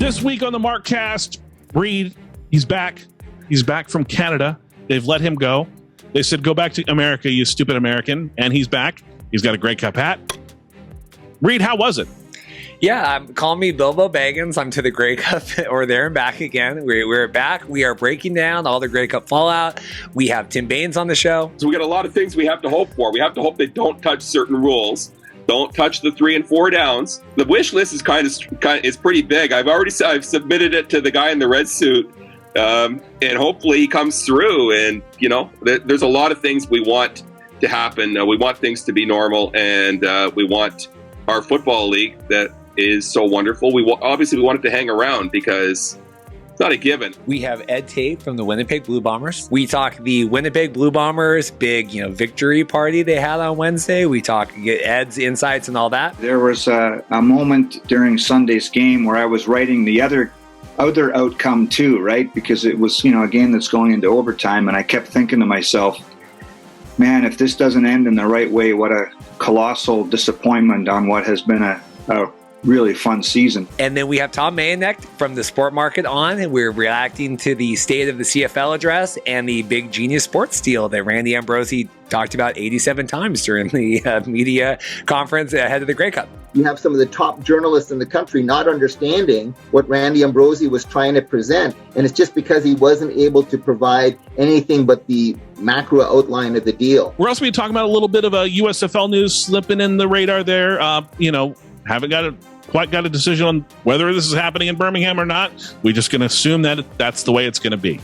This week on the Markcast, Reed, he's back. He's back from Canada. They've let him go. They said, go back to America, you stupid American. And he's back. He's got a Grey Cup hat. Reed, how was it? Yeah, call me Bilbo Baggins. I'm to the Grey Cup, or there and back again. We're back. We are breaking down all the Grey Cup fallout. We have Tim Baines on the show. So we got a lot of things we have to hope for. We have to hope they don't touch certain rules. Don't touch the 3 and 4 downs. The wish list is is pretty big. I've submitted it to the guy in the red suit, and hopefully he comes through. And there's a lot of things we want to happen. We want things to be normal, and we want our football league that is so wonderful. We want it to hang around because it's not a given. We have Ed Tait from the Winnipeg Blue Bombers. We talk the Winnipeg Blue Bombers big, victory party they had on Wednesday. We talk Ed's insights and all that. There was a moment during Sunday's game where I was writing the other outcome too, right? Because it was, a game that's going into overtime, and I kept thinking to myself, man, if this doesn't end in the right way, what a colossal disappointment on what has been a really fun season. And then we have Tom Mayenknecht from the Sport Market on, and we're reacting to the State of the CFL address and the big Genius Sports deal that Randy Ambrosie talked about 87 times during the media conference ahead of the Grey Cup. You have some of the top journalists in the country not understanding what Randy Ambrosie was trying to present, and it's just because he wasn't able to provide anything but the macro outline of the deal. We're also going to be talking about a little bit of a USFL news slipping in the radar there. Haven't quite got a decision on whether this is happening in Birmingham or not. We're just going to assume that that's the way it's going to be.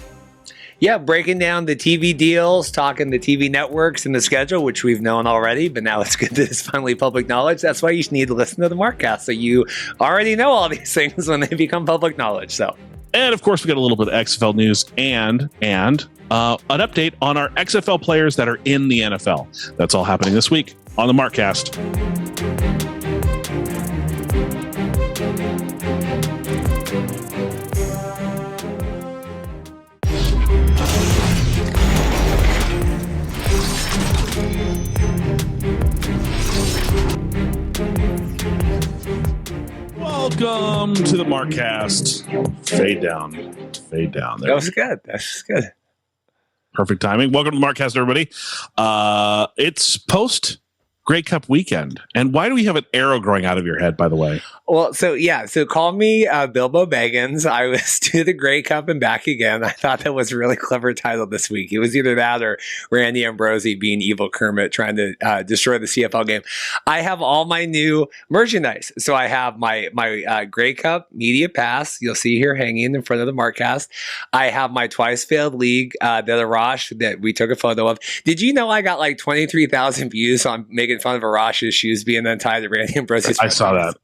Yeah, breaking down the TV deals, talking the TV networks and the schedule, which we've known already, but now it's good that it's finally public knowledge. That's why you need to listen to the Markcast, so you already know all these things when they become public knowledge. So, and of course, we got a little bit of XFL news and an update on our XFL players that are in the NFL. That's all happening this week on the Markcast. Welcome to the Markcast. Fade down. There. That was good. Perfect timing. Welcome to the Markcast, everybody. It's post Grey Cup weekend. And why do we have an arrow growing out of your head, by the way? Well, so call me Bilbo Baggins. I was to the Grey Cup and back again. I thought that was a really clever title this week. It was either that or Randy Ambrosie being evil Kermit trying to destroy the CFL game. I have all my new merchandise. So I have my Grey Cup media pass. You'll see here hanging in front of the Markcast. I have my twice failed league, the Arash that we took a photo of. Did you know I got like 23,000 views on making fun of Arash's shoes being untied to Randy Ambrosie's? I saw that.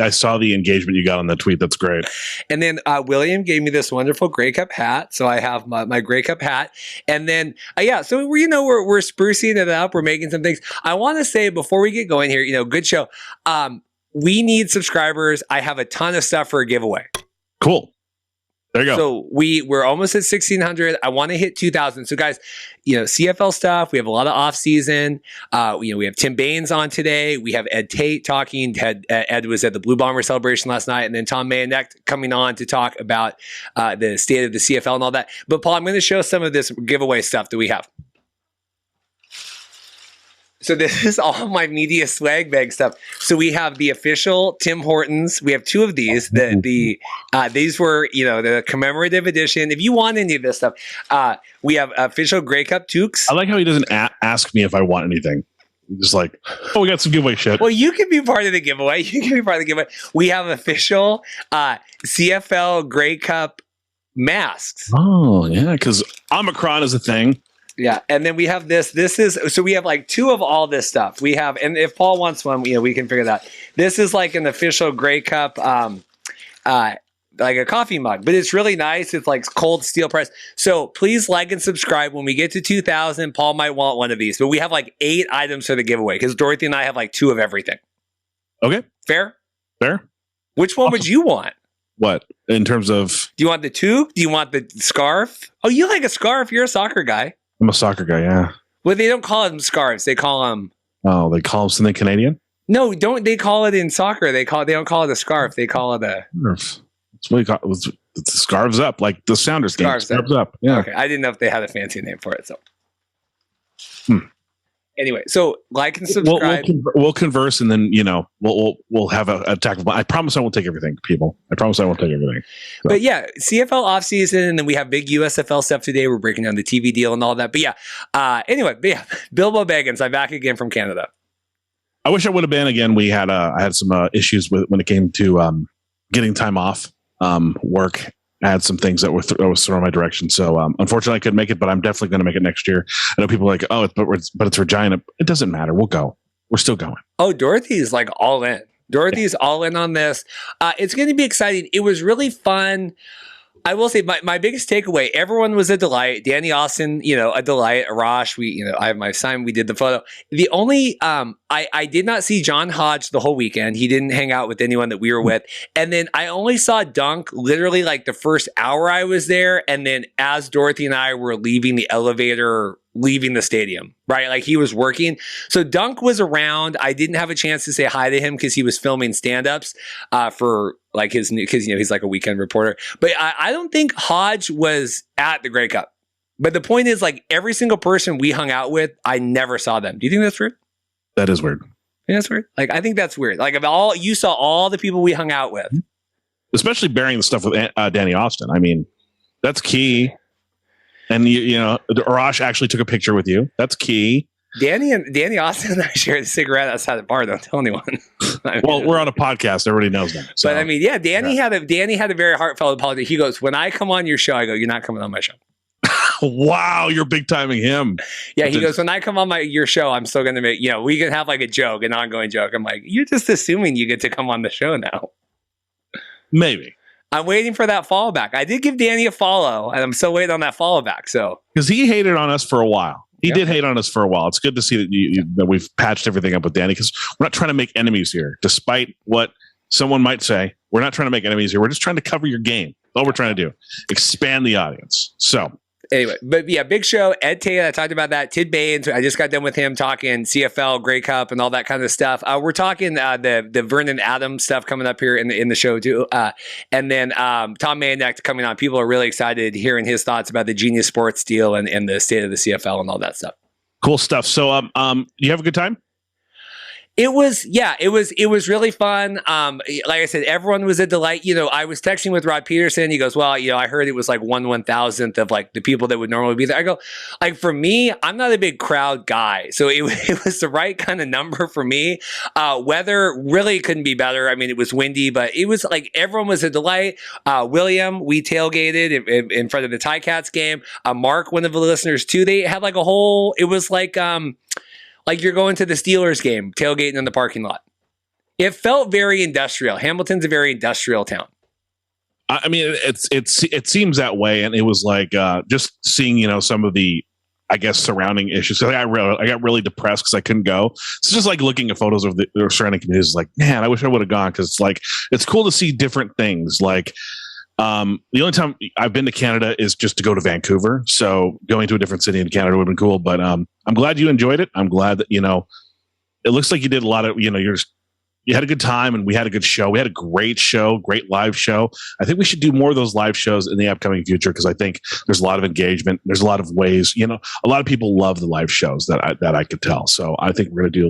I saw the engagement you got on the tweet. That's great. And then William gave me this wonderful Grey Cup hat. So I have my Grey Cup hat. And then, so we're sprucing it up. We're making some things. I want to say before we get going here, good show. We need subscribers. I have a ton of stuff for a giveaway. Cool. There you go. So we're almost at 1,600. I want to hit 2,000. So guys, CFL stuff. We have a lot of off season. We have Tim Baines on today. We have Ed Tait talking. Ed was at the Blue Bomber celebration last night, and then Tom Mayenknecht coming on to talk about the state of the CFL and all that. But Paul, I'm going to show some of this giveaway stuff that we have. So this is all my media swag bag stuff. So we have the official Tim Hortons. We have 2 of these. These were, the commemorative edition. If you want any of this stuff, we have official Grey Cup toques. I like how he doesn't ask me if I want anything. He's just like, we got some giveaway shit. Well, you can be part of the giveaway. We have official CFL Grey Cup masks. Oh, yeah, because Omicron is a thing. Yeah, and then we have this. So we have like 2 of all this stuff. We have, and if Paul wants one, we can figure that out. This is like an official Grey Cup, like a coffee mug, but it's really nice. It's like cold steel press. So please like and subscribe. When we get to 2,000, Paul might want one of these. But we have like 8 items for the giveaway because Dorothy and I have like 2 of everything. Okay, fair. Which Which one would you want? What in terms of? Do you want the toque? Do you want the scarf? Oh, you like a scarf? You're a soccer guy. I'm a soccer guy, yeah. Well, they don't call them scarves. They call them... Oh, they call them something Canadian? No, don't they call it in soccer? They don't call it a scarf. They call it a... That's what we call it. It's scarves up, like the Sounders game. Scarves up. Yeah. Okay. I didn't know if they had a fancy name for it. So. Anyway, so like and subscribe. We'll converse, and then we'll have a tackle. I promise I won't take everything, people. I promise I won't take everything. So. But yeah, CFL off season, and then we have big USFL stuff today. We're breaking down the TV deal and all that. But yeah, anyway, Bilbo Baggins, I'm back again from Canada. I wish I would have been again. I had some issues when it came to getting time off work. I had some things that was thrown my direction. So unfortunately I couldn't make it, but I'm definitely going to make it next year. I know people are like, oh, but it's Regina. It doesn't matter. We'll go. We're still going. Oh, Dorothy's like all in. Dorothy's all in on this. It's going to be exciting. It was really fun. I will say my biggest takeaway, everyone was a delight. Danny Austin, a delight. Arash, I have my sign. We did the photo. The only, I did not see John Hodge the whole weekend. He didn't hang out with anyone that we were with. And then I only saw Dunk literally like the first hour I was there. And then as Dorothy and I were leaving the elevator, leaving the stadium, right? Like he was working. So Dunk was around. I didn't have a chance to say hi to him because he was filming stand-ups for like because he's like a weekend reporter. But I don't think Hodge was at the Grey Cup. But the point is, like every single person we hung out with, I never saw them. Do you think that's weird? That is weird. Yeah, that's weird. Like I think that's weird. Like you saw all the people we hung out with, especially bearing the stuff with Danny Austin. I mean, that's key. And Arash actually took a picture with you. That's key. Danny Austin and I shared a cigarette outside the bar. Don't tell anyone. Well, we're on a podcast. Everybody knows that. So. But I mean, yeah, Danny had a very heartfelt apology. He goes, "When I come on your show," I go, "You're not coming on my show." Wow, you're big timing him. Yeah, he goes, "When I come on your show, I'm still going to make we can have like a joke, an ongoing joke." I'm like, "You're just assuming you get to come on the show now." Maybe. I'm waiting for that follow back. I did give Danny a follow, and I'm still waiting on that follow back. So because he hated on us for a while. He did hate on us for a while. It's good to see that we've patched everything up with Danny because we're not trying to make enemies here. Despite what someone might say, we're not trying to make enemies here. We're just trying to cover your game. That's all we're trying to do. Expand the audience. So anyway, but yeah, big show. Ed Tait, I talked about that. Tid Baines, I just got done with him talking CFL, Grey Cup, and all that kind of stuff. We're talking the Vernon Adams stuff coming up here in the show too. And then Tom Mayenknecht coming on. People are really excited hearing his thoughts about the Genius Sports deal and the state of the CFL and all that stuff. Cool stuff. So do you have a good time? It was really fun. Like I said, everyone was a delight. I was texting with Rod Peterson. He goes, well, I heard it was like 1/1000th of like the people that would normally be there. I go, like, for me, I'm not a big crowd guy. So it was the right kind of number for me. Weather really couldn't be better. I mean, it was windy, but it was like everyone was a delight. William, we tailgated in front of the Ticats game. Mark, one of the listeners too, they had like it was like you're going to the Steelers game, tailgating in the parking lot. It felt very industrial. Hamilton's a very industrial town. I mean, it seems that way, and it was like just seeing some of the, I guess, surrounding issues. So I got really depressed because I couldn't go. It's just like looking at photos of the surrounding communities. Like, man, I wish I would have gone because it's cool to see different things. Like the only time I've been to Canada is just to go to Vancouver. So going to a different city in Canada would have been cool. But I'm glad you enjoyed it. I'm glad that, it looks like you did a lot of, you had a good time and we had a good show. We had a great show, great live show. I think we should do more of those live shows in the upcoming future because I think there's a lot of engagement. There's a lot of ways, a lot of people love the live shows that I could tell. So I think we're going to do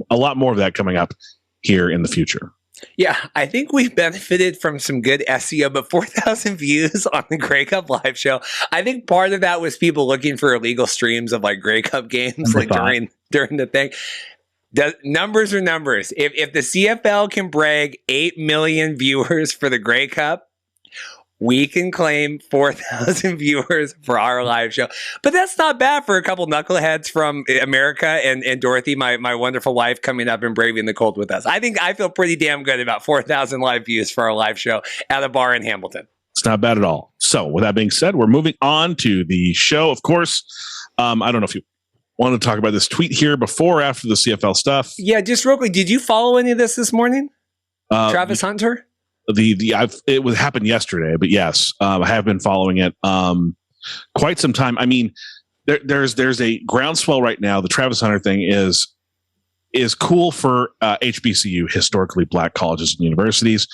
a lot more of that coming up here in the future. Yeah, I think we benefited from some good SEO, but 4,000 views on the Grey Cup live show. I think part of that was people looking for illegal streams of like Grey Cup games like during the thing. Numbers are numbers. If the CFL can brag 8 million viewers for the Grey Cup, we can claim 4,000 viewers for our live show. But that's not bad for a couple knuckleheads from America and Dorothy, my wonderful wife, coming up and braving the cold with us. I feel pretty damn good about 4,000 live views for our live show at a bar in Hamilton. It's not bad at all. So with that being said, we're moving on to the show. Of course, I don't know if you want to talk about this tweet here before or after the CFL stuff. Yeah, just real quick. Did you follow any of this morning? Travis Hunter? It would happen yesterday, but yes, I have been following it quite some time. I mean, there's a groundswell right now. The Travis Hunter thing is cool for HBCU, historically black colleges and universities.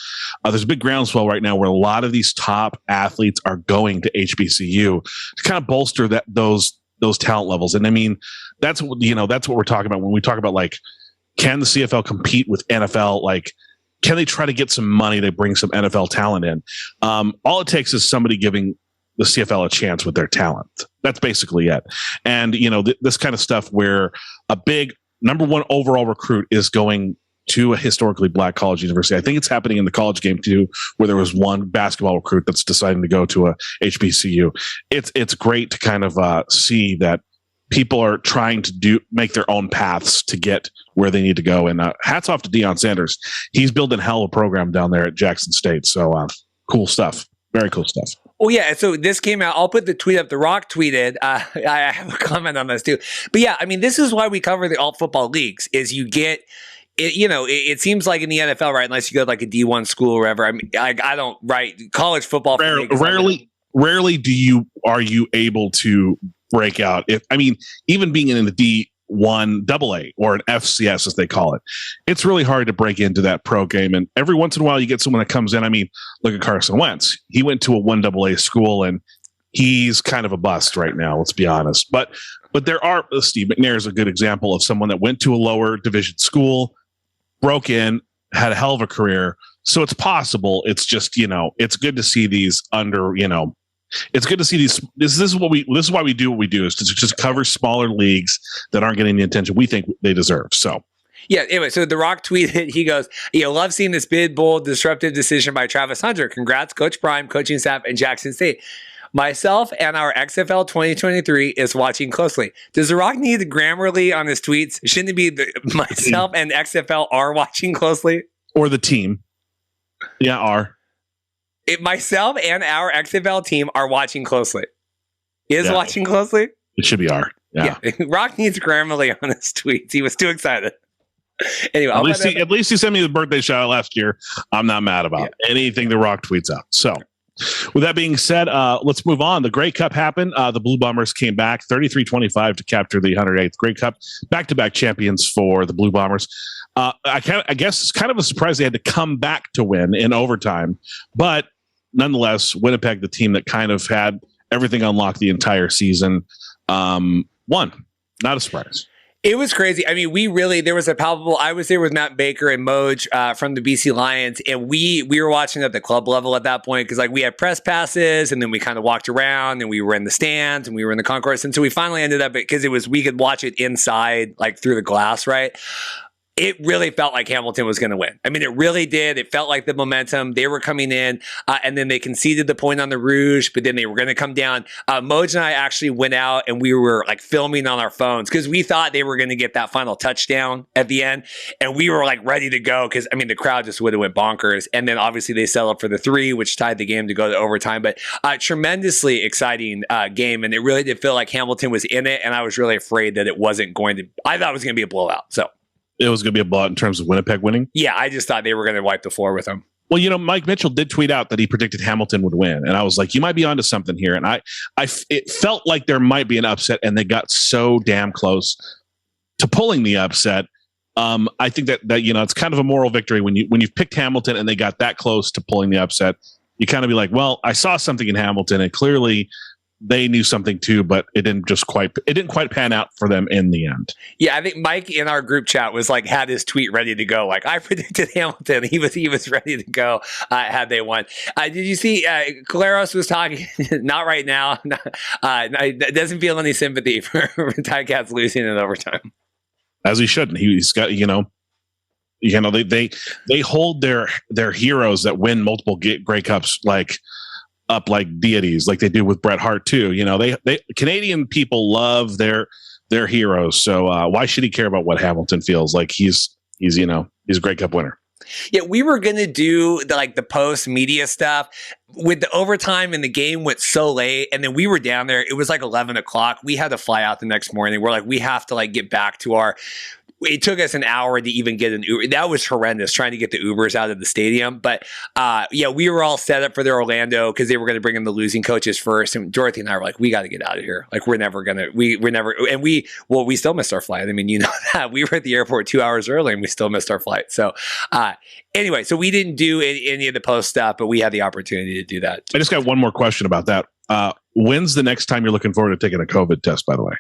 There's a big groundswell right now where a lot of these top athletes are going to HBCU to kind of bolster those talent levels. And I mean, that's what we're talking about when we talk about like, can the CFL compete with NFL? Like, can they try to get some money to bring some NFL talent in? All it takes is somebody giving the CFL a chance with their talent. That's basically it. And, this kind of stuff where a big number one overall recruit is going to a historically black college university. I think it's happening in the college game too, where there was one basketball recruit that's deciding to go to a HBCU. It's great to kind of see that people are trying to make their own paths to get where they need to go. And hats off to Deion Sanders. He's building a hell of a program down there at Jackson State. So cool stuff. Very cool stuff. Oh, yeah. So this came out. I'll put the tweet up. The Rock tweeted. I have a comment on this too. But yeah, I mean, this is why we cover the alt football leagues is you get it, it seems like in the NFL, right? Unless you go to like a D1 school or whatever. I mean, I don't, right? College football. Rarely are you able to break out. Even being in the D1 AA or an FCS as they call it, it's really hard to break into that pro game. And every once in a while you get someone that comes in. I mean, look at Carson Wentz. He went to a 1 AA school and he's kind of a bust right now. Let's be honest. But there are, Steve McNair is a good example of someone that went to a lower division school, broke in, had a hell of a career. So it's possible. It's just, it's good to see these it's good to see these. This is why we do what we do, is to just cover smaller leagues that aren't getting the attention we think they deserve. So, yeah. Anyway, so The Rock tweeted. He goes, love seeing this big, bold, disruptive decision by Travis Hunter. Congrats, Coach Prime, coaching staff, and Jackson State. Myself and our XFL 2023 is watching closely. Does The Rock need Grammarly on his tweets? Shouldn't it be myself and XFL are watching closely, or the team? Yeah, are. Myself and our XFL team are watching closely. Watching closely? It should be R. Yeah. Rock needs Grammarly on his tweets. He was too excited. Anyway, at least he sent me the birthday shout out last year. I'm not mad about anything the Rock tweets out. So, with that being said, let's move on. The Grey Cup happened. The Blue Bombers came back 33-25 to capture the 108th Grey Cup. Back-to-back champions for the Blue Bombers. I guess it's kind of a surprise they had to come back to win in overtime, but nonetheless, Winnipeg, the team that kind of had everything unlocked the entire season, won. Not a surprise. It was crazy. I mean, there was a palpable, I was there with Matt Baker and Moj from the BC Lions, and we were watching at the club level at that point, because like we had press passes, and then we kind of walked around, and we were in the stands, and we were in the concourse, and so we finally ended up, because we could watch it inside, like through the glass, right? It really felt like Hamilton was going to win. I mean, it really did. It felt like the momentum. They were coming in, and then they conceded the point on the Rouge, but then they were going to come down. Moj and I actually went out, and we were like filming on our phones because we thought they were going to get that final touchdown at the end, and we were like ready to go because, I mean, the crowd just would have went bonkers. And then obviously they settled for the 3, which tied the game to go to overtime. But tremendously exciting game, and it really did feel like Hamilton was in it, and I was really afraid that it wasn't going to. I thought it was going to be a blowout. So. It was going to be a blowout in terms of Winnipeg winning? Yeah, I just thought they were going to wipe the floor with them. Well, Mike Mitchell did tweet out that he predicted Hamilton would win. And I was like, you might be onto something here. And it felt like there might be an upset, and they got so damn close to pulling the upset. I think that it's kind of a moral victory when you've picked Hamilton and they got that close to pulling the upset. You kind of be like, well, I saw something in Hamilton, and clearly they knew something too, but it didn't quite pan out for them in the end. Yeah, I think Mike in our group chat was like, had his tweet ready to go. Like, I predicted Hamilton. He was ready to go had they won. Did you see Claros was talking? Not right now. Doesn't feel any sympathy for Ticats losing in overtime. As he shouldn't. He's got they hold their heroes that win multiple Grey Cups up like deities, like they do with Bret Hart too. They Canadian people love their heroes. So why should he care about what Hamilton feels like? He's a Grey Cup winner. Yeah, we were gonna do the post media stuff with the overtime, and the game went so late, and then we were down there. It was like 11 o'clock. We had to fly out the next morning. We're like, we have to get back to our it took us an hour to even get an Uber. That was horrendous, trying to get the Ubers out of the stadium. But we were all set up for the Orlando because they were going to bring in the losing coaches first. And Dorothy and I were like, we got to get out of here. Like, we're never going to, we still missed our flight. I mean, you know that. We were at the airport 2 hours early and we still missed our flight. So anyway, so we didn't do any of the post stuff, but we had the opportunity to do that. I just got one more question about that. When's the next time you're looking forward to taking a COVID test, by the way?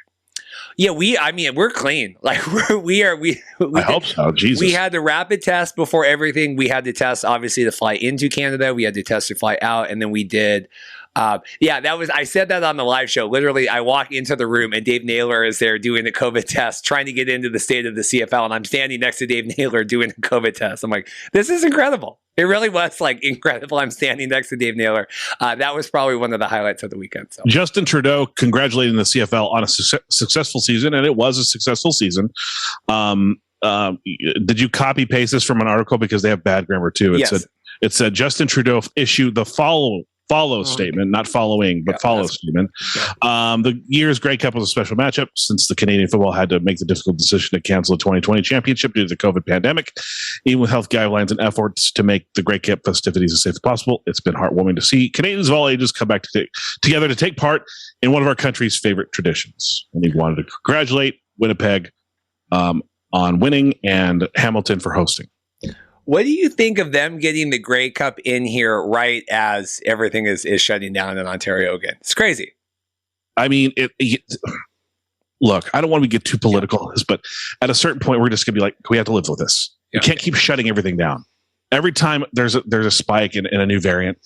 Yeah, we're clean. Like we I hope so. Jesus. We had the rapid test before everything. We had to test, obviously, to fly into Canada. We had to test to fly out. And then we did. I said that on the live show. Literally, I walk into the room and Dave Naylor is there doing the COVID test, trying to get into the state of the CFL. And I'm standing next to Dave Naylor doing the COVID test. I'm like, this is incredible. It really was like incredible. I'm standing next to Dave Naylor. That was probably one of the highlights of the weekend. So. Justin Trudeau congratulating the CFL on a successful season, and it was a successful season. Did you copy paste this from an article because they have bad grammar too? It said Justin Trudeau issued the follow statement, not following, but statement. The year's Grey Cup was a special matchup since the Canadian football had to make the difficult decision to cancel the 2020 championship due to the COVID pandemic. Even with health guidelines and efforts to make the Grey Cup festivities as safe as possible, it's been heartwarming to see Canadians of all ages come back together to take part in one of our country's favorite traditions. And he wanted to congratulate Winnipeg on winning and Hamilton for hosting. What do you think of them getting the Grey Cup in here right as everything is shutting down in Ontario again? It's crazy. I mean, look, I don't want to get too political on this, but at a certain point, we're just going to be like, we have to live with this. Yeah. We can't keep shutting everything down. Every time there's a spike in a new variant,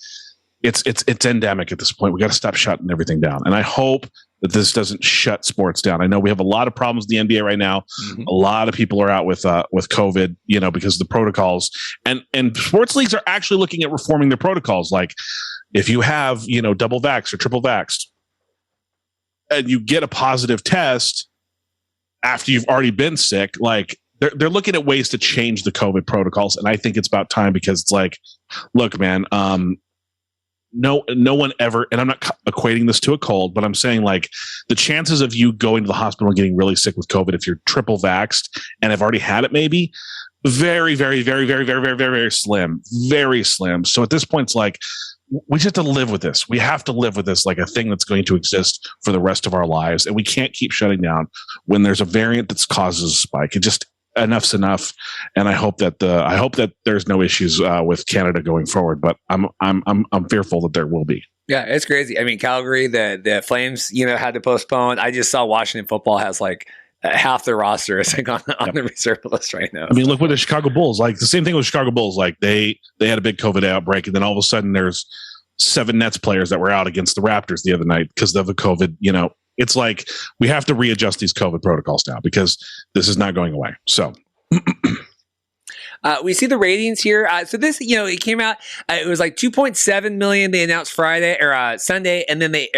it's endemic at this point. We got to stop shutting everything down. And I hope that this doesn't shut sports down. I know we have a lot of problems in the NBA right now. Mm-hmm. A lot of people are out with COVID, because of the protocols. And sports leagues are actually looking at reforming their protocols. Like if you have, double vaxxed or triple vaxxed and you get a positive test after you've already been sick, like they're looking at ways to change the COVID protocols. And I think it's about time because it's like, look, man, no one ever, and I'm not equating this to a cold, but I'm saying like the chances of you going to the hospital and getting really sick with COVID if you're triple vaxxed and have already had it, maybe very, very, very, very, very, very, very, very slim, very slim. So at this point, it's like we just have to live with this. We have to live with this like a thing that's going to exist for the rest of our lives, and we can't keep shutting down when there's a variant that causes a spike. It just enough's enough, and I hope that there's no issues with Canada going forward. But I'm fearful that there will be. Yeah, it's crazy. I mean, Calgary, the Flames, had to postpone. I just saw Washington football has like half their roster is like on the reserve list right now. I mean, look what the Chicago Bulls like. The same thing with Chicago Bulls. Like they had a big COVID outbreak, and then all of a sudden there's 7 Nets players that were out against the Raptors the other night because of the COVID. It's like we have to readjust these COVID protocols now because this is not going away. So we see the ratings here. So this, it came out. It was like 2.7 million. They announced Friday or Sunday, and then I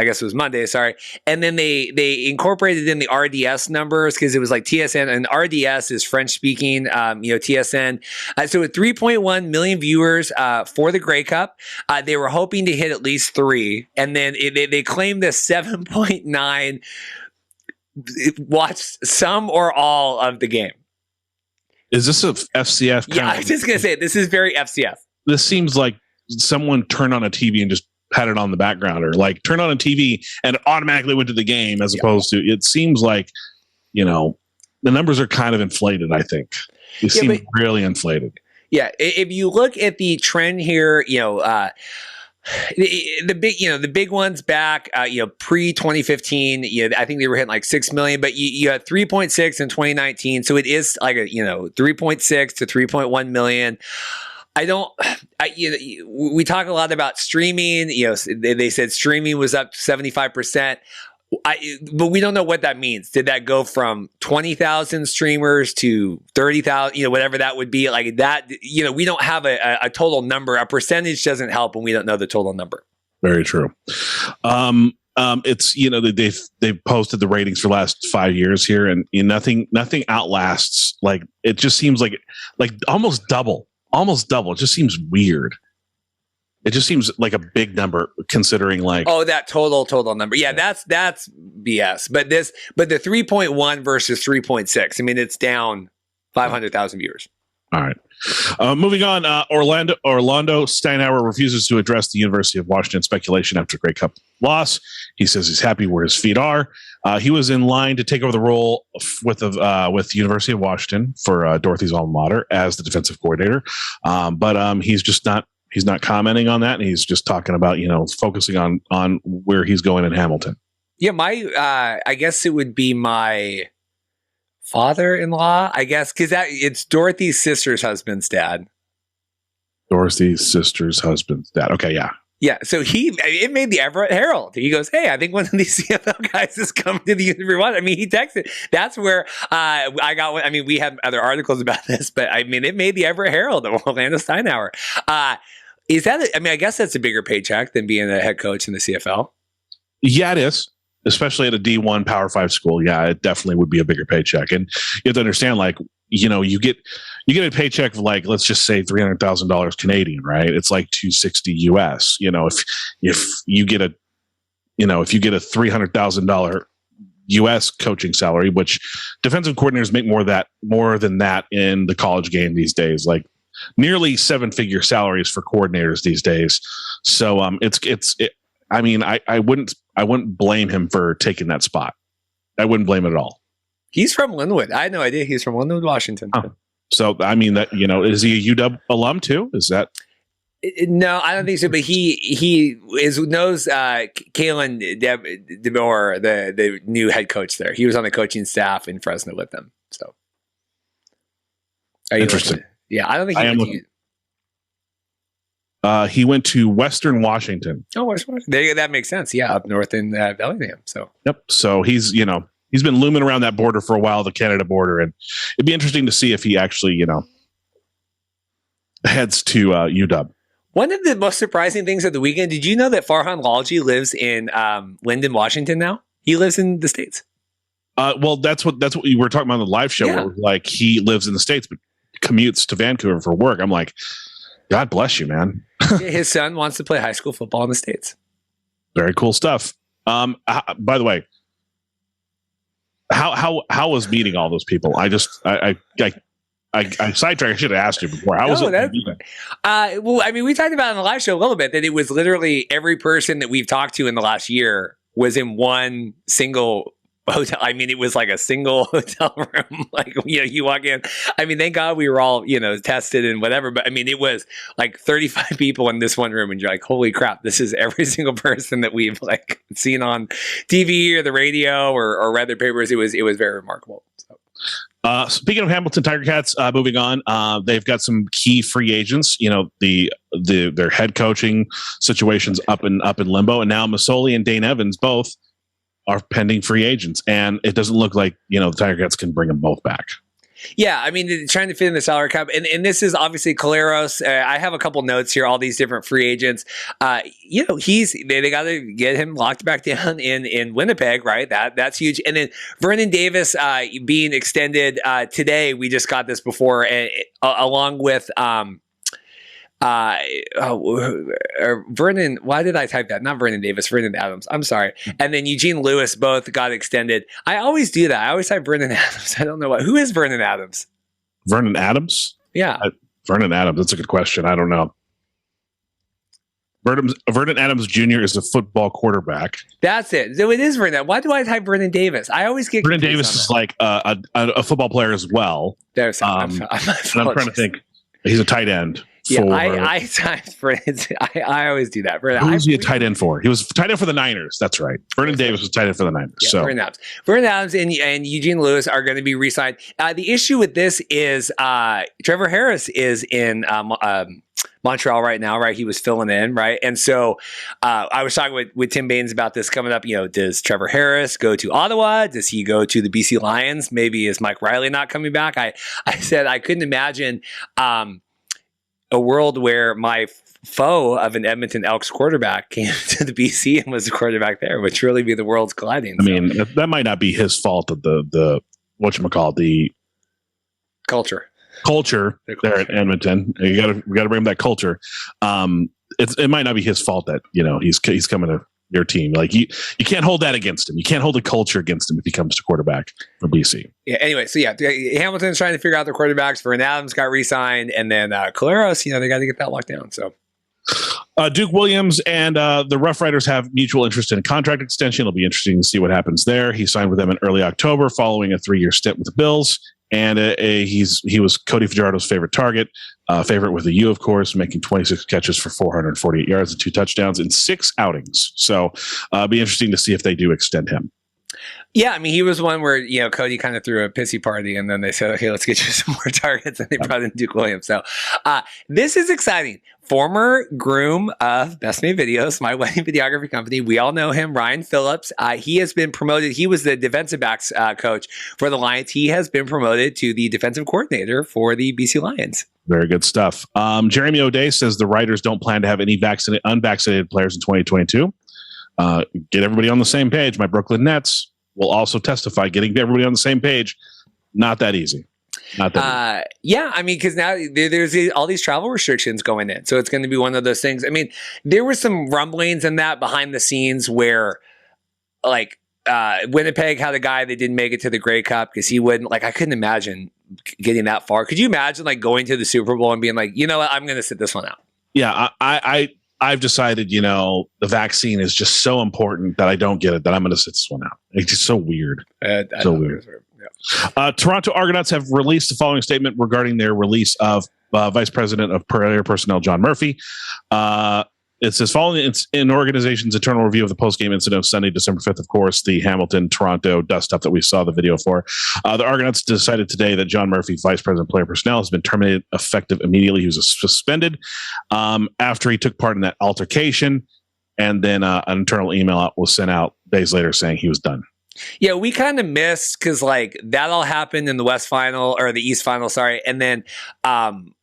guess it was Monday. Sorry, and then they incorporated in the RDS numbers because it was like TSN, and RDS is French speaking. TSN. So with 3.1 million viewers for the Grey Cup, they were hoping to hit at least 3, and then they claimed this 7.9 watched some or all of the game. Is this a FCF? Yeah, I was just going to say, this is very FCF. This seems like someone turned on a TV and just had it on the background, or like turned on a TV and it automatically went to the game as opposed to, it seems like, the numbers are kind of inflated, I think. They seem really inflated. Yeah. If you look at the trend here, the big ones back, pre 2015, I think they were hitting like 6 million, but you had 3.6 in 2019. So it is like 3.6 to 3.1 million. We talk a lot about streaming, they said streaming was up 75%. But we don't know what that means. Did that go from 20,000 streamers to 30,000, whatever that would be like that? We don't have a total number. A percentage doesn't help when we don't know the total number. Very true. It's, they've posted the ratings for the last 5 years here, and nothing outlasts. Like, it just seems like almost double. It just seems weird. It just seems like a big number considering like that total number. Yeah, that's BS. But the 3.1 versus 3.6. I mean, it's down 500,000 viewers. All right. Moving on, Orlando Steinauer refuses to address the University of Washington speculation after Grey Cup loss. He says he's happy where his feet are. He was in line to take over the role with the University of Washington for Dorothy's alma mater as the defensive coordinator. But he's just not. He's not commenting on that, and he's just talking about focusing on where he's going in Hamilton. Yeah, I guess it would be my father-in-law, I guess, because it's Dorothy's sister's husband's dad. Dorothy's sister's husband's dad. Okay, yeah. Yeah, so it made the Everett Herald. He goes, hey, I think one of these CFL guys is coming to the University. I mean, he texted. That's where I got one. I mean, we had other articles about this, but I mean, it made the Everett Herald of Orlando Steinauer. Is that, I guess that's a bigger paycheck than being a head coach in the CFL. Yeah, it is. Especially at a D1 Power 5 school. Yeah, it definitely would be a bigger paycheck. And you have to understand, like, you get a paycheck of like, let's just say $300,000 Canadian, right? It's like $260 US. If you get a $300,000 US coaching salary, which defensive coordinators make more than that in the college game these days, like nearly 7-figure salaries for coordinators these days. So I wouldn't blame him for taking that spot. I wouldn't blame it at all. He's from Linwood. I had no idea he's from Linwood, Washington. Oh. So, I mean, that, is he a UW alum too? Is that? No, I don't think so. But he knows Kalen DeBoer, the new head coach there. He was on the coaching staff in Fresno with them. So, interesting. Yeah, I don't think he went to Western Washington. Oh, Western. That makes sense. Yeah, up north in Bellingham. So, yep. So he's been looming around that border for a while, the Canada border, and it'd be interesting to see if he actually heads to UW. One of the most surprising things of the weekend, did you know that Farhan Lalji lives in Linden, Washington now? He lives in the States. Well, that's what we were talking about on the live show. Yeah. Where, like, he lives in the States but commutes to Vancouver for work. I'm like, God bless you, man. His son wants to play high school football in the States. Very cool stuff. By the way, how was meeting all those people? I sidetracked. I should have asked you before. How was it? Well, I mean, we talked about it on the live show a little bit that it was literally every person that we've talked to in the last year was in one single hotel. I mean, it was like a single hotel room. Like, you walk in. I mean, thank God we were all, tested and whatever. But I mean, it was like 35 people in this one room, and you're like, holy crap, this is every single person that we've like seen on TV or the radio or read their papers. It was very remarkable. So. Speaking of Hamilton Tiger Cats, moving on, they've got some key free agents. Their head coaching situations up in limbo, and now Masoli and Dane Evans both are pending free agents, and it doesn't look like the Tiger Cats can bring them both back. Yeah, I mean, trying to fit in the salary cap, and this is obviously Caleros. I have a couple notes here, all these different free agents. They got to get him locked back down in Winnipeg, right? That's huge. And then Vernon Davis being extended today. We just got this before, along with Vernon. Why did I type that? Not Vernon Davis, Vernon Adams. I'm sorry. And then Eugene Lewis both got extended. I always do that. I always type Vernon Adams. I don't know who is Vernon Adams. Vernon Adams? Yeah. Vernon Adams. That's a good question. I don't know. Vernon Adams Jr. is a football quarterback. That's it. So it is Vernon. Why do I type Vernon Davis? I always get Vernon Davis is like a football player as well. There's I'm trying to think. He's a tight end. Yeah, I typed Vernon. I always do that. Who's he a tight end for? He was tight end for the Niners. That's right. Vernon Davis was tight end for the Niners. Yeah, Vernon Adams and Eugene Lewis are going to be re-signed. The issue with this is Trevor Harris is in Montreal right now, right? He was filling in, right? And so I was talking with Tim Baines about this coming up. Does Trevor Harris go to Ottawa? Does he go to the BC Lions? Maybe is Mike Riley not coming back? I said I couldn't imagine a world where my foe of an Edmonton Elks quarterback came to the BC and was the quarterback there, which really be the worlds colliding. I mean, that might not be his fault of the whatchamacallit, the culture there at Edmonton. We got to bring up that culture. it might not be his fault that he's coming to your team. Like you can't hold that against him. You can't hold the culture against him if he comes to quarterback for BC. Yeah. Anyway, so Hamilton's trying to figure out their quarterbacks. Vernon Adams got re-signed, and then Collaros, they got to get that locked down. So Duke Williams and the Rough Riders have mutual interest in a contract extension. It'll be interesting to see what happens there. He signed with them in early October, following a 3-year stint with the Bills. And he was Cody Fajardo's favorite target, favorite with the U, of course, making 26 catches for 448 yards and 2 touchdowns in 6 outings. So it'll be interesting to see if they do extend him. Yeah, I mean, he was one where, Cody kind of threw a pissy party, and then they said, okay, let's get you some more targets, and they brought in Duke Williams. So this is exciting. Former groom of Best Made Videos, my wedding videography company. We all know him, Ryan Phillips. He has been promoted. He was the defensive backs coach for the Lions. He has been promoted to the defensive coordinator for the BC Lions. Very good stuff. Jeremy O'Day says the Riders don't plan to have any unvaccinated players in 2022. Get everybody on the same page. My Brooklyn Nets will also testify. Getting everybody on the same page, not that easy. Yeah, I mean, because now there's all these travel restrictions going in, so it's going to be one of those things. I mean, there were some rumblings in that behind the scenes where, like, Winnipeg had a guy that didn't make it to the Grey Cup because he wouldn't. Like, I couldn't imagine getting that far. Could you imagine like going to the Super Bowl and being like, you know what, I'm going to sit this one out? Yeah, I've decided, the vaccine is just so important that I don't get it, that I'm going to sit this one out. It's just so weird. So weird. Yeah. Toronto Argonauts have released the following statement regarding their release of Vice President of Player Personnel John Murphy. It says, following an organization's internal review of the post-game incident of Sunday, December 5th, of course, the Hamilton-Toronto dust-up that we saw the video for, the Argonauts decided today that John Murphy, Vice President of Player Personnel, has been terminated effective immediately. He was suspended after he took part in that altercation, and then an internal email was sent out days later saying he was done. Yeah, we kind of missed because like that all happened in the West Final or the East Final, sorry. And then,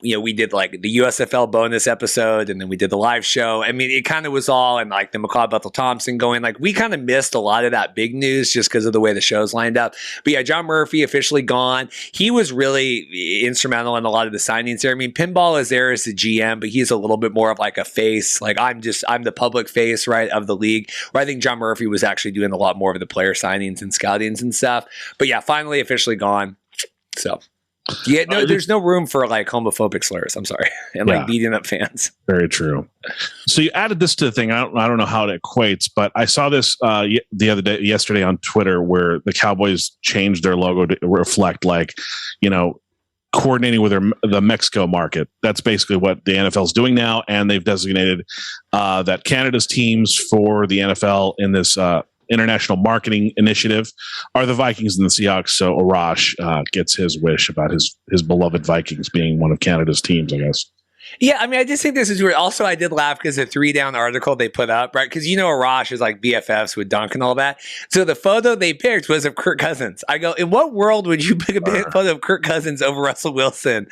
we did like the USFL bonus episode, and then we did the live show. I mean, it kind of was all, and like the McLeod Bethel Thompson going, like we kind of missed a lot of that big news just because of the way the shows lined up. But yeah, John Murphy officially gone. He was really instrumental in a lot of the signings there. I mean, Pinball is there as the GM, but he's a little bit more of like a face. Like I'm the public face, right, of the league. Where I think John Murphy was actually doing a lot more of the player signings and scoutings and stuff. But yeah, finally officially gone. So yeah, no, there's no room for like homophobic slurs. I'm sorry. And like beating up fans. Very true. So you added this to the thing. I don't know how it equates, but I saw this yesterday on Twitter where the Cowboys changed their logo to reflect like, coordinating with the Mexico market. That's basically what the NFL is doing now. And they've designated that Canada's teams for the NFL in this international marketing initiative are the Vikings and the Seahawks. So Arash gets his wish about his beloved Vikings being one of Canada's teams, I guess. Yeah, I mean, I just think this is weird. Also, I did laugh because the 3-down article they put up, right? Because Arash is like BFFs with Dunk and all that. So the photo they picked was of Kirk Cousins. I go, in what world would you pick a photo of Kirk Cousins over Russell Wilson?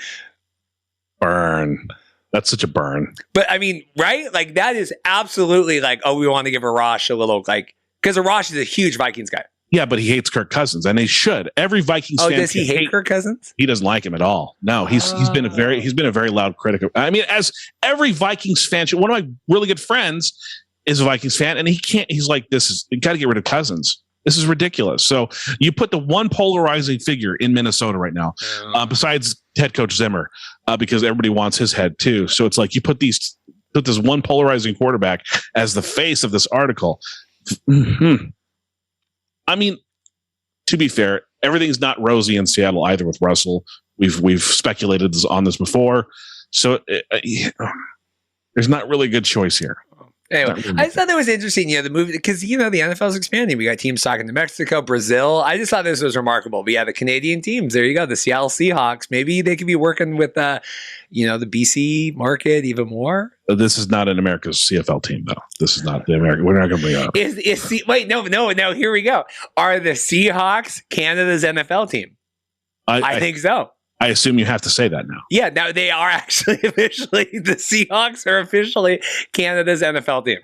Burn. That's such a burn. But I mean, right? Like that is absolutely like, oh, we want to give Arash a little like, because Arash is a huge Vikings guy. Yeah, but he hates Kirk Cousins, and he should. Every Vikings fan. Oh, does he hate Kirk Cousins? He doesn't like him at all. No, he's been a very loud critic of. I mean, as every Vikings fan should. One of my really good friends is a Vikings fan, and he can't. He's like, you got to get rid of Cousins. This is ridiculous. So you put the one polarizing figure in Minnesota right now, besides head coach Zimmer, because everybody wants his head too. So it's like you put this one polarizing quarterback as the face of this article. Mm-hmm. I mean, to be fair, everything's not rosy in Seattle either with Russell. We've speculated on this before, so there's not really a good choice here. Anyway, I thought that was interesting, the movie, because, the NFL is expanding. We got teams talking to Mexico, Brazil. I just thought this was remarkable. But yeah, the Canadian teams, there you go, the Seattle Seahawks. Maybe they could be working with, the BC market even more. This is not an America's CFL team, though. This is not the American. We're not going to bring it up. No, here we go. Are the Seahawks Canada's NFL team? I think so. I assume you have to say that now. Yeah, now they are actually officially, the Seahawks are officially Canada's NFL team.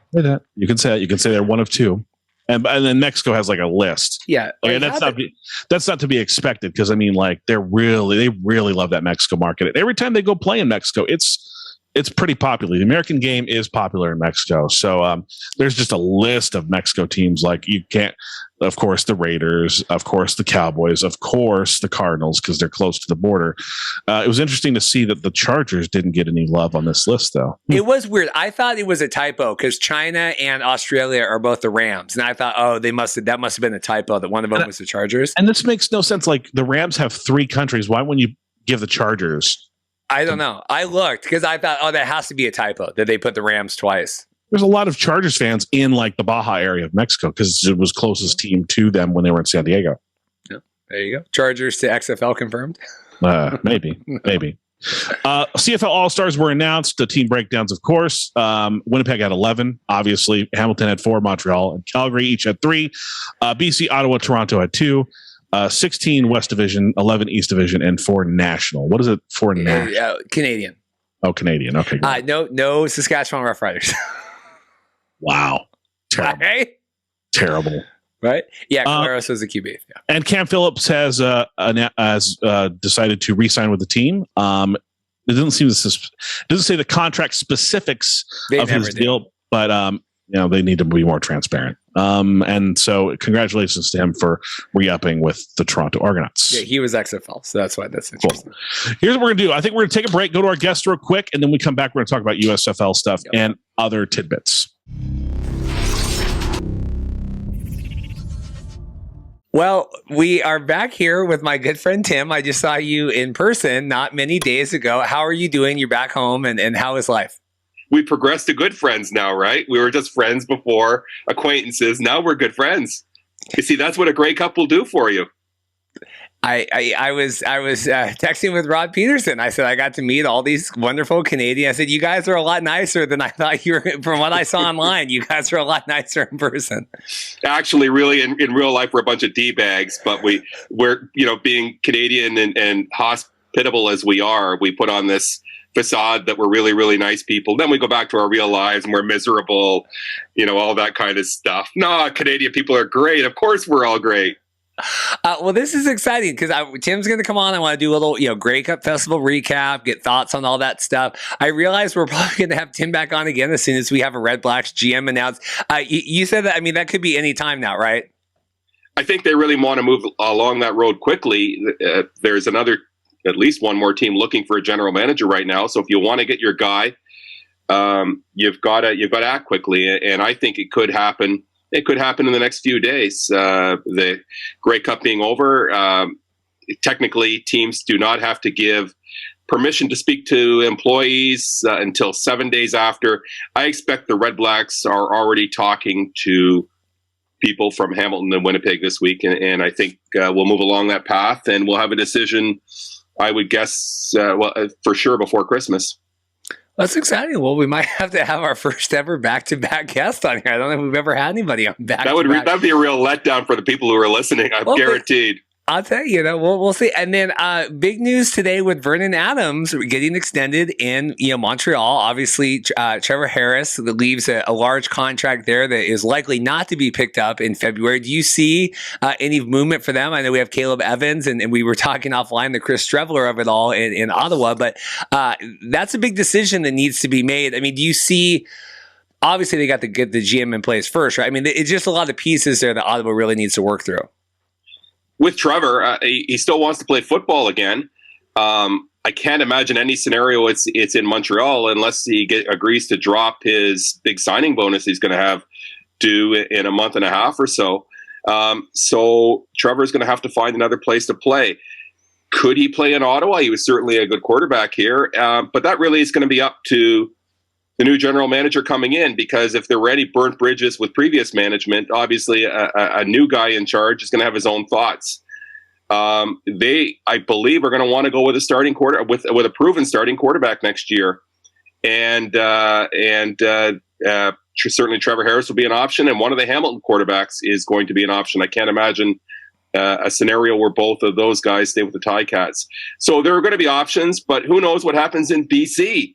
You can say that. You can say they're one of two. And then Mexico has like a list. Yeah. And that's not to be expected because I mean, like they really love that Mexico market. And every time they go play in Mexico, it's it's pretty popular. The American game is popular in Mexico. So there's just a list of Mexico teams. Like you can't, of course, the Raiders, of course, the Cowboys, of course, the Cardinals, because they're close to the border. It was interesting to see that the Chargers didn't get any love on this list, though. It was weird. I thought it was a typo because China and Australia are both the Rams. And I thought, that must have been a typo that one of them was the Chargers. And this makes no sense. Like the Rams have 3 countries. Why wouldn't you give the Chargers? I don't know. I looked because I thought, that has to be a typo that they put the Rams twice. There's a lot of Chargers fans in like the Baja area of Mexico because it was closest team to them when they were in San Diego. Yeah, there you go. Chargers to XFL confirmed. Maybe. CFL All-Stars were announced. The team breakdowns, of course. Winnipeg had 11. Obviously, Hamilton had 4. Montreal and Calgary each had 3. BC, Ottawa, Toronto had 2. 16 West Division, 11 East Division, and 4 National. What is it for national? Canadian. Oh, Canadian. Okay. No Saskatchewan Roughriders. Wow. Terrible. Hey? Terrible. Right? Yeah, Claros was the QB. Yeah. And Cam Phillips has decided to re-sign with the team. It doesn't say the contract specifics of his deal, but they need to be more transparent. And so congratulations to him for re-upping with the Toronto Argonauts. Yeah, he was XFL, so that's why that's interesting. Cool. Here's what we're going to do. I think we're going to take a break, go to our guest real quick, and then we come back. We're going to talk about USFL stuff and other tidbits. Well, we are back here with my good friend Tim. I just saw you in person not many days ago. How are you doing? You're back home, and how is life? We progressed to good friends now, right? We were just friends before, acquaintances. Now we're good friends. You see, that's what a Grey Cup will do for you. I was texting with Rod Peterson. I said I got to meet all these wonderful Canadians. I said, you guys are a lot nicer than I thought you were. From what I saw online, you guys are a lot nicer in person. Actually, really, in real life, we're a bunch of D-bags. But we're being Canadian and hospitable as we are, we put on this facade that we're really, really nice people. Then we go back to our real lives and we're miserable, all that kind of stuff. No, Canadian people are great. Of course, we're all great. Well, this is exciting because Tim's going to come on. I want to do a little, Grey Cup Festival recap, get thoughts on all that stuff. I realize we're probably going to have Tim back on again as soon as we have a Red Blacks GM announced. You said that, that could be any time now, right? I think they really want to move along that road quickly. There's at least one more team looking for a general manager right now. So if you want to get your guy, you've got to act quickly. And I think it could happen. It could happen in the next few days. The Grey Cup being over, technically teams do not have to give permission to speak to employees until 7 days after. I expect the Red Blacks are already talking to people from Hamilton and Winnipeg this week. And I think we'll move along that path and we'll have a decision, I would guess, for sure before Christmas. That's exciting. Well, we might have to have our first ever back-to-back guest on here. I don't know if we've ever had anybody on back-to-back. That'd be a real letdown for the people who are listening. I'm guaranteed. I'll tell you, we'll see. And then big news today with Vernon Adams getting extended in Montreal. Obviously, Trevor Harris leaves a large contract there that is likely not to be picked up in February. Do you see any movement for them? I know we have Caleb Evans, and we were talking offline, the Chris Trevor of it all in Ottawa, but that's a big decision that needs to be made. Do you see... Obviously, they got to get the GM in place first, right? It's just a lot of pieces there that Ottawa really needs to work through. With Trevor, he still wants to play football again. I can't imagine any scenario it's in Montreal unless he agrees to drop his big signing bonus he's going to have due in a month and a half or so. So Trevor's going to have to find another place to play. Could he play in Ottawa? He was certainly a good quarterback here, but that really is going to be up to the new general manager coming in, because if there were any burnt bridges with previous management, obviously a new guy in charge is going to have his own thoughts. They, I believe, are going to want to go with a starting with a proven starting quarterback next year, and certainly Trevor Harris will be an option, and one of the Hamilton quarterbacks is going to be an option. I can't imagine a scenario where both of those guys stay with the Ticats. So there are going to be options, but who knows what happens in BC?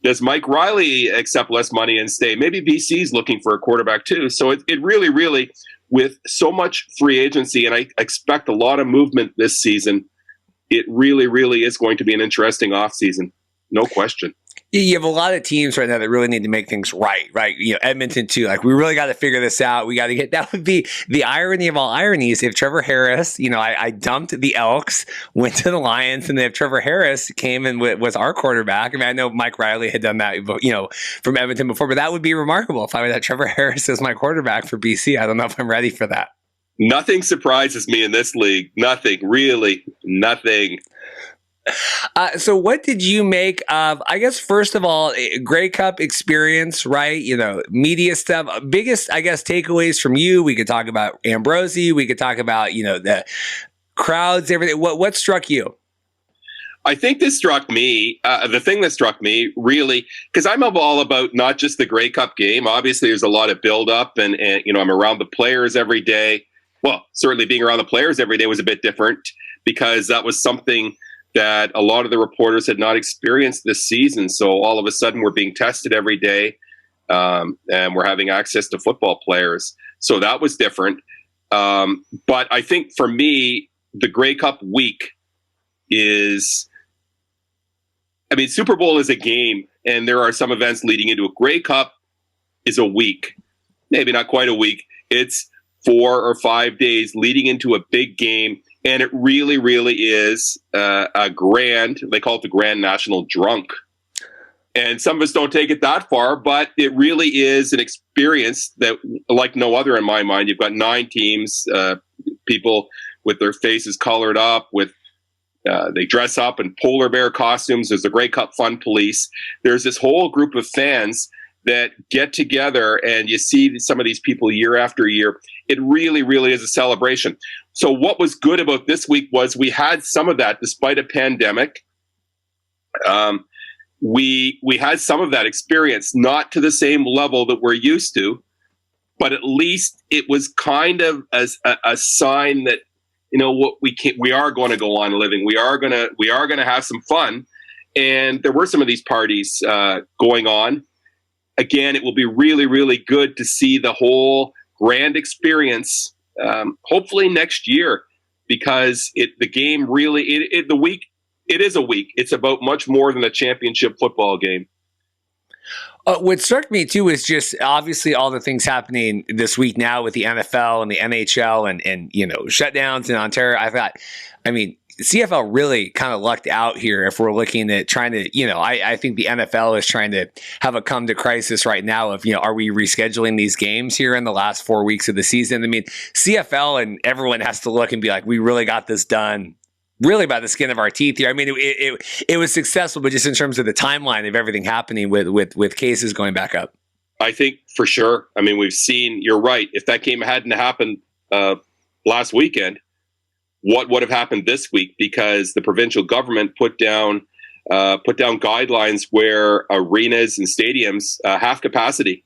Does Mike Riley accept less money and stay? Maybe BC's looking for a quarterback too. So it really, really, with so much free agency, and I expect a lot of movement this season, it really, really is going to be an interesting offseason. No question. You have a lot of teams right now that really need to make things right? You know, Edmonton too. Like, we really got to figure this out. We got to get. That would be the irony of all ironies if Trevor Harris. You know, I dumped the Elks, went to the Lions, and then if Trevor Harris came and was our quarterback. I mean, I know Mike Riley had done that, you know, from Edmonton before, but that would be remarkable if I would have Trevor Harris as my quarterback for BC. I don't know if I'm ready for that. Nothing surprises me in this league. Nothing, really, nothing. So what did you make of, I guess, first of all, Grey Cup experience, right? You know, media stuff, biggest, I guess, takeaways from you. We could talk about Ambrosie. We could talk about, you know, the crowds, everything. What struck you? I think this struck me, the thing that struck me really, because I'm all about not just the Grey Cup game. Obviously, there's a lot of buildup and, you know, I'm around the players every day. Well, certainly being around the players every day was a bit different because that was something that a lot of the reporters had not experienced this season. So all of a sudden we're being tested every day and we're having access to football players. So that was different. But I think for me, the Grey Cup week is, I mean, Super Bowl is a game and there are some events leading into it. Grey Cup is a week, maybe not quite a week. It's 4 or 5 days leading into a big game. And it really, really is a grand, they call it the Grand National Drunk. And some of us don't take it that far, but it really is an experience that, like no other in my mind. You've got 9 teams, people with their faces colored up, with they dress up in polar bear costumes. There's the Grey Cup Fun Police. There's this whole group of fans that get together, and you see some of these people year after year. It really, really is a celebration. So what was good about this week was we had some of that despite a pandemic. We had some of that experience, not to the same level that we're used to, but at least it was kind of a sign that, you know, what we are going to go on living. We are going to have some fun. And there were some of these parties going on. Again, it will be really, really good to see the whole grand experience, hopefully next year, because the game really, the week, it is a week. It's about much more than a championship football game. What struck me too is just obviously all the things happening this week now with the NFL and the NHL and you know, shutdowns in Ontario. I mean, CFL really kind of lucked out here if we're looking at trying to, you know, I think the NFL is trying to have a come to crisis right now of, you know, are we rescheduling these games here in the last 4 weeks of the season? I mean, CFL and everyone has to look and be like, we really got this done really by the skin of our teeth here. I mean, it was successful, but just in terms of the timeline of everything happening with cases going back up. I think for sure. I mean, we've seen, you're right. If that game hadn't happened last weekend, what would have happened this week? Because the provincial government put down guidelines where arenas and stadiums half capacity.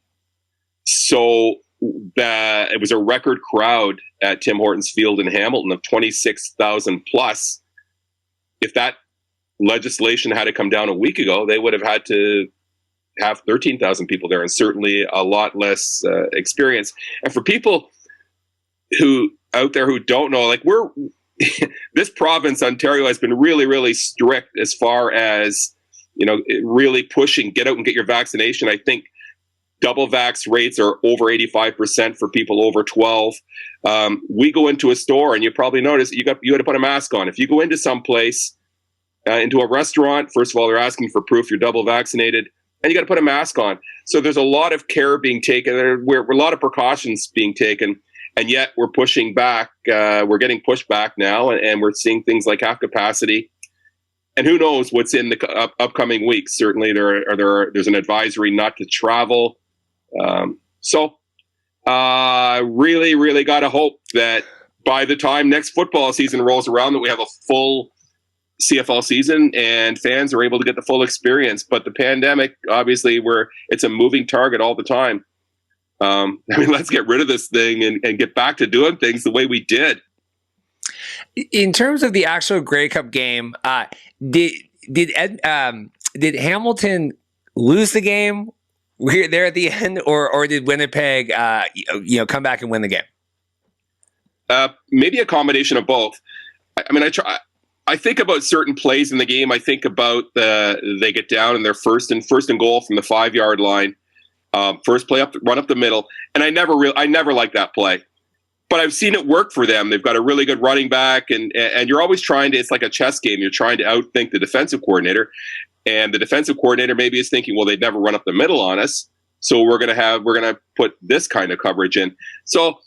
So it was a record crowd at Tim Hortons Field in Hamilton of 26,000 plus. If that legislation had to come down a week ago, they would have had to have 13,000 people there, and certainly a lot less experience. And for people who out there who don't know, like this province, Ontario, has been really, really strict as far as, you know, really pushing, get out and get your vaccination. I think double vax rates are over 85% for people over 12. We go into a store and you probably notice you got to put a mask on. If you go into some place, into a restaurant, first of all, they're asking for proof you're double vaccinated, and you got to put a mask on. So there's a lot of care being taken. There a lot of precautions being taken. And yet we're pushing back. We're getting pushed back now, and we're seeing things like half capacity. And who knows what's in the upcoming weeks? Certainly, there's an advisory not to travel. So really, really got to hope that by the time next football season rolls around, that we have a full CFL season and fans are able to get the full experience. But the pandemic, obviously, it's a moving target all the time. I mean, let's get rid of this thing and get back to doing things the way we did. In terms of the actual Grey Cup game, did Hamilton lose the game there at the end, or did Winnipeg, come back and win the game? Maybe a combination of both. I mean, I think about certain plays in the game. I think about they get down and they're first and goal from the 5-yard line. First play run up the middle, and I never liked that play. But I've seen it work for them. They've got a really good running back, and you're always trying to. It's like a chess game. You're trying to outthink the defensive coordinator, and the defensive coordinator maybe is thinking, well, they'd never run up the middle on us, so we're gonna put this kind of coverage in. So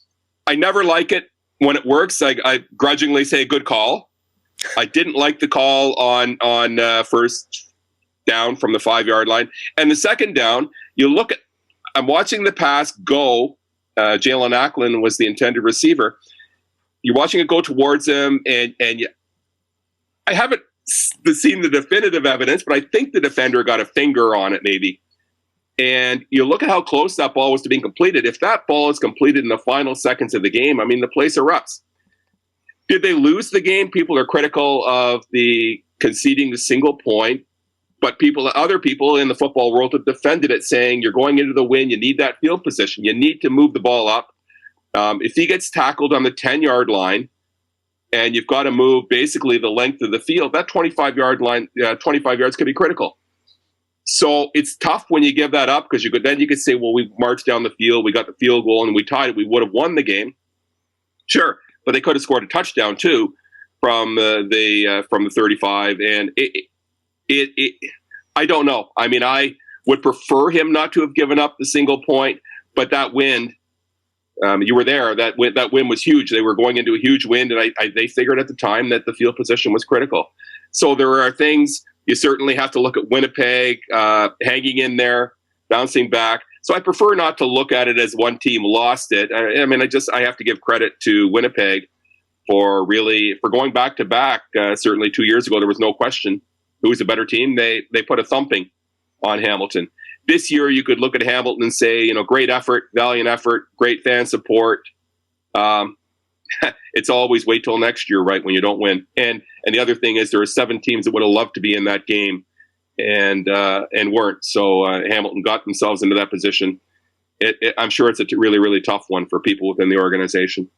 I never like it when it works. I grudgingly say good call. I didn't like the call on first down from the 5-yard line, and the second down. You look at. I'm watching the pass go. Jalen Ackland was the intended receiver. You're watching it go towards him, and I haven't seen the definitive evidence, but I think the defender got a finger on it maybe. And you look at how close that ball was to being completed. If that ball is completed in the final seconds of the game, I mean, the place erupts. Did they lose the game? People are critical of the conceding the single point. But other people in the football world have defended it, saying you're going into the win. You need that field position. You need to move the ball up. If he gets tackled on the 10-yard line, and you've got to move basically the length of the field, that 25-yard line, 25 yards could be critical. So it's tough when you give that up because then you could say, well, we marched down the field, we got the field goal, and we tied it. We would have won the game, sure, but they could have scored a touchdown too from the 35, and I don't know. I mean, I would prefer him not to have given up the single point, but that wind, you were there. That wind was huge. They were going into a huge wind, and they figured at the time that the field position was critical. So there are things you certainly have to look at Winnipeg hanging in there, bouncing back. So I prefer not to look at it as one team lost it. I mean, I have to give credit to Winnipeg for going back to back. Certainly 2 years ago, there was no question who was a better team. They put a thumping on Hamilton. This year, you could look at Hamilton and say, great effort, valiant effort, great fan support. It's always wait till next year, right, when you don't win. And the other thing is there are 7 teams that would have loved to be in that game and weren't. So Hamilton got themselves into that position. I'm sure it's a really, really tough one for people within the organization.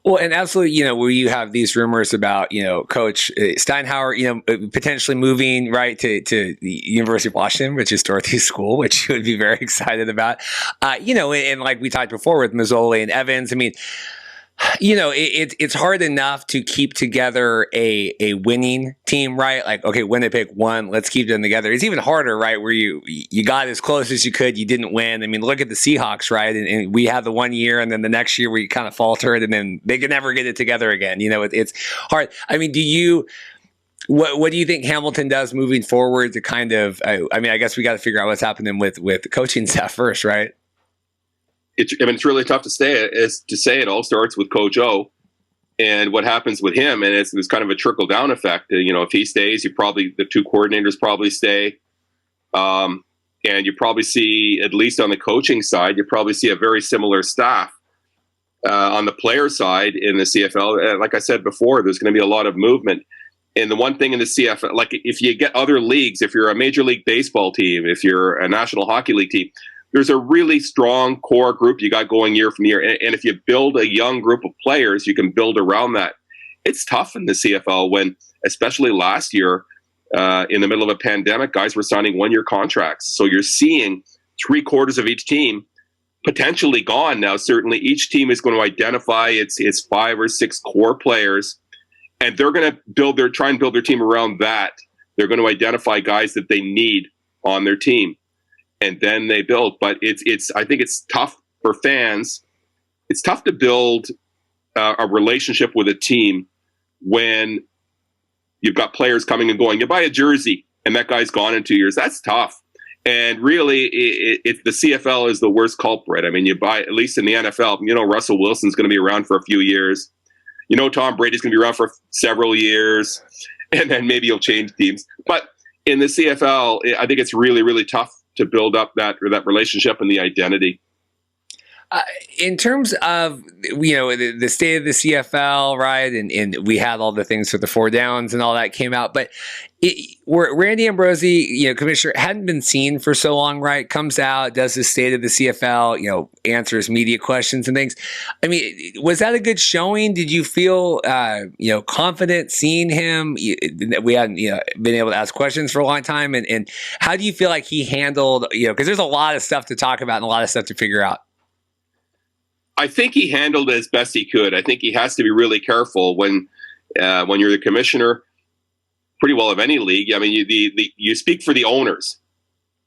Well, and absolutely, where you have these rumors about, Coach Steinhauer, potentially moving right to the University of Washington, which is Dorothy's school, which you would be very excited about. And like we talked before with Mazzoli and Evans, I mean, it's hard enough to keep together a winning team, right? Like, okay, Winnipeg won, let's keep them together. It's even harder, right? Where you got as close as you could, you didn't win. I mean, look at the Seahawks, right? And we had the 1 year, and then the next year we kind of faltered, and then they could never get it together again. It's hard. I mean, what do you think Hamilton does moving forward to kind of? I guess we got to figure out what's happening with the coaching staff first, right? It's really tough to say. It all starts with Coach O and what happens with him, and there's kind of a trickle down effect. If he stays, the 2 coordinators probably stay, and you probably see, at least on the coaching side, you probably see a very similar staff. On the player side in the CFL, like I said before, there's going to be a lot of movement. And the one thing in the CFL, like if you get other leagues, if you're a Major League Baseball team, if you're a National Hockey League team, there's a really strong core group you got going year from year. And if you build a young group of players, you can build around that. It's tough in the CFL when, especially last year, in the middle of a pandemic, guys were signing 1-year contracts. So you're seeing 3/4 of each team potentially gone. Now, certainly each team is going to identify its 5 or 6 core players, and they're going to try and build their team around that. They're going to identify guys that they need on their team. And then they build, but I think it's tough for fans. It's tough to build a relationship with a team when you've got players coming and going. You buy a jersey and that guy's gone in 2 years. That's tough. And really, the CFL is the worst culprit. I mean, you buy, at least in the NFL, Russell Wilson's going to be around for a few years. Tom Brady's going to be around for several years, and then maybe he'll change teams. But in the CFL, I think it's really, really tough to build up that relationship and the identity. In terms of, the state of the CFL, right? And we had all the things for the 4 downs and all that came out, but Randy Ambrosie, commissioner, hadn't been seen for so long, right? Comes out, does the state of the CFL, answers media questions and things. I mean, was that a good showing? Did you feel, confident seeing him? We hadn't, been able to ask questions for a long time. And how do you feel like he handled, because there's a lot of stuff to talk about and a lot of stuff to figure out. I think he handled it as best he could. I think he has to be really careful when you're the commissioner, pretty well of any league. I mean, you speak for the owners.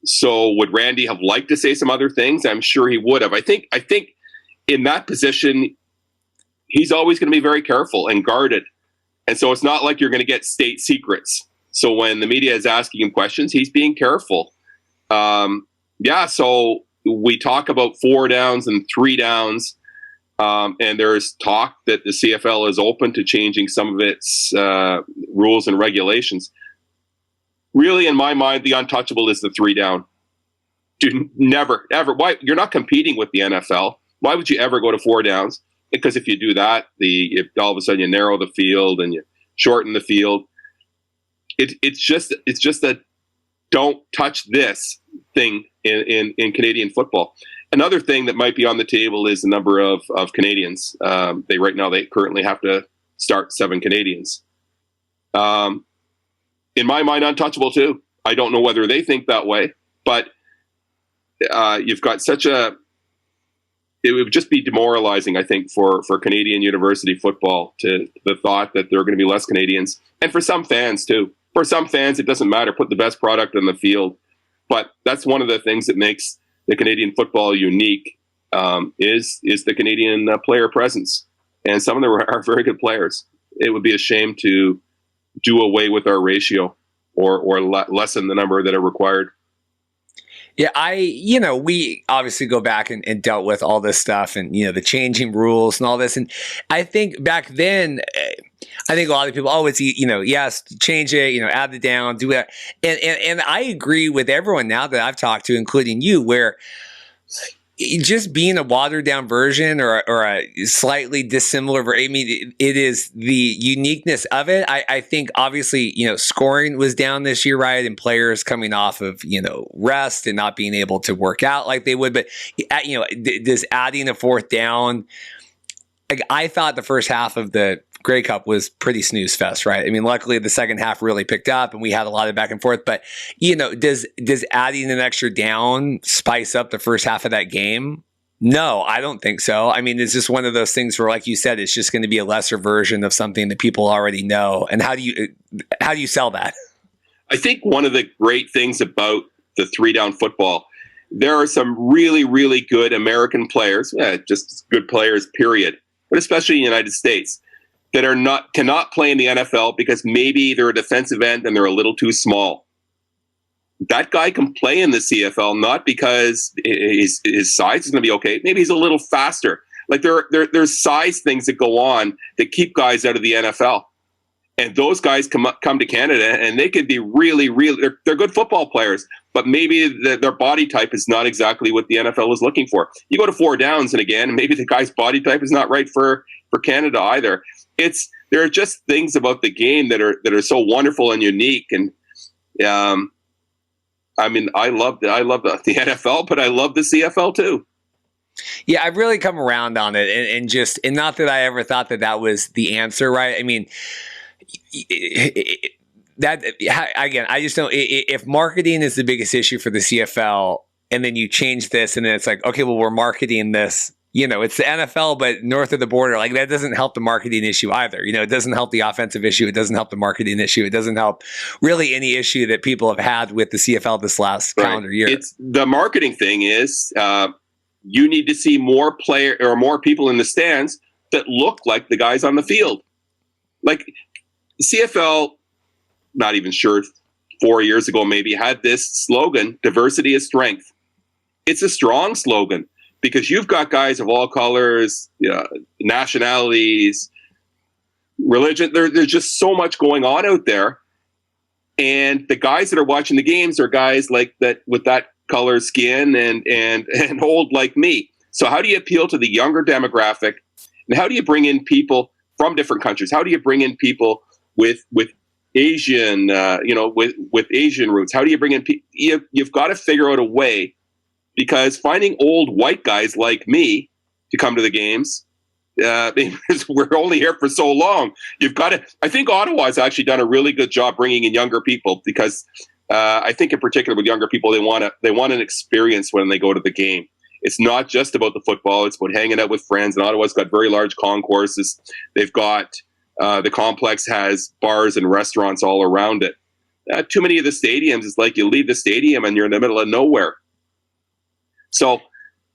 So would Randy have liked to say some other things? I'm sure he would have. I think in that position, he's always going to be very careful and guarded. And so it's not like you're going to get state secrets. So when the media is asking him questions, he's being careful. So we talk about 4 downs and 3 downs. And there's talk that the CFL is open to changing some of its rules and regulations. Really, in my mind, the untouchable is the 3 down. Dude, never, ever. Why? You're not competing with the NFL. Why would you ever go to 4 downs? Because if you do that, if all of a sudden you narrow the field and you shorten the field, it's just a don't touch this thing in Canadian football. Another thing that might be on the table is the number of Canadians. They currently have to start 7 Canadians. In my mind, untouchable too. I don't know whether they think that way, but you've got it would just be demoralizing, I think, for Canadian university football, to the thought that there are going to be less Canadians. And for some fans too. For some fans, it doesn't matter. Put the best product on the field. But that's one of the things that makes the Canadian football unique, is the Canadian player presence. And some of them are very good players. It would be a shame to do away with our ratio or lessen the number that are required. Yeah, we obviously go back and dealt with all this stuff and, the changing rules and all this. And I think back then, I think a lot of people, yes, change it, add the down, do it. And I agree with everyone now that I've talked to, including you, where just being a watered down version or a slightly dissimilar, it is the uniqueness of it. I think obviously, scoring was down this year, right? And players coming off of, rest and not being able to work out like they would. But, does adding a 4th down, like I thought the first half of the Grey Cup was pretty snooze fest, right? I mean, luckily the second half really picked up and we had a lot of back and forth, but does adding an extra down spice up the first half of that game? No, I don't think so. I mean, it's just one of those things where, like you said, it's just going to be a lesser version of something that people already know. And how do you sell that? I think one of the great things about the 3 down football, there are some really, really good American players, just good players, period, but especially in the United States, that cannot play in the NFL because maybe they're a defensive end and they're a little too small. That guy can play in the CFL, not because his size is going to be okay. Maybe he's a little faster. Like there's size things that go on that keep guys out of the NFL. And those guys come to Canada and they could be really, really, they're good football players, but maybe their body type is not exactly what the NFL is looking for. You go to 4 downs and again, maybe the guy's body type is not right for Canada either. There are just things about the game that are so wonderful and unique. And I love the NFL, but I love the CFL too. Yeah, I've really come around on it, and not that I ever thought that was the answer, right? I mean, that again, I just don't. If marketing is the biggest issue for the CFL, and then you change this, and then it's like, okay, well, we're marketing this. It's the NFL, but north of the border, like that doesn't help the marketing issue either. It doesn't help the offensive issue. It doesn't help the marketing issue. It doesn't help really any issue that people have had with the CFL this last calendar year. It's the marketing thing is you need to see more people in the stands that look like the guys on the field. Like CFL, not even sure, 4 years ago maybe, had this slogan, diversity is strength. It's a strong slogan. Because you've got guys of all colors, nationalities, religion. There's just so much going on out there. And the guys that are watching the games are guys like that with that color skin and old like me. So how do you appeal to the younger demographic, and how do you bring in people from different countries? How do you bring in people with Asian, with Asian roots? How do you bring in people? You've got to figure out a way, because finding old white guys like me to come to the games, we're only here for so long. You've got to. I think Ottawa has actually done a really good job bringing in younger people, because I think in particular with younger people, they want an experience when they go to the game. It's not just about the football; it's about hanging out with friends. And Ottawa's got very large concourses. They've got the complex has bars and restaurants all around it. Too many of the stadiums, it's like you leave the stadium and you're in the middle of nowhere. So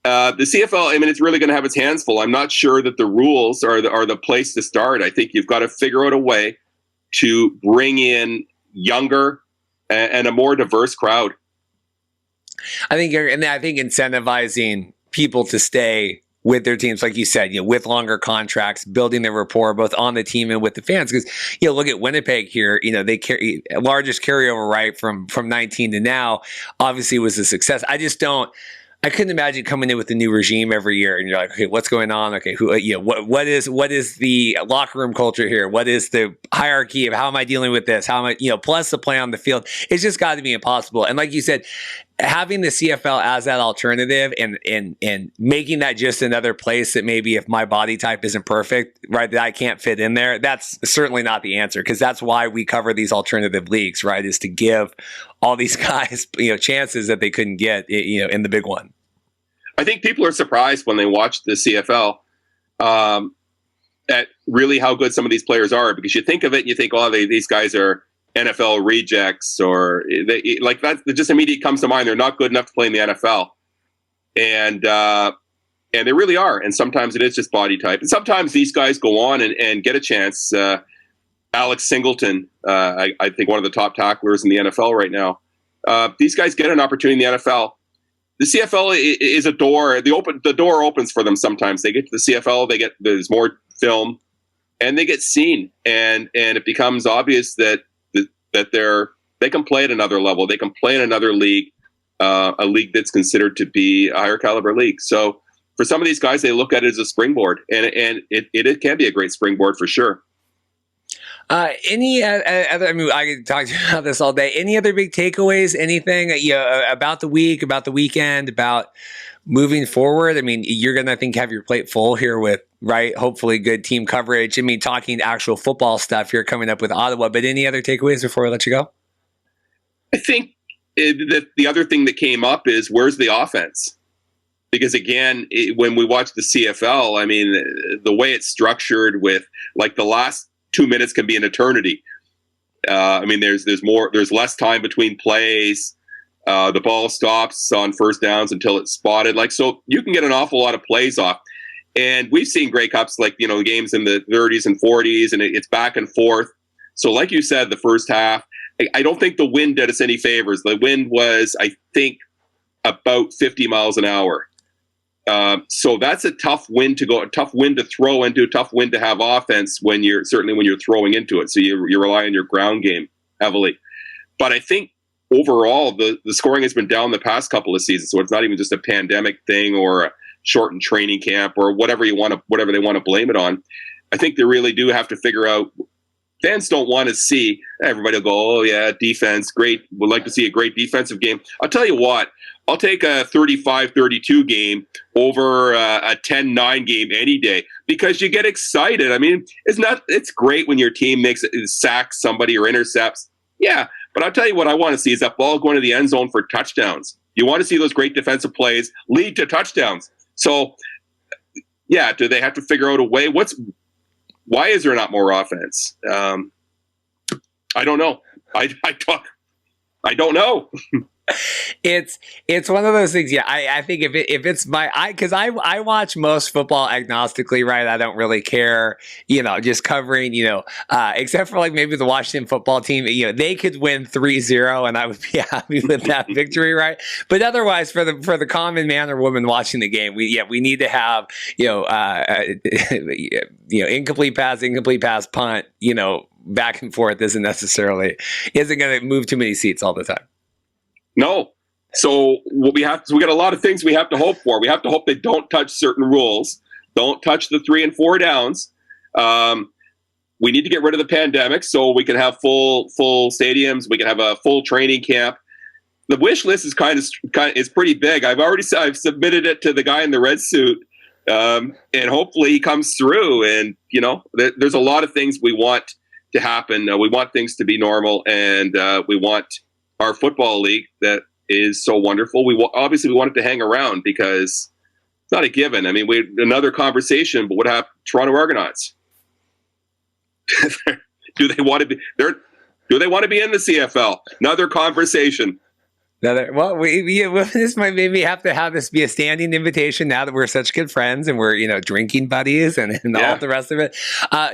the CFL, I mean, it's really going to have its hands full. I'm not sure that the rules are the place to start. I think you've got to figure out a way to bring in younger and a more diverse crowd. I think incentivizing people to stay with their teams, like you said, with longer contracts, building their rapport both on the team and with the fans. Because look at Winnipeg here. They carry largest carryover right from 19 to now. Obviously, was a success. I couldn't imagine coming in with a new regime every year, and you're like, okay, what's going on? Okay, what is the locker room culture here? What is the hierarchy of how am I dealing with this? How am I, plus the play on the field? It's just got to be impossible. And like you said, having the CFL as that alternative and making that just another place that maybe if my body type isn't perfect, right, that I can't fit in there, that's certainly not the answer, because that's why we cover these alternative leagues, right, is to give all these guys, chances that they couldn't get, in the big one. I think people are surprised when they watch the CFL at really how good some of these players are, because you think of it and you think, oh, these guys are NFL rejects, or like that just immediately comes to mind. They're not good enough to play in the NFL, and they really are. And sometimes it is just body type, and sometimes these guys go on and get a chance. Alex Singleton, I think one of the top tacklers in the NFL right now. These guys get an opportunity in the NFL. The CFL is a door. The door opens for them sometimes. They get to the CFL, there's more film, and they get seen, and it becomes obvious that they can play at another level. They can play in another league, a league that's considered to be a higher caliber league. So for some of these guys, they look at it as a springboard, and it can be a great springboard for sure. Any other? I mean, I could talk to you about this all day. Any other big takeaways? Anything about the week, about the weekend, about moving forward? I mean, you're gonna, I think, have your plate full here with, right, hopefully good team coverage. I mean, talking actual football stuff here coming up with Ottawa. But any other takeaways before I let you go? I think that the other thing that came up is, where's the offense? Because again, when we watch the CFL, I mean, the way it's structured with, like, the last 2 minutes can be an eternity. I mean, there's less time between plays. The ball stops on first downs until it's spotted. Like, so you can get an awful lot of plays off. And we've seen Grey Cups, like, games in the 30s and 40s, and it's back and forth. So like you said, the first half, I don't think the wind did us any favors. The wind was, I think, about 50 miles an hour. So that's a tough wind to go, a tough wind to throw into, a tough wind to have offense when you're throwing into it. So you rely on your ground game heavily. But I think overall the scoring has been down the past couple of seasons. So it's not even just a pandemic thing or a shortened training camp or whatever they want to blame it on. I think they really do have to figure out. Fans don't want to see everybody will go, oh yeah, defense, great. Would like to see a great defensive game. I'll tell you what, I'll take a 35-32 game over a 10-9 game any day, because you get excited. I mean, it's great when your team sacks somebody or intercepts. Yeah, but I'll tell you what I want to see is that ball going to the end zone for touchdowns. You want to see those great defensive plays lead to touchdowns. So, yeah, do they have to figure out a way? Why is there not more offense? I don't know. I don't know. It's one of those things. Yeah, I think if it's because I watch most football agnostically, right? I don't really care, just covering, except for like maybe the Washington football team, they could win 3-0 and I would be happy with that victory, right? But otherwise, for the common man or woman watching the game, we need to have, incomplete pass, punt, back and forth isn't going to move too many seats all the time. No, So we got a lot of things we have to hope for. We have to hope they don't touch certain rules, don't touch the 3 and 4 downs. We need to get rid of the pandemic so we can have full stadiums. We can have a full training camp. The wish list is pretty big. I've submitted it to the guy in the red suit, and hopefully he comes through. And there's a lot of things we want to happen. We want things to be normal, and we want our football league that is so wonderful. Obviously we want it to hang around because it's not a given. I mean, another conversation, but what happened to Toronto Argonauts? Do they want to be there? Do they want to be in the CFL? Another conversation. Well, this might maybe have to have this be a standing invitation now that we're such good friends and we're, drinking buddies and all the rest of it.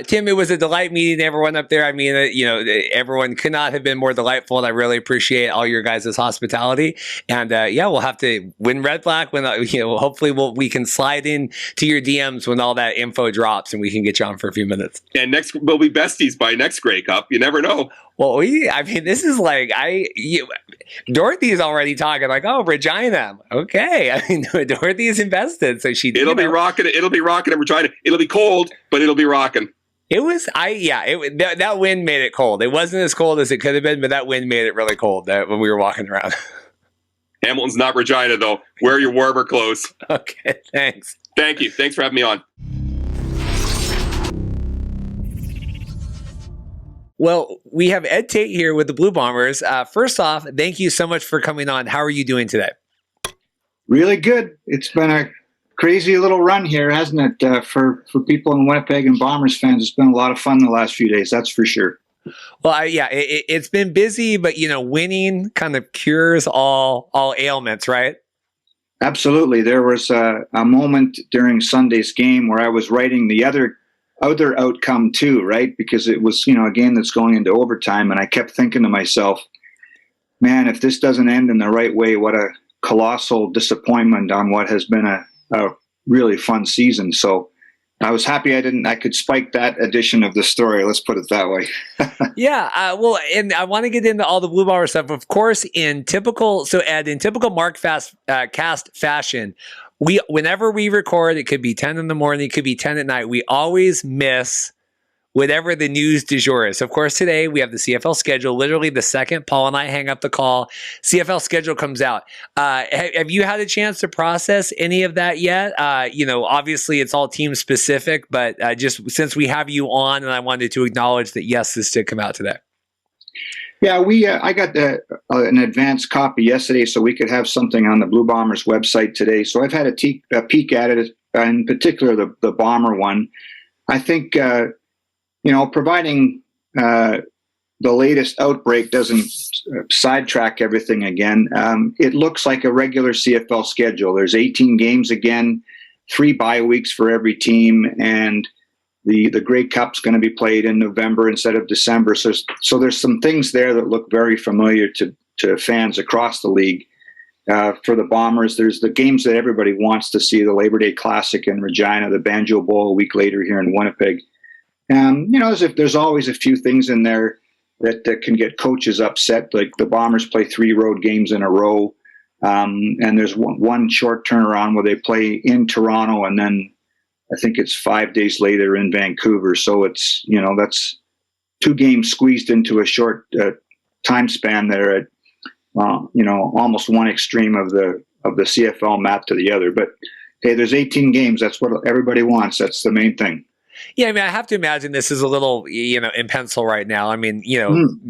Tim, it was a delight meeting everyone up there. I mean, everyone could not have been more delightful, and I really appreciate all your guys' hospitality. And we'll have to win Red Black when hopefully we can slide in to your DMs when all that info drops and we can get you on for a few minutes. And next we'll be besties by next Grey Cup. You never know. Well, this is like Dorothy's already talking like, oh, Regina. Okay. I mean, Dorothy is invested. So it'll be rocking. It'll be rocking in Regina. It'll be cold, but it'll be rocking. It was, that wind made it cold. It wasn't as cold as it could have been, but that wind made it really cold when we were walking around. Hamilton's not Regina, though. Wear your warmer clothes. Okay. Thanks. Thank you. Thanks for having me on. Well, we have Ed Tait here with the Blue Bombers. First off, thank you so much for coming on. How are you doing today? Really good. It's been a crazy little run here, hasn't it? For people in Winnipeg and Bombers fans, it's been a lot of fun the last few days. That's for sure. Well, it's been busy, but winning kind of cures all ailments, right? Absolutely. There was a moment during Sunday's game where I was writing the other outcome too, right? Because it was, a game that's going into overtime. And I kept thinking to myself, man, if this doesn't end in the right way, what a colossal disappointment on what has been a really fun season. So I was happy I could spike that edition of the story. Let's put it that way. Well, and I want to get into all the Blue Bomber stuff. Of course, in typical Markcast fashion, whenever we record, it could be 10 in the morning, it could be 10 at night. We always miss whatever the news du jour is. So of course, today we have the CFL schedule. Literally the second Paul and I hang up the call, CFL schedule comes out. Have you had a chance to process any of that yet? Obviously it's all team specific, but just since we have you on, and I wanted to acknowledge that, yes, this did come out today. Yeah, I got an advanced copy yesterday so we could have something on the Blue Bombers website today. So I've had a peek at it, in particular the Bomber one. I think, providing the latest outbreak doesn't sidetrack everything again, it looks like a regular CFL schedule. There's 18 games again, 3 bye weeks for every team, and the Grey Cup's going to be played in November instead of December. So there's some things there that look very familiar to fans across the league. For the Bombers, there's the games that everybody wants to see, the Labor Day Classic in Regina, the Banjo Bowl a week later here in Winnipeg. There's always a few things in there that can get coaches upset. Like the Bombers play 3 road games in a row. And there's one short turnaround where they play in Toronto and then I think it's 5 days later in Vancouver. So it's, that's 2 games squeezed into a short time span there at, almost one extreme of the CFL map to the other. But hey, there's 18 games. That's what everybody wants. That's the main thing. Yeah, I mean, I have to imagine this is a little, in pencil right now. I mean,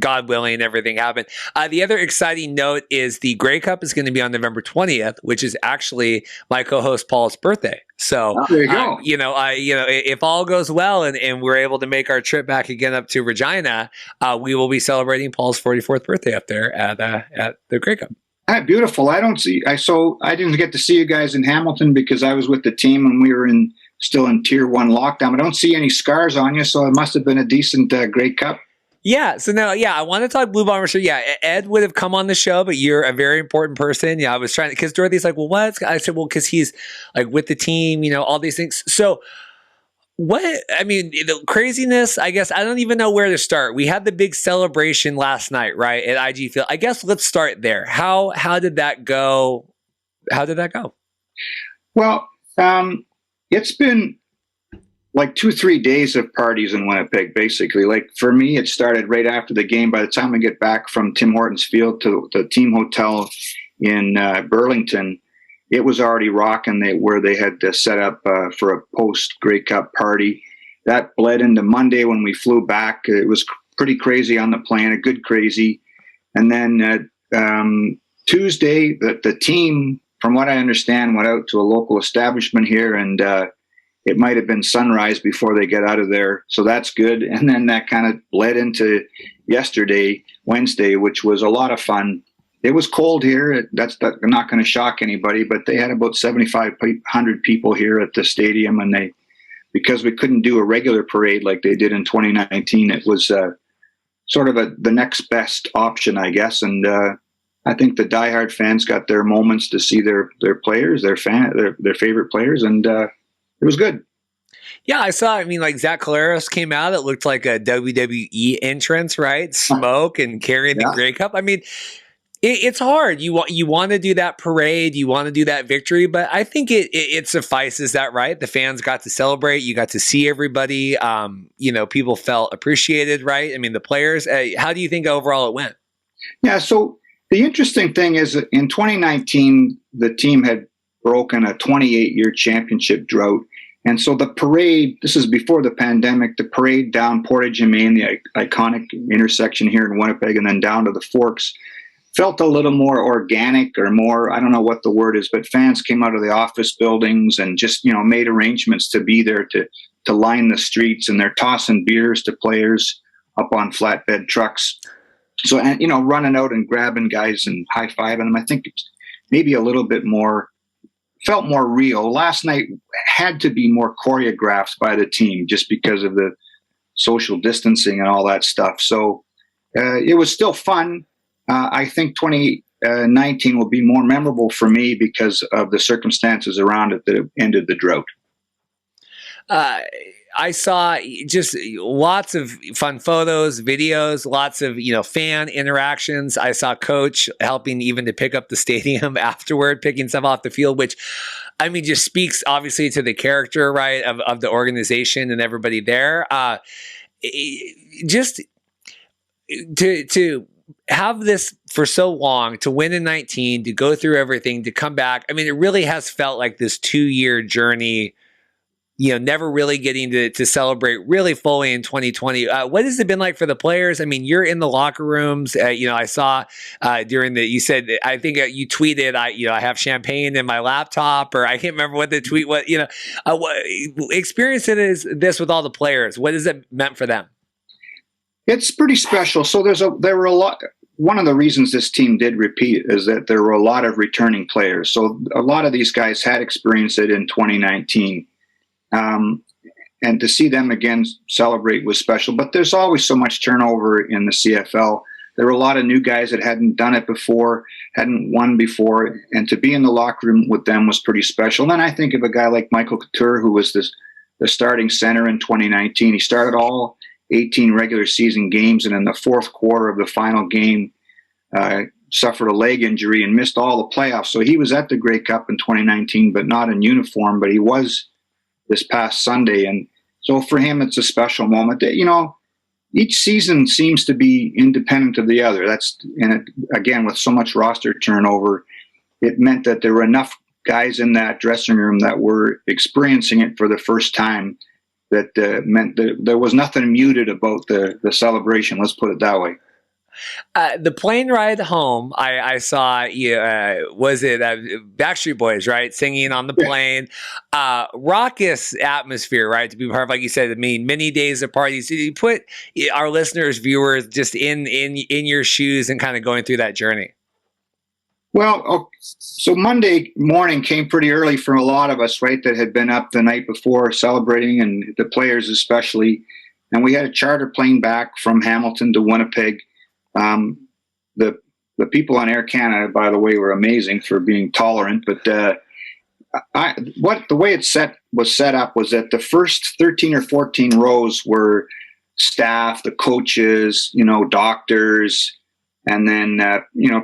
God willing, everything happened. The other exciting note is the Grey Cup is going to be on November 20th, which is actually my co-host Paul's birthday. So, there you go. If all goes well and we're able to make our trip back again up to Regina, we will be celebrating Paul's 44th birthday up there at the Grey Cup. Beautiful. I didn't get to see you guys in Hamilton because I was with the team and we were still in Tier 1 lockdown. I don't see any scars on you, so it must have been a decent Grey Cup. Yeah. So now, I want to talk Blue Bombers. So Ed would have come on the show, but you're a very important person. Yeah, I was trying because Dorothy's like, well, what? I said, well, because he's like with the team, all these things. So The craziness, I guess, I don't even know where to start. We had the big celebration last night, right, at IG Field. I guess let's start there. How did that go? Well, it's been like 2-3 days of parties in Winnipeg, basically. Like for me, it started right after the game. By the time I get back from Tim Hortons Field to the team hotel in Burlington, it was already rocking where they had set up for a post-Grey Cup party. That bled into Monday when we flew back. It was pretty crazy on the plane, a good crazy. And then Tuesday, the team, from what I understand, went out to a local establishment here, and it might have been sunrise before they get out of there. So that's good. And then that kind of bled into yesterday, Wednesday, which was a lot of fun. It was cold here. That's not going to shock anybody, but they had about 7,500 people here at the stadium, and because we couldn't do a regular parade like they did in 2019, it was sort of the next best option, I guess. And I think the diehard fans got their moments to see their players, their favorite players, and it was good. Yeah, I saw. Like Zach Collaros came out. It looked like a WWE entrance, right? Smoke and carrying the Grey Cup. It's hard. You want to do that parade, you want to do that victory, but I think it suffices that, right? The fans got to celebrate. You got to see everybody. People felt appreciated, right? The players. How do you think overall it went? Yeah. So the interesting thing is that in 2019, the team had broken a 28-year championship drought. And so the parade, this is before the pandemic, the parade down Portage-and-Main, the iconic intersection here in Winnipeg, and then down to the Forks, felt a little more organic or more, I don't know what the word is, but fans came out of the office buildings and just, made arrangements to be there to line the streets, and they're tossing beers to players up on flatbed trucks. So, and, running out and grabbing guys and high-fiving them. I think it's maybe a little bit more, felt more real. Last night had to be more choreographed by the team just because of the social distancing and all that stuff. So it was still fun. I think 2019 will be more memorable for me because of the circumstances around it that ended the drought. I saw just lots of fun photos, videos, lots of, fan interactions. I saw Coach helping even to pick up the stadium afterward, picking stuff off the field, which, just speaks obviously to the character, right, of the organization and everybody there. Just to have this for so long, to win in 19, to go through everything, to come back. It really has felt like this 2-year journey, never really getting to celebrate really fully in 2020. What has it been like for the players? You're in the locker rooms. I saw you said, I think you tweeted, I have champagne in my laptop, or I can't remember what the tweet was, experiencing this with all the players. What has it meant for them? It's pretty special. So there were a lot. One of the reasons this team did repeat is that there were a lot of returning players. So a lot of these guys had experienced it in 2019. And to see them again celebrate was special. But there's always so much turnover in the CFL. There were a lot of new guys that hadn't done it before, hadn't won before. And to be in the locker room with them was pretty special. And then I think of a guy like Michael Couture, who was the starting center in 2019. He started all 18 regular season games, and in the fourth quarter of the final game, suffered a leg injury and missed all the playoffs. So he was at the Grey Cup in 2019, but not in uniform, but he was this past Sunday. And so for him, it's a special moment. Each season seems to be independent of the other. Again, with so much roster turnover, it meant that there were enough guys in that dressing room that were experiencing it for the first time that meant that there was nothing muted about the celebration. Let's put it that way. The plane ride home, I saw, was it Backstreet Boys, right? Singing on the plane. Raucous atmosphere, right? To be part of, like you said, many days of parties. Did you put our listeners, viewers, just in your shoes and kind of going through that journey? Well, so Monday morning came pretty early for a lot of us, right, that had been up the night before celebrating, and the players especially. And we had a charter plane back from Hamilton to Winnipeg. The people on Air Canada, by the way, were amazing for being tolerant. But the way it was set up was that the first 13 or 14 rows were staff, the coaches, doctors, and then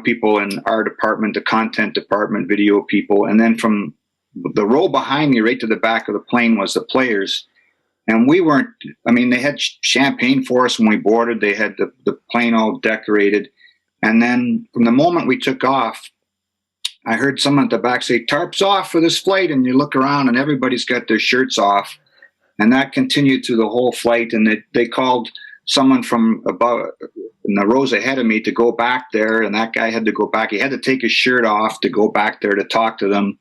people in our department, the content department, video people, and then from the row behind me, right to the back of the plane, was the players. And we weren't. I mean, they had champagne for us when we boarded. They had the plane all decorated, and then from the moment we took off, I heard someone at the back say, "Tarps off for this flight," and you look around and everybody's got their shirts off. And that continued through the whole flight. And they called someone from above in the rows ahead of me to go back there. And that guy had to go back. He had to take his shirt off to go back there to talk to them.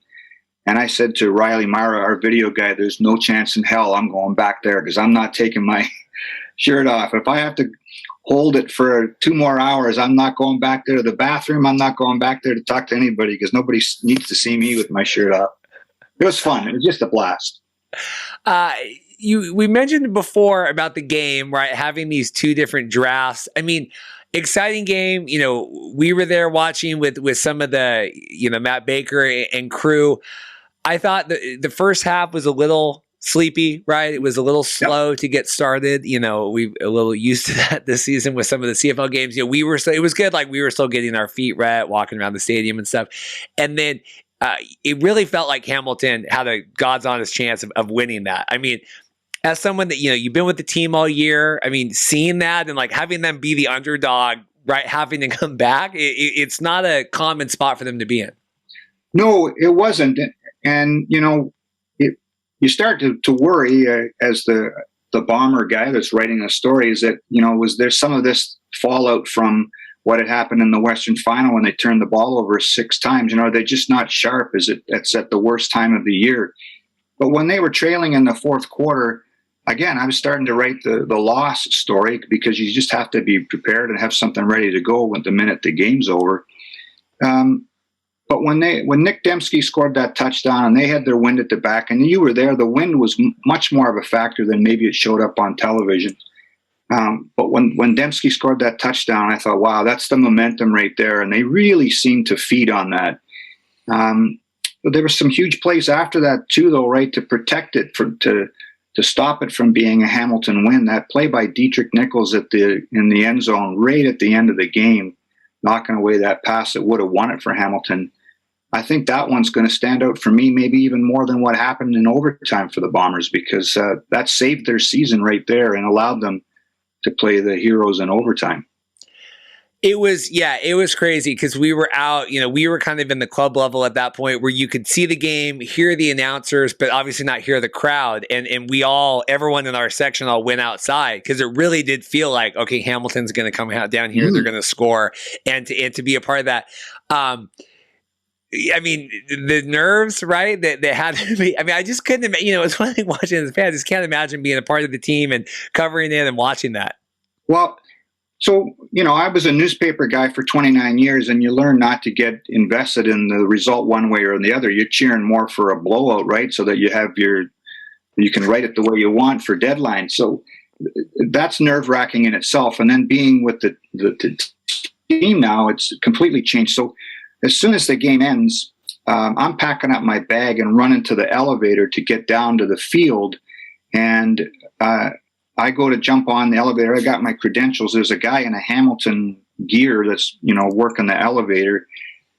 And I said to Riley Mara, our video guy, there's no chance in hell I'm going back there because I'm not taking my shirt off. If I have to hold it for 2 more hours, I'm not going back there to the bathroom. I'm not going back there to talk to anybody because nobody needs to see me with my shirt off. It was fun. It was just a blast. We mentioned before about the game, right? Having these 2 different drafts. I mean, exciting game. We were there watching with some of the, Matt Baker and crew. I thought the first half was a little sleepy, right? It was a little slow to get started. We've a little used to that this season with some of the CFL games. It was good. Like we were still getting our feet wet, walking around the stadium and stuff. And then it really felt like Hamilton had a God's honest chance of winning that. I mean, as someone that, you've been with the team all year, I mean, seeing that and like having them be the underdog, right? Having to come back, it's not a common spot for them to be in. No, it wasn't. And, you start to worry as the Bomber guy that's writing the story is that, was there some of this fallout from what had happened in the Western Final when they turned the ball over 6 times? They're just not sharp. It's at the worst time of the year. But when they were trailing in the fourth quarter, again, I was starting to write the loss story because you just have to be prepared and have something ready to go the minute the game's over. But when Nick Dembski scored that touchdown and they had their wind at the back, and you were there, the wind was much more of a factor than maybe it showed up on television. But when Dembski scored that touchdown, I thought, wow, that's the momentum right there. And they really seemed to feed on that. But there were some huge plays after that too, though, right, to protect it, to stop it from being a Hamilton win. That play by Dietrich Nichols in the end zone right at the end of the game, knocking away that pass that would have won it for Hamilton. I think that one's going to stand out for me, maybe even more than what happened in overtime for the Bombers, because that saved their season right there and allowed them to play the heroes in overtime. It was crazy because we were out, we were kind of in the club level at that point where you could see the game, hear the announcers, but obviously not hear the crowd. And everyone in our section all went outside because it really did feel like, okay, Hamilton's going to come out down here. They're going to score and to be a part of that. I mean, the nerves, right? That had to be. I mean, I just couldn't imagine. It's one thing watching as a fan. I just can't imagine being a part of the team and covering it and watching that. Well, so I was a newspaper guy for 29 years, and you learn not to get invested in the result one way or the other. You're cheering more for a blowout, right? So that you can write it the way you want for deadline. So that's nerve-wracking in itself. And then being with the team now, it's completely changed. So as soon as the game ends, I'm packing up my bag and running to the elevator to get down to the field. And I go to jump on the elevator. I got my credentials. There's a guy in a Hamilton gear that's, working the elevator.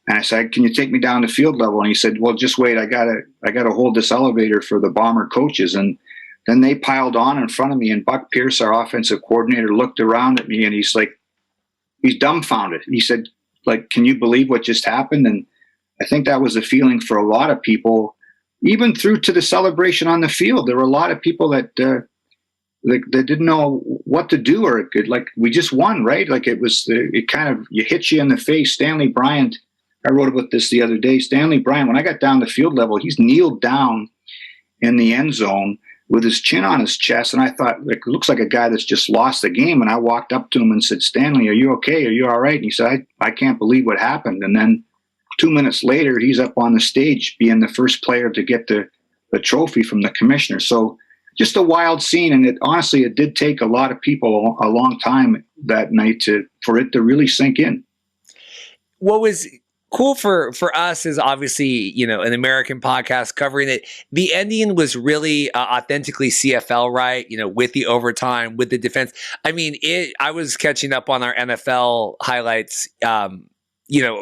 And I said, "Can you take me down to field level?" And he said, "Well, just wait. I gotta hold this elevator for the Bomber coaches." And then they piled on in front of me. And Buck Pierce, our offensive coordinator, looked around at me and he's dumbfounded. He said, "Can you believe what just happened?" And I think that was a feeling for a lot of people, even through to the celebration on the field. There were a lot of people that didn't know what to do, or we just won, right? It kind of hits you in the face. Stanley Bryant, I wrote about this the other day. Stanley Bryant, when I got down the field level, he's kneeled down in the end zone with his chin on his chest. And I thought, it looks like a guy that's just lost the game. And I walked up to him and said, "Stanley, are you okay? Are you all right?" And he said, I can't believe what happened. And then 2 minutes later, he's up on the stage being the first player to get the trophy from the commissioner. So just a wild scene. And it did take a lot of people a long time that night for it to really sink in. What was cool for us is obviously, an American podcast covering it. The ending was really authentically CFL, right? With the overtime, with the defense. I mean, I was catching up on our NFL highlights,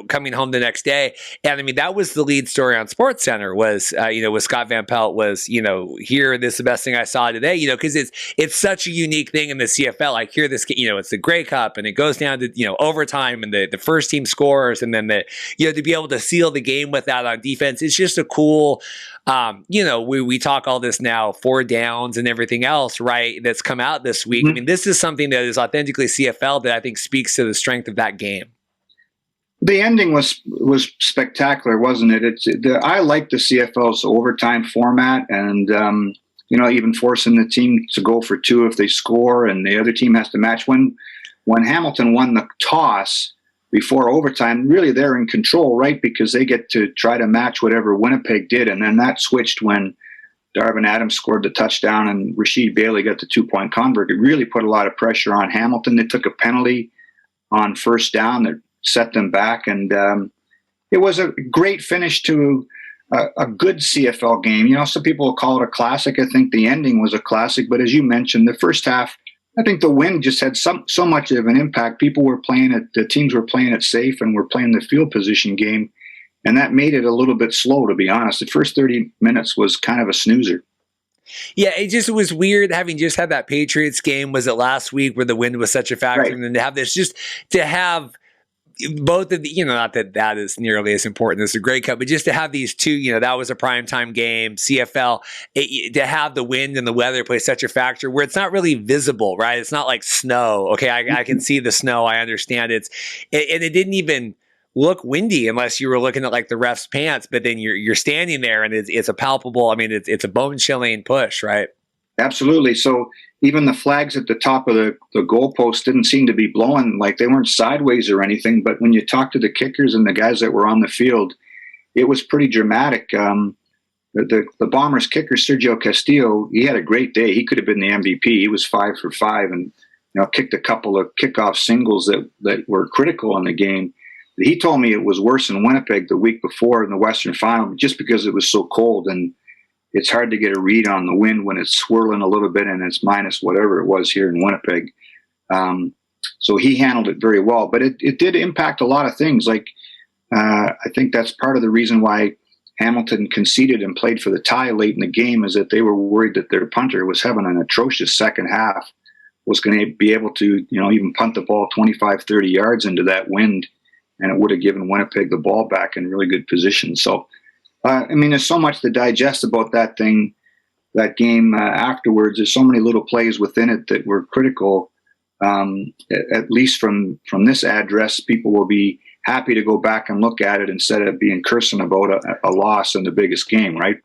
coming home the next day. And I mean, that was the lead story on SportsCenter was, with Scott Van Pelt was, here, this is the best thing I saw today, because it's such a unique thing in the CFL. Like here, this, it's the Grey Cup and it goes down to, overtime and the first team scores. And then to be able to seal the game with that on defense, it's just a cool, we talk all this now, 4 downs and everything else, right? That's come out this week. Mm-hmm. I mean, this is something that is authentically CFL that I think speaks to the strength of that game. The ending was spectacular, wasn't it? I like the CFL's overtime format, and even forcing the team to go for 2 if they score, and the other team has to match. When Hamilton won the toss before overtime, really they're in control, right? Because they get to try to match whatever Winnipeg did, and then that switched when Darvin Adams scored the touchdown and Rasheed Bailey got the 2-point convert. It really put a lot of pressure on Hamilton. They took a penalty on first down that set them back, and it was a great finish to a good CFL game. Some people will call it a classic. I think the ending was a classic, but as you mentioned, the first half, I think the wind just had so much of an impact. People were playing it, the teams were playing it safe and were playing the field position game, and that made it a little bit slow, to be honest. The first 30 minutes was kind of a snoozer. Yeah, it was weird having just had that Patriots game, was it last week, where the wind was such a factor, right. And then to have this, just to have both of the, not that is nearly as important as the Grey Cup, but just to have these two, that was a primetime game, CFL, to have the wind and the weather play such a factor where it's not really visible, right? It's not like snow. Okay, I can see the snow. I understand and it didn't even look windy unless you were looking at like the ref's pants, but then you're standing there and it's a palpable, it's a bone chilling push, right? Absolutely. So even the flags at the top of the goalpost didn't seem to be blowing, like they weren't sideways or anything. But when you talk to the kickers and the guys that were on the field, it was pretty dramatic. The Bombers kicker, Sergio Castillo, he had a great day. He could have been the MVP. He was 5 for 5 and kicked a couple of kickoff singles that were critical in the game. He told me it was worse in Winnipeg the week before in the Western Final just because it was so cold, and it's hard to get a read on the wind when it's swirling a little bit and it's minus whatever it was here in Winnipeg. So he handled it very well, but it did impact a lot of things. Like I think that's part of the reason why Hamilton conceded and played for the tie late in the game, is that they were worried that their punter was having an atrocious second half, was going to be able to, even punt the ball 25, 30 yards into that wind, and it would have given Winnipeg the ball back in really good position. So, there's so much to digest about that game afterwards. There's so many little plays within it that were critical. At least from this address, people will be happy to go back and look at it instead of being cursing about a loss in the biggest game, right?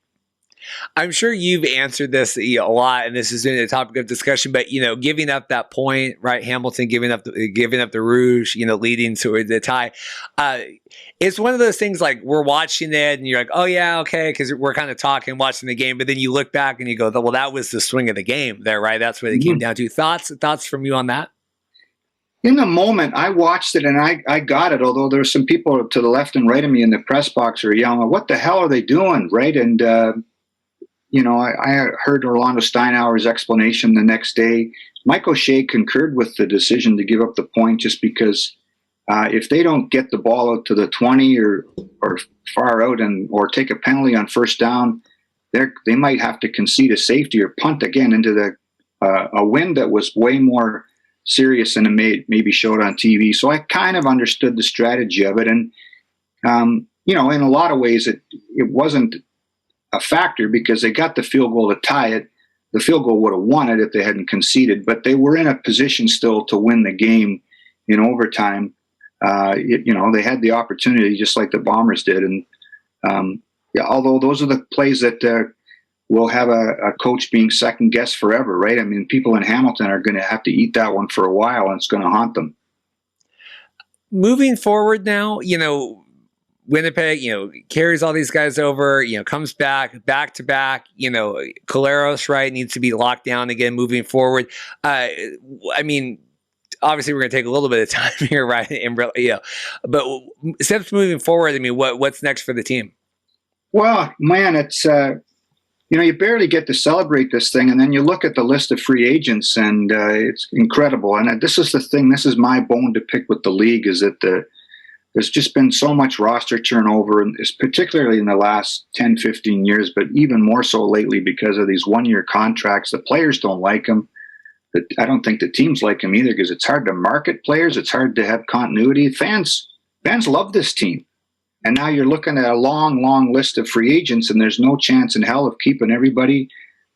I'm sure you've answered this a lot, and this has been a topic of discussion. But giving up that point, right? Hamilton giving up the Rouge, leading to the tie. It's one of those things like we're watching it, and you're like, oh yeah, okay, because we're kind of talking, watching the game. But then you look back and you go, well, that was the swing of the game there, right? That's what it came down to. Thoughts from you on that? In the moment, I watched it and I got it. Although there were some people to the left and right of me in the press box are yelling, "What the hell are they doing?" Right? And I heard Orlando Steinauer's explanation the next day. Mike O'Shea concurred with the decision to give up the point just because if they don't get the ball out to the 20 or far out or take a penalty on first down, they might have to concede a safety or punt again into a wind that was way more serious than it maybe showed on TV. So I kind of understood the strategy of it. And, in a lot of ways, it wasn't a factor because they got the field goal to tie it. The field goal would have won it if they hadn't conceded, but they were in a position still to win the game in overtime. They had the opportunity just like the Bombers did. And although those are the plays that will have a coach being second guessed forever, right? People in Hamilton are going to have to eat that one for a while, and it's going to haunt them. Moving forward now, Winnipeg, carries all these guys over, comes back to back, Collaros, right, needs to be locked down again moving forward. obviously we're going to take a little bit of time here, right? And but steps moving forward. I mean, what's next for the team? Well, man, it's you barely get to celebrate this thing, and then you look at the list of free agents, and it's incredible. And this is the thing. This is my bone to pick with the league, is that there's just been so much roster turnover, and particularly in the last 10, 15 years, but even more so lately because of these one-year contracts. The players don't like them. I don't think the teams like them either, because it's hard to market players. It's hard to have continuity. Fans love this team. And now you're looking at a long, long list of free agents, and there's no chance in hell of keeping everybody.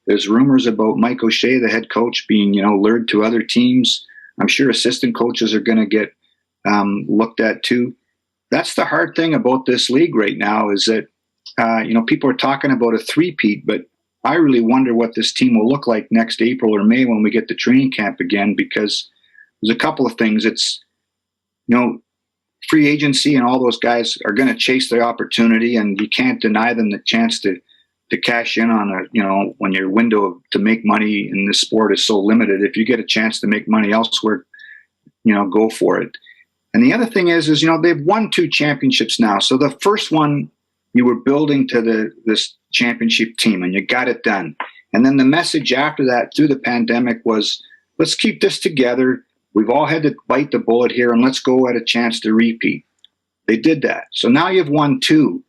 There's rumors about Mike O'Shea, the head coach, being, lured to other teams. I'm sure assistant coaches are going to get looked at too. That's the hard thing about this league right now, is that, people are talking about a three-peat, but I really wonder what this team will look like next April or May when we get to training camp again, because there's a couple of things. It's, free agency, and all those guys are going to chase their opportunity, and you can't deny them the chance to cash in on when your window to make money in this sport is so limited. If you get a chance to make money elsewhere, go for it. And the other thing is they've won 2 championships now. So the first one, you were building to this championship team, and you got it done. And then the message after that through the pandemic was, let's keep this together. We've all had to bite the bullet here, and let's go at a chance to repeat. They did that. So now you've won 2.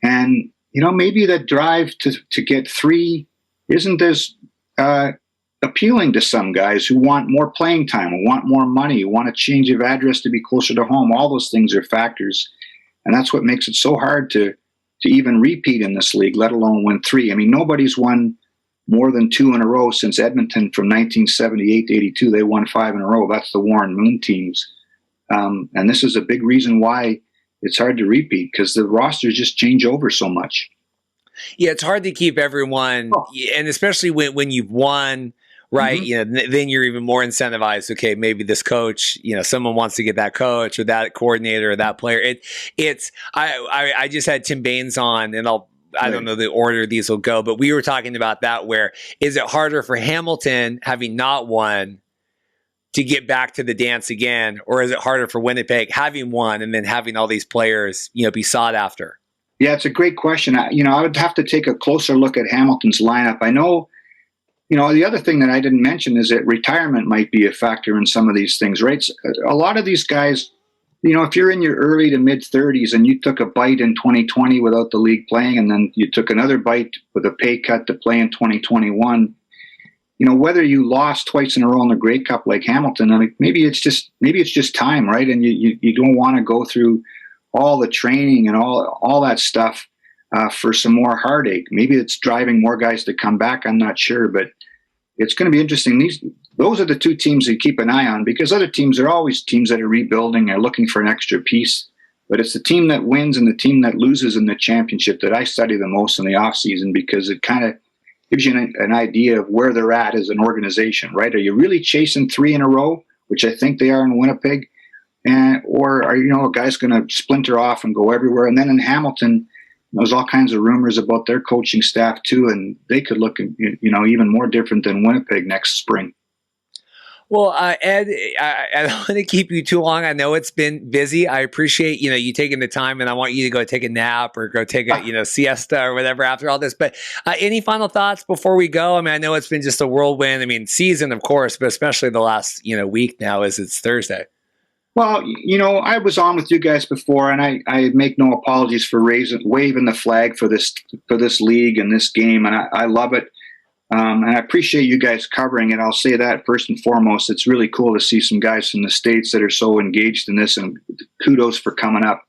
And, maybe that drive to get 3 isn't as appealing to some guys who want more playing time, who want more money, who want a change of address to be closer to home. All those things are factors. And that's what makes it so hard to even repeat in this league, let alone win 3. I mean, nobody's won more than 2 in a row since Edmonton from 1978 to 82. They won 5 in a row. That's the Warren Moon teams. And this is a big reason why it's hard to repeat, because the rosters just change over so much. Yeah, it's hard to keep everyone, and especially when you've won, right? Mm-hmm. Then you're even more incentivized. Okay, maybe this coach, someone wants to get that coach or that coordinator or that player. I just had Tim Baines on, and I don't know the order these will go, but we were talking about that. Where is it harder for Hamilton, having not won, to get back to the dance again, or is it harder for Winnipeg, having won and then having all these players, be sought after? Yeah, it's a great question. I would have to take a closer look at Hamilton's lineup. I know, the other thing that I didn't mention is that retirement might be a factor in some of these things, right? So a lot of these guys, if you're in your early to mid 30s and you took a bite in 2020 without the league playing, and then you took another bite with a pay cut to play in 2021, whether you lost twice in a row in the Grey Cup like Hamilton, I mean, maybe it's just time, right? And you don't want to go through all the training and all that stuff for some more heartache. Maybe it's driving more guys to come back. I'm not sure, but it's going to be interesting. Those are the 2 teams to keep an eye on, because other teams are always teams that are rebuilding and looking for an extra piece. But it's the team that wins and the team that loses in the championship that I study the most in the offseason, because it kind of gives you an idea of where they're at as an organization, right? Are you really chasing 3 in a row, which I think they are in Winnipeg? Or are a guy's going to splinter off and go everywhere? And then in Hamilton, there's all kinds of rumors about their coaching staff too, and they could look, even more different than Winnipeg next spring. Well, Ed, I don't want to keep you too long. I know it's been busy. I appreciate, you taking the time, and I want you to go take a nap or go take a, siesta or whatever after all this. But any final thoughts before we go? I mean, I know it's been just a whirlwind. I mean, season, of course, but especially the last, week now as it's Thursday. Well, I was on with you guys before, and I make no apologies for waving the flag for this league and this game, and I love it. And I appreciate you guys covering it. I'll say that first and foremost. It's really cool to see some guys from the States that are so engaged in this, and kudos for coming up.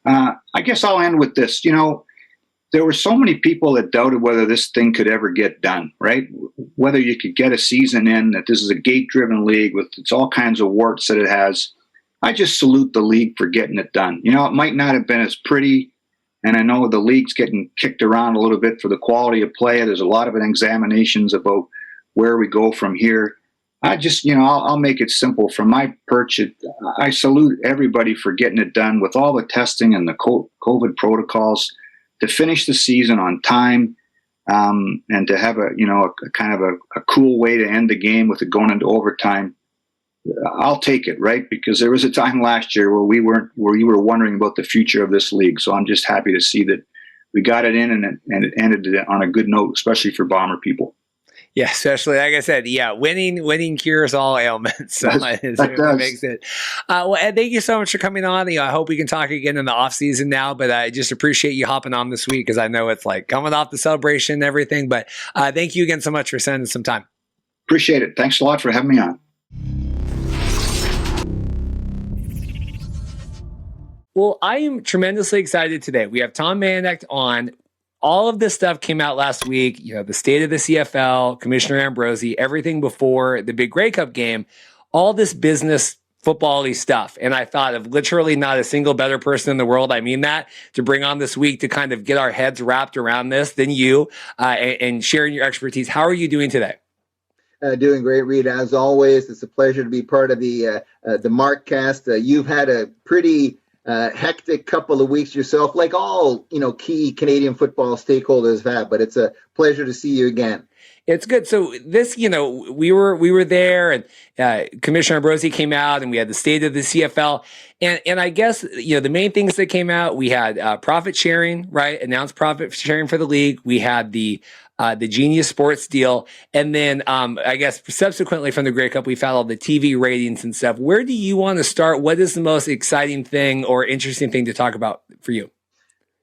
I guess I'll end with this. There were so many people that doubted whether this thing could ever get done, right? Whether you could get a season in, that this is a gate-driven league with all kinds of warts that it has. I just salute the league for getting it done. It might not have been as pretty, and I know the league's getting kicked around a little bit for the quality of play. There's a lot of examinations about where we go from here. I just, I'll make it simple. From my perch, I salute everybody for getting it done with all the testing and the COVID protocols to finish the season on time, and to have a kind of a cool way to end the game with it going into overtime. I'll take it, right? Because there was a time last year where you were wondering about the future of this league. So I'm just happy to see that we got it in and it ended on a good note, especially for Bomber people. Yeah, especially like I said, winning cures all ailments. So it makes it. Well, Ed, thank you so much for coming on. I hope we can talk again in the off season now. But I just appreciate you hopping on this week because I know it's like coming off the celebration and everything. But thank you again so much for spending some time. Appreciate it. Thanks a lot for having me on. Well, I am tremendously excited today. We have Tom Mayenknecht on. All of this stuff came out last week, the state of the CFL, Commissioner Ambrosie, everything before the big Grey Cup game, all this business football-y stuff. And I thought of literally not a single better person in the world, I mean that, to bring on this week to kind of get our heads wrapped around this than you and sharing your expertise. How are you doing today? Doing great, Reed. As always, it's a pleasure to be part of the Markcast. You've had a pretty hectic couple of weeks yourself, like all key Canadian football stakeholders have. But it's a pleasure to see you again. It's good. So this, we were there, and Commissioner Ambrosie came out, and we had the state of the CFL, and I guess the main things that came out, we had profit sharing, right? Announced profit sharing for the league. We had the Genius Sports deal, and then I guess subsequently from the Grey Cup, we found all the TV ratings and stuff. Where do you want to start? What is the most exciting thing or interesting thing to talk about for you?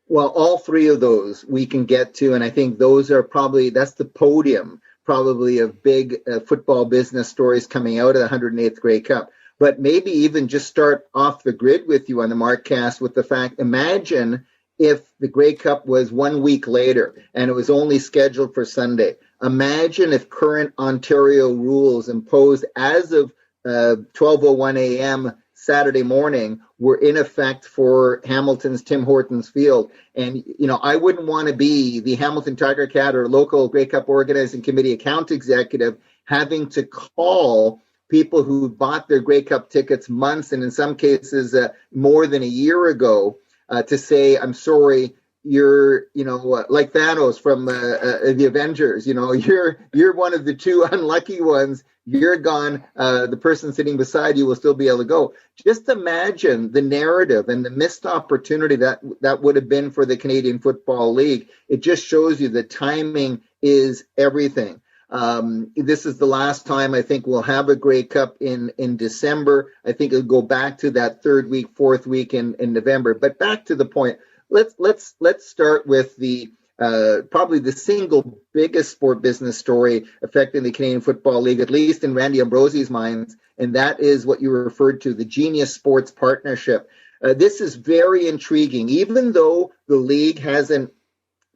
Well, all three of those we can get to, and I think those are that's the podium probably of big football business stories coming out of the 108th Grey Cup. But maybe even just start off the grid with you on the Markcast with the fact, imagine if the Grey Cup was 1 week later and it was only scheduled for Sunday. Imagine if current Ontario rules imposed as of 12:01 a.m. Saturday morning were in effect for Hamilton's Tim Hortons Field. And, I wouldn't want to be the Hamilton Tiger Cat or local Grey Cup organizing committee account executive having to call people who bought their Grey Cup tickets months and in some cases more than a year ago to say, I'm sorry, you're, like Thanos from the Avengers, you're one of the two unlucky ones. You're gone. The person sitting beside you will still be able to go. Just imagine the narrative and the missed opportunity that would have been for the Canadian Football League. It just shows you that timing is everything. This is the last time I think we'll have a Grey Cup in December. I think it'll go back to that third week, fourth week in November. But back to the point. Let's start with the probably the single biggest sport business story affecting the Canadian Football League, at least in Randy Ambrosie's mind, and that is what you referred to, the Genius Sports Partnership. This is very intriguing, even though the league hasn't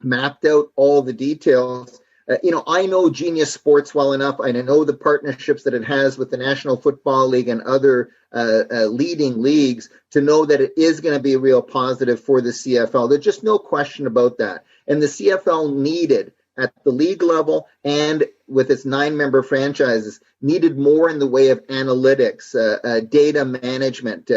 mapped out all the details. I know Genius Sports well enough, and I know the partnerships that it has with the National Football League and other leading leagues to know that it is going to be a real positive for the CFL. There's just no question about that. And the CFL needed, at the league level and with its 9-member franchises, needed more in the way of analytics, data management,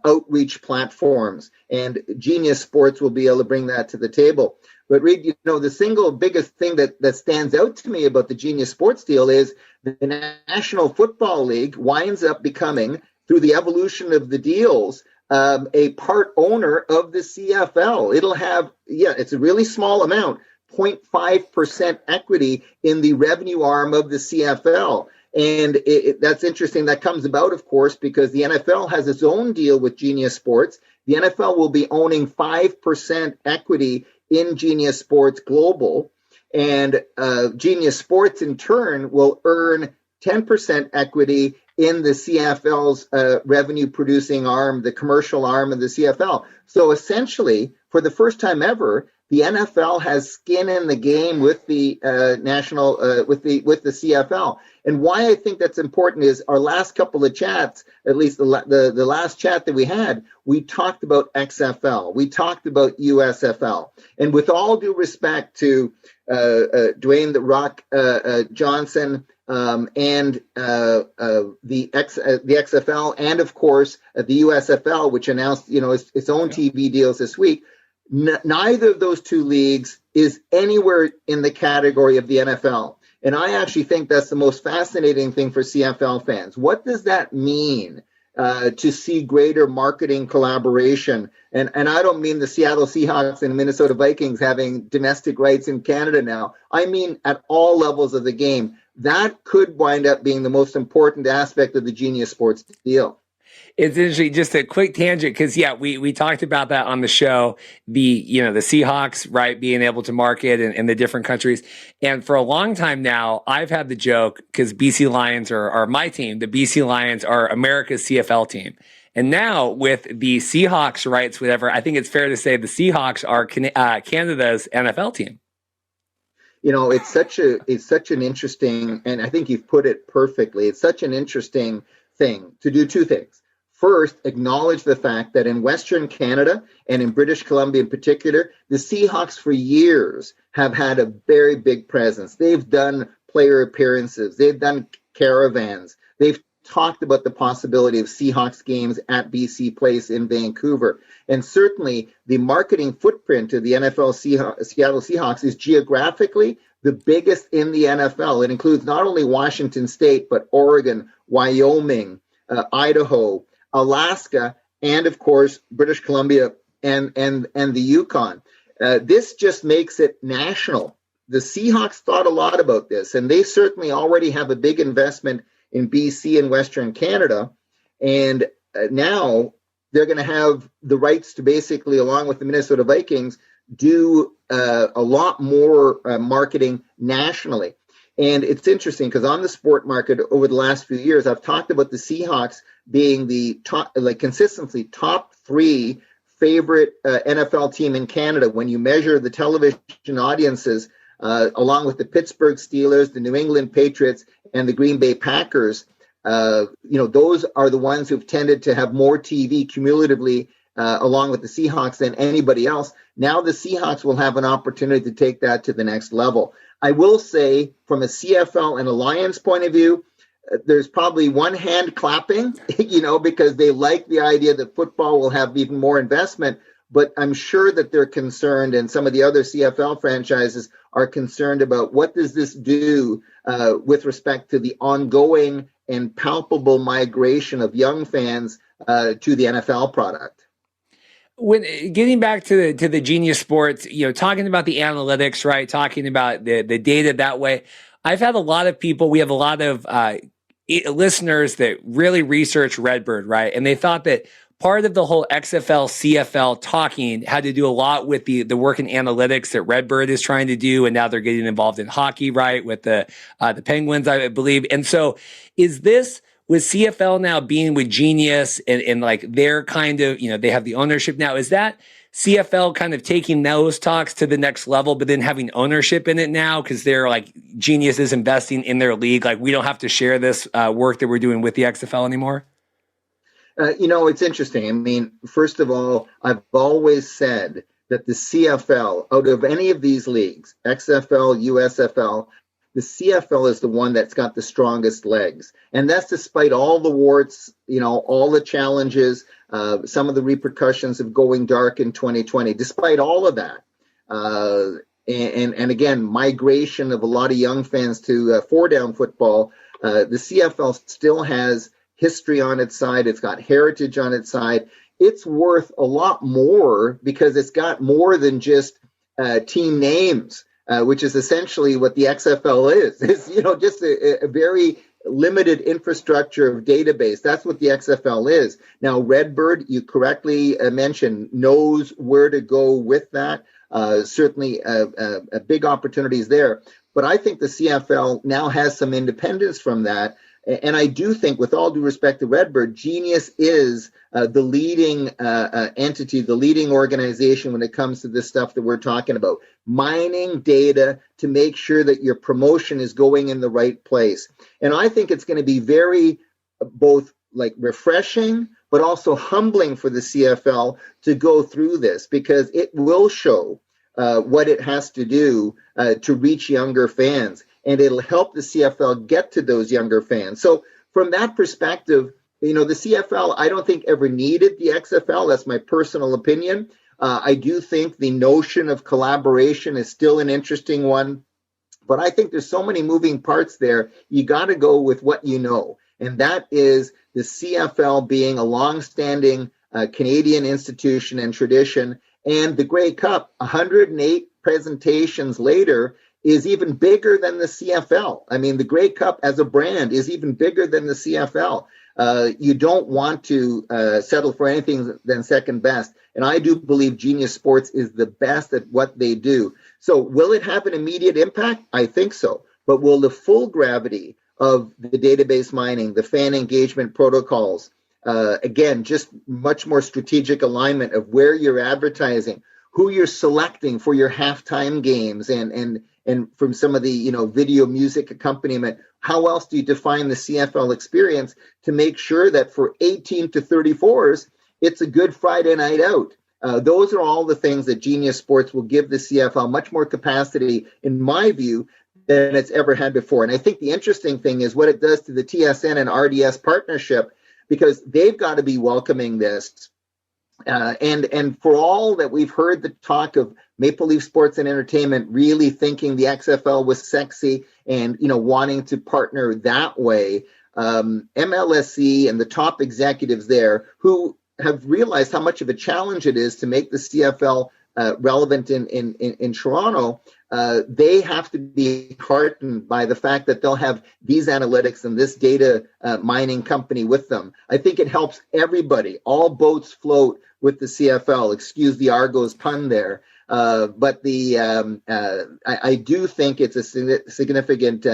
outreach platforms, and Genius Sports will be able to bring that to the table. But Reed, the single biggest thing that stands out to me about the Genius Sports deal is the National Football League winds up becoming, through the evolution of the deals, a part owner of the CFL. It'll have, it's a really small amount, 0.5% equity in the revenue arm of the CFL. And that's interesting. That comes about, of course, because the NFL has its own deal with Genius Sports. The NFL will be owning 5% equity in Genius Sports Global, and Genius Sports in turn will earn 10% equity in the CFL's revenue producing arm, the commercial arm of the CFL. So essentially, for the first time ever, the NFL has skin in the game with the with the CFL. And why I think that's important is our last couple of chats, at least the last chat that we had, we talked about XFL, we talked about USFL, and with all due respect to Dwayne "The Rock" Johnson and the XFL, and of course the USFL, which announced its own TV deals this week. Neither of those two leagues is anywhere in the category of the NFL. And I actually think that's the most fascinating thing for CFL fans. What does that mean to see greater marketing collaboration? And I don't mean the Seattle Seahawks and Minnesota Vikings having domestic rights in Canada now. I mean at all levels of the game. That could wind up being the most important aspect of the Genius Sports deal. It's interesting, just a quick tangent, because we talked about that on the show, the Seahawks, right, being able to market in the different countries. And for a long time now, I've had the joke, because BC Lions are my team, the BC Lions are America's CFL team. And now with the Seahawks rights, whatever, I think it's fair to say the Seahawks are Canada's NFL team. It's such an interesting, and I think you've put it perfectly. It's such an interesting thing to do two things. First, acknowledge the fact that in Western Canada and in British Columbia in particular, the Seahawks for years have had a very big presence. They've done player appearances. They've done caravans. They've talked about the possibility of Seahawks games at BC Place in Vancouver. And certainly the marketing footprint of the NFL Seattle Seahawks is geographically the biggest in the NFL. It includes not only Washington State, but Oregon, Wyoming, Idaho, Alaska, and of course, British Columbia and the Yukon. This just makes it national. The Seahawks thought a lot about this, and they certainly already have a big investment in BC and Western Canada. And now they're going to have the rights to basically, along with the Minnesota Vikings, do a lot more marketing nationally. And it's interesting because on the sport market over the last few years, I've talked about the Seahawks being the top, consistently top three favorite NFL team in Canada when you measure the television audiences, along with the Pittsburgh Steelers, the New England Patriots, and the Green Bay Packers. Those are the ones who've tended to have more TV cumulatively, along with the Seahawks, than anybody else. Now the Seahawks will have an opportunity to take that to the next level. I will say, from a CFL and a Lions point of view, there's probably one hand clapping, because they like the idea that football will have even more investment. But I'm sure that they're concerned, and some of the other CFL franchises are concerned about what does this do with respect to the ongoing and palpable migration of young fans to the NFL product. When getting back to the Genius Sports, talking about the analytics, right? Talking about the data that way. I've had a lot of people. We have a lot of listeners that really research Redbird, right? And they thought that part of the whole XFL, CFL talking had to do a lot with the work in analytics that Redbird is trying to do, and now they're getting involved in hockey, right? With the Penguins, I believe. And so, is this, with CFL now being with Genius and like their kind of, they have the ownership now, is that CFL kind of taking those talks to the next level, but then having ownership in it now because they're like, Genius is investing in their league, like we don't have to share this work that we're doing with the XFL anymore? It's interesting. I mean, first of all, I've always said that the CFL, out of any of these leagues, XFL, USFL, the CFL is the one that's got the strongest legs. And that's despite all the warts, all the challenges, some of the repercussions of going dark in 2020. Despite all of that, and again, migration of a lot of young fans to four-down football, the CFL still has history on its side. It's got heritage on its side. It's worth a lot more because it's got more than just team names. Which is essentially what the XFL is. It's, just a very limited infrastructure of database. That's what the XFL is. Now, Redbird, you correctly mentioned, knows where to go with that. Certainly a big opportunities there. But I think the CFL now has some independence from that. And I do think, with all due respect to Redbird, Genius is the leading entity, the leading organization when it comes to this stuff that we're talking about. Mining data to make sure that your promotion is going in the right place. And I think it's going to be very both refreshing, but also humbling for the CFL to go through this, because it will show what it has to do to reach younger fans. And it'll help the CFL get to those younger fans. So from that perspective, the CFL, I don't think ever needed the XFL. That's my personal opinion. I do think the notion of collaboration is still an interesting one. But I think there's so many moving parts there. You got to go with what you know. And that is the CFL being a longstanding Canadian institution and tradition. And the Grey Cup, 108 presentations later, is even bigger than the CFL. I mean, the Grey Cup as a brand is even bigger than the CFL. You don't want to settle for anything than second best. And I do believe Genius Sports is the best at what they do. So will it have an immediate impact? I think so. But will the full gravity of the database mining, the fan engagement protocols, again, just much more strategic alignment of where you're advertising, who you're selecting for your halftime games, and from some of the video music accompaniment, how else do you define the CFL experience to make sure that for 18 to 34s, it's a good Friday night out? Those are all the things that Genius Sports will give the CFL much more capacity, in my view, than it's ever had before. And I think the interesting thing is what it does to the TSN and RDS partnership, because they've got to be welcoming this. And for all that we've heard the talk of Maple Leaf Sports and Entertainment really thinking the XFL was sexy and wanting to partner that way, MLSE and the top executives there who have realized how much of a challenge it is to make the CFL relevant in Toronto, they have to be heartened by the fact that they'll have these analytics and this data mining company with them. I think it helps everybody. All boats float with the CFL. Excuse the Argos pun there. But I do think it's a significant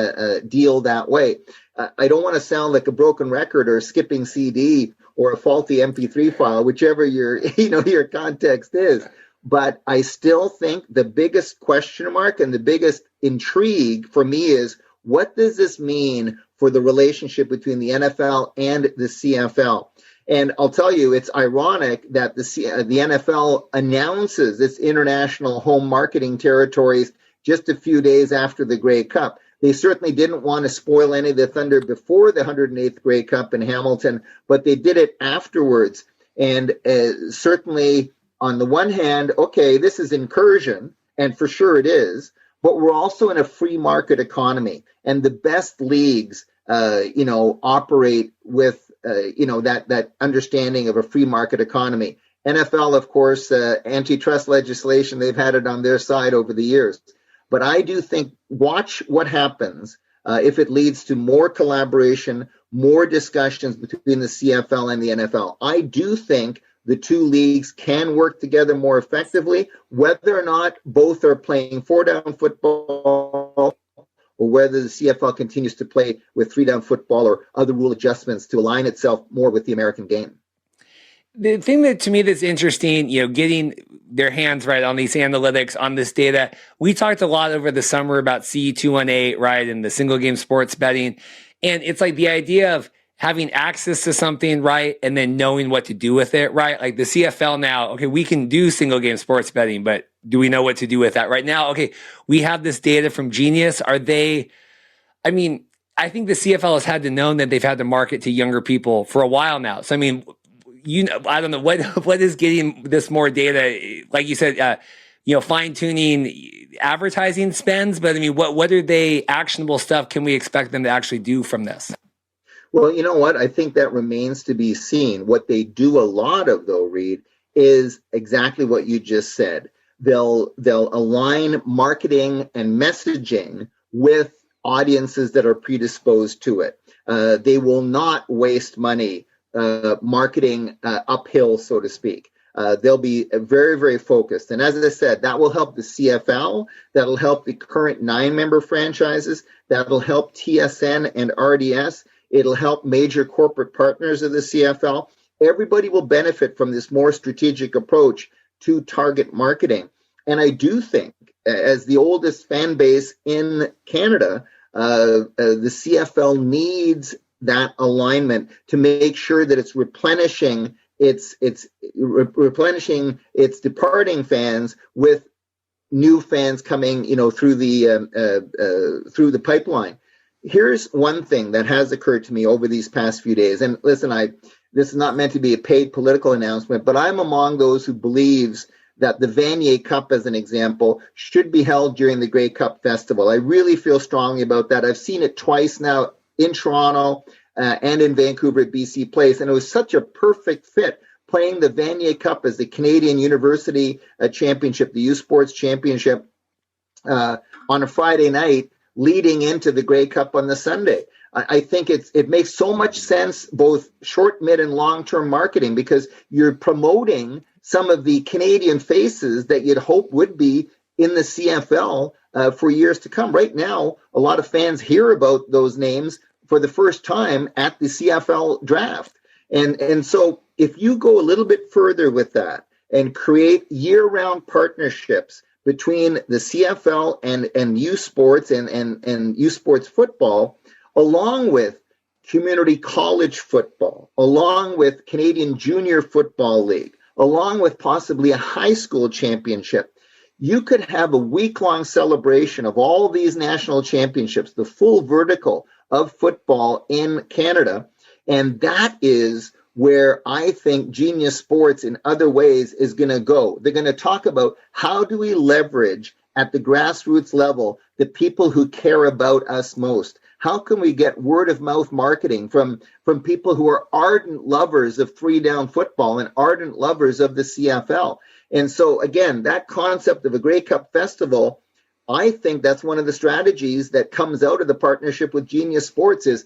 deal that way. I don't want to sound like a broken record or a skipping CD or a faulty MP3 file, whichever your context is. But I still think the biggest question mark and the biggest intrigue for me is, what does this mean for the relationship between the NFL and the CFL? And I'll tell you, it's ironic that the NFL announces its international home marketing territories just a few days after the Grey Cup. They certainly didn't want to spoil any of the thunder before the 108th Grey Cup in Hamilton, but they did it afterwards. And certainly, on the one hand, okay, this is incursion, and for sure it is, but we're also in a free market economy, and the best leagues, operate with, that understanding of a free market economy. NFL, of course, antitrust legislation, they've had it on their side over the years. But I do think, watch what happens if it leads to more collaboration, more discussions between the CFL and the NFL. I do think the two leagues can work together more effectively, whether or not both are playing 4-down football or whether the CFL continues to play with 3-down football or other rule adjustments to align itself more with the American game. The thing that to me that's interesting, getting their hands right on these analytics, on this data. We talked a lot over the summer about C218, right, and the single game sports betting. And it's like the idea of having access to something, right, and then knowing what to do with it, right? Like the CFL now, okay, we can do single game sports betting, but do we know what to do with that right now? Okay, we have this data from Genius. I think the CFL has had to know that they've had to market to younger people for a while now. So, I don't know what is getting this more data, like you said, fine tuning advertising spends, but what are they actionable stuff can we expect them to actually do from this? Well, you know what? I think that remains to be seen. What they do a lot of, though, Reed, is exactly what you just said. They'll align marketing and messaging with audiences that are predisposed to it. They will not waste money marketing uphill, so to speak. They'll be very, very focused. And as I said, that will help the CFL. That'll help the current 9-member franchises. That'll help TSN and RDS. It'll help major corporate partners of the CFL. Everybody will benefit from this more strategic approach to target marketing. And I do think, as the oldest fan base in Canada, the CFL needs that alignment to make sure that it's replenishing its departing fans with new fans coming, through the pipeline. Here's one thing that has occurred to me over these past few days. And listen, this is not meant to be a paid political announcement, but I'm among those who believes that the Vanier Cup, as an example, should be held during the Grey Cup Festival. I really feel strongly about that. I've seen it twice now in Toronto and in Vancouver at BC Place, and it was such a perfect fit, playing the Vanier Cup as the Canadian University Championship, the U Sports Championship, on a Friday night, leading into the Grey Cup on the Sunday. I think it makes so much sense, both short, mid, and long-term marketing, because you're promoting some of the Canadian faces that you'd hope would be in the CFL for years to come. Right now, a lot of fans hear about those names for the first time at the CFL draft. And so if you go a little bit further with that and create year-round partnerships between the CFL and U Sports and U Sports football, along with community college football, along with Canadian Junior Football League, along with possibly a high school championship, you could have a week-long celebration of all these national championships, the full vertical of football in Canada. And that is where I think Genius Sports in other ways is going to go. They're going to talk about how do we leverage at the grassroots level the people who care about us most. How can we get word of mouth marketing from people who are ardent lovers of three-down football and ardent lovers of the CFL? And so, again, that concept of a Grey Cup Festival, I think that's one of the strategies that comes out of the partnership with Genius Sports, is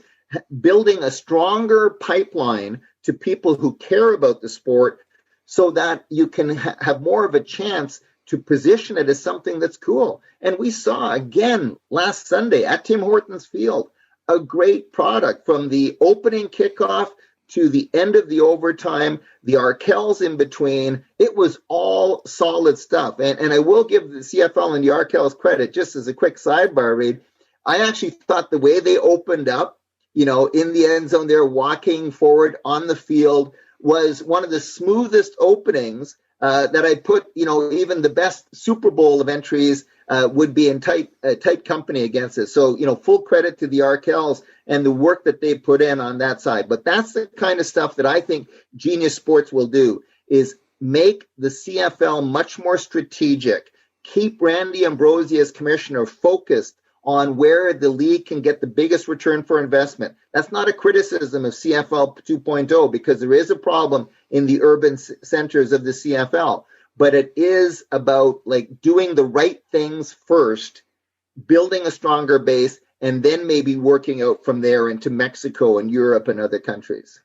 building a stronger pipeline to people who care about the sport so that you can have more of a chance to position it as something that's cool. And we saw, again, last Sunday at Tim Hortons Field, a great product from the opening kickoff to the end of the overtime, the Arkells in between. It was all solid stuff. And I will give the CFL and the Arkells credit, just as a quick sidebar, Reid. I actually thought the way they opened up, in the end zone there, walking forward on the field, was one of the smoothest openings that I put, even the best Super Bowl of entries would be in tight company against it. So, full credit to the Arkells and the work that they put in on that side. But that's the kind of stuff that I think Genius Sports will do, is make the CFL much more strategic, keep Randy Ambrosie as commissioner focused on where the league can get the biggest return for investment. That's not a criticism of CFL 2.0, because there is a problem in the urban centers of the CFL. But it is about doing the right things first, building a stronger base, and then maybe working out from there into Mexico and Europe and other countries.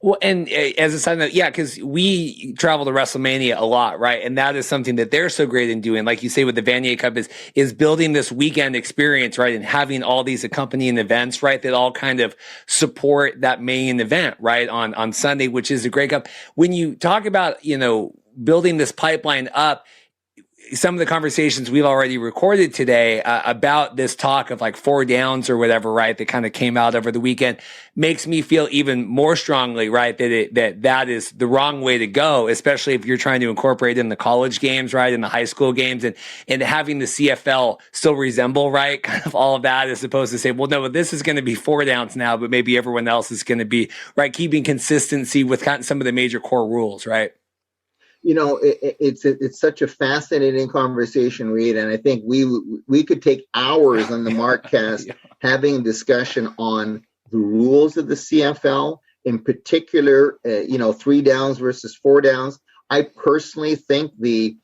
Well, and as a side note, yeah, because we travel to WrestleMania a lot, right? And that is something that they're so great in doing. Like you say with the Vanier Cup, is building this weekend experience, right? And having all these accompanying events, right? That all kind of support that main event, right? On Sunday, which is a Grey Cup. When you talk about, building this pipeline up, some of the conversations we've already recorded today about this talk of 4 downs or whatever, right, that kind of came out over the weekend, makes me feel even more strongly, right, that is the wrong way to go, especially if you're trying to incorporate in the college games, right, in the high school games, and having the CFL still resemble, right, kind of all of that, as opposed to say, well, no, this is going to be 4 downs now, but maybe everyone else is going to be, right, keeping consistency with kind of some of the major core rules, right? It's such a fascinating conversation, Reid, and I think we could take hours on the Markcast yeah. having a discussion on the rules of the CFL, in particular, 3 downs versus 4 downs. I personally think the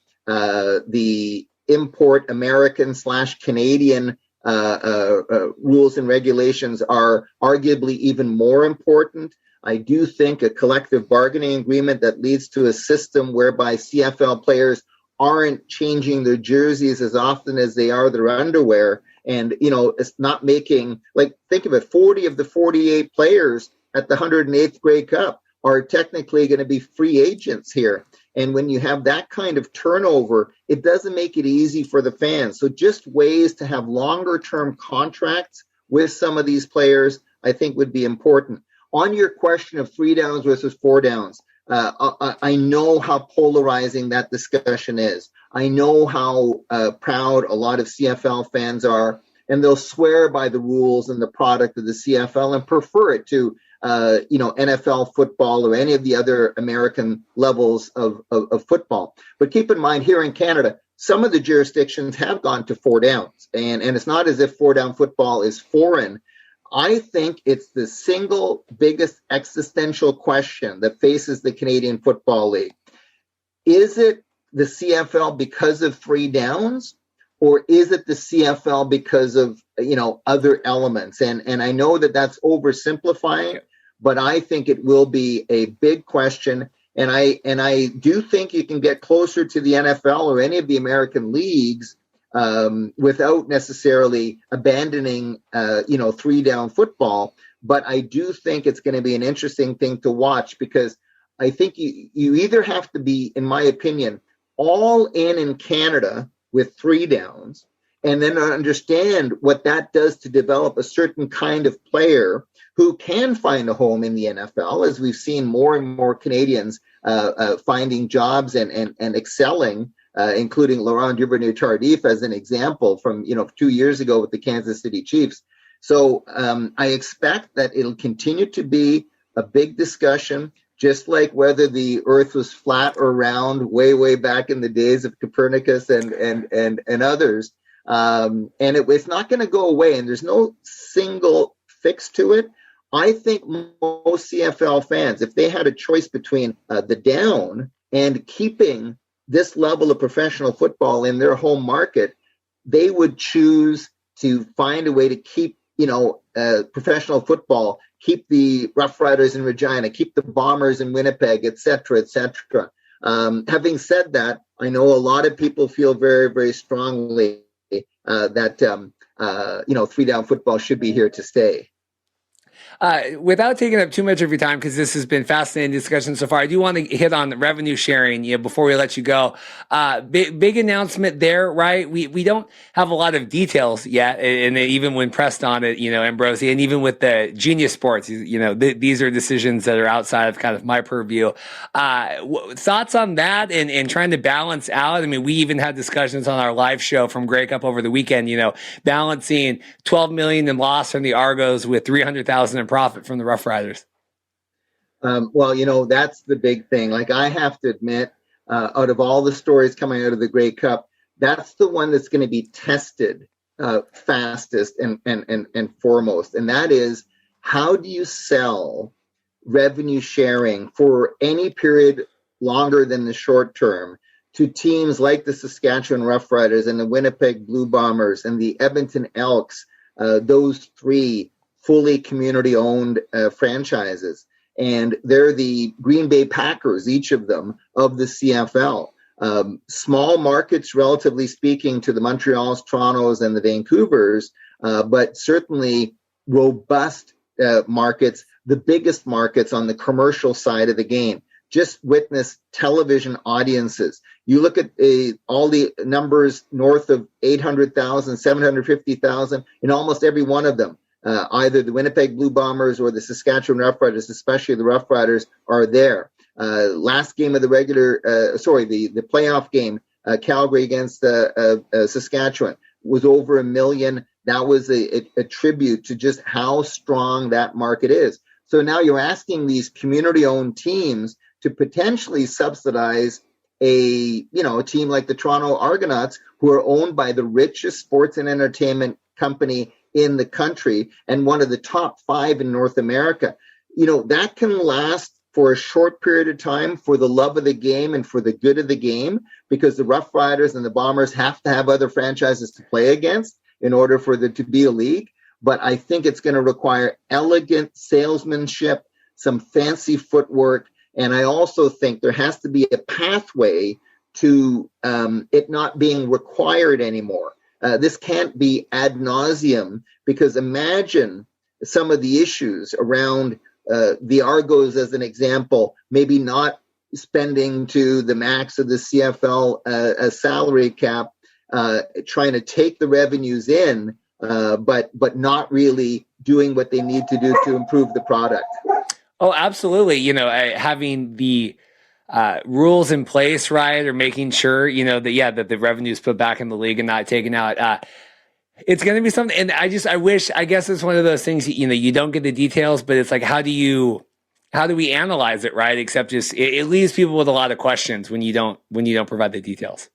import American / Canadian rules and regulations are arguably even more important. I do think a collective bargaining agreement that leads to a system whereby CFL players aren't changing their jerseys as often as they are their underwear. And, it's not making, think of it, 40 of the 48 players at the 108th Grey Cup are technically going to be free agents here. And when you have that kind of turnover, it doesn't make it easy for the fans. So just ways to have longer term contracts with some of these players, I think would be important. On your question of 3 downs versus 4 downs, I know how polarizing that discussion is. I know how proud a lot of CFL fans are, and they'll swear by the rules and the product of the CFL and prefer it to NFL football or any of the other American levels of football. But keep in mind, here in Canada, some of the jurisdictions have gone to 4 downs, and it's not as if 4 down football is foreign. I think it's the single biggest existential question that faces the Canadian Football League. Is it the CFL because of 3 downs, or is it the CFL because of other elements? And I know that that's oversimplifying, but I think it will be a big question. And I do think you can get closer to the NFL or any of the American leagues without necessarily abandoning 3 down football. But I do think it's going to be an interesting thing to watch, because I think you either have to be, in my opinion, all in Canada with 3 downs, and then understand what that does to develop a certain kind of player who can find a home in the NFL, as we've seen more and more Canadians finding jobs and excelling, including Laurent Duvernay-Tardif as an example from 2 years ago with the Kansas City Chiefs. So I expect that it'll continue to be a big discussion, just like whether the Earth was flat or round way back in the days of Copernicus and others. And it's not going to go away, and there's no single fix to it. I think most CFL fans, if they had a choice between the down and keeping this level of professional football in their home market, they would choose to find a way to keep, professional football, keep the Rough Riders in Regina, keep the Bombers in Winnipeg, et cetera, et cetera. Having said that, I know a lot of people feel very, very strongly that 3 down football should be here to stay. Without taking up too much of your time, because this has been fascinating discussion so far, I do want to hit on the revenue sharing, before we let you go. Big announcement there, right? We don't have a lot of details yet, and even when pressed on it, Ambrosie, and even with the Genius Sports, these are decisions that are outside of kind of my purview. Thoughts on that and trying to balance out? I mean, we even had discussions on our live show from Grey Cup over the weekend, balancing $12 million in loss from the Argos with $300,000 in profit from the Rough Riders. That's the big thing. Like, I have to admit, out of all the stories coming out of the Grey Cup, that's the one that's going to be tested fastest and foremost. And that is, how do you sell revenue sharing for any period longer than the short term to teams like the Saskatchewan Rough Riders and the Winnipeg Blue Bombers and the Edmonton Elks, those 3 fully community-owned franchises. And they're the Green Bay Packers, each of them, of the CFL. Small markets, relatively speaking, to the Montreals, Torontos, and the Vancouvers, but certainly robust markets, the biggest markets on the commercial side of the game. Just witness television audiences. You look at all the numbers north of 800,000, 750,000 in almost every one of them. Either the Winnipeg Blue Bombers or the Saskatchewan Rough Riders, especially the Rough Riders, are there. Last game of the the playoff game, Calgary against Saskatchewan, was over 1 million. That was a tribute to just how strong that market is. So now you're asking these community-owned teams to potentially subsidize a team like the Toronto Argonauts, who are owned by the richest sports and entertainment company in the country and one of the top 5 in North America. That can last for a short period of time for the love of the game and for the good of the game, because the Rough Riders and the Bombers have to have other franchises to play against in order for there to be a league. But I think it's going to require elegant salesmanship, some fancy footwork, and I also think there has to be a pathway to it not being required anymore. This can't be ad nauseum, because imagine some of the issues around the Argos, as an example, maybe not spending to the max of the CFL salary cap, trying to take the revenues in, but not really doing what they need to do to improve the product. Oh, absolutely. Having the rules in place, right, or making sure, that the revenue is put back in the league and not taken out. It's going to be something. And I guess it's one of those things, you don't get the details, but it's like, how do we analyze it? Right. Except it leaves people with a lot of questions when you don't provide the details.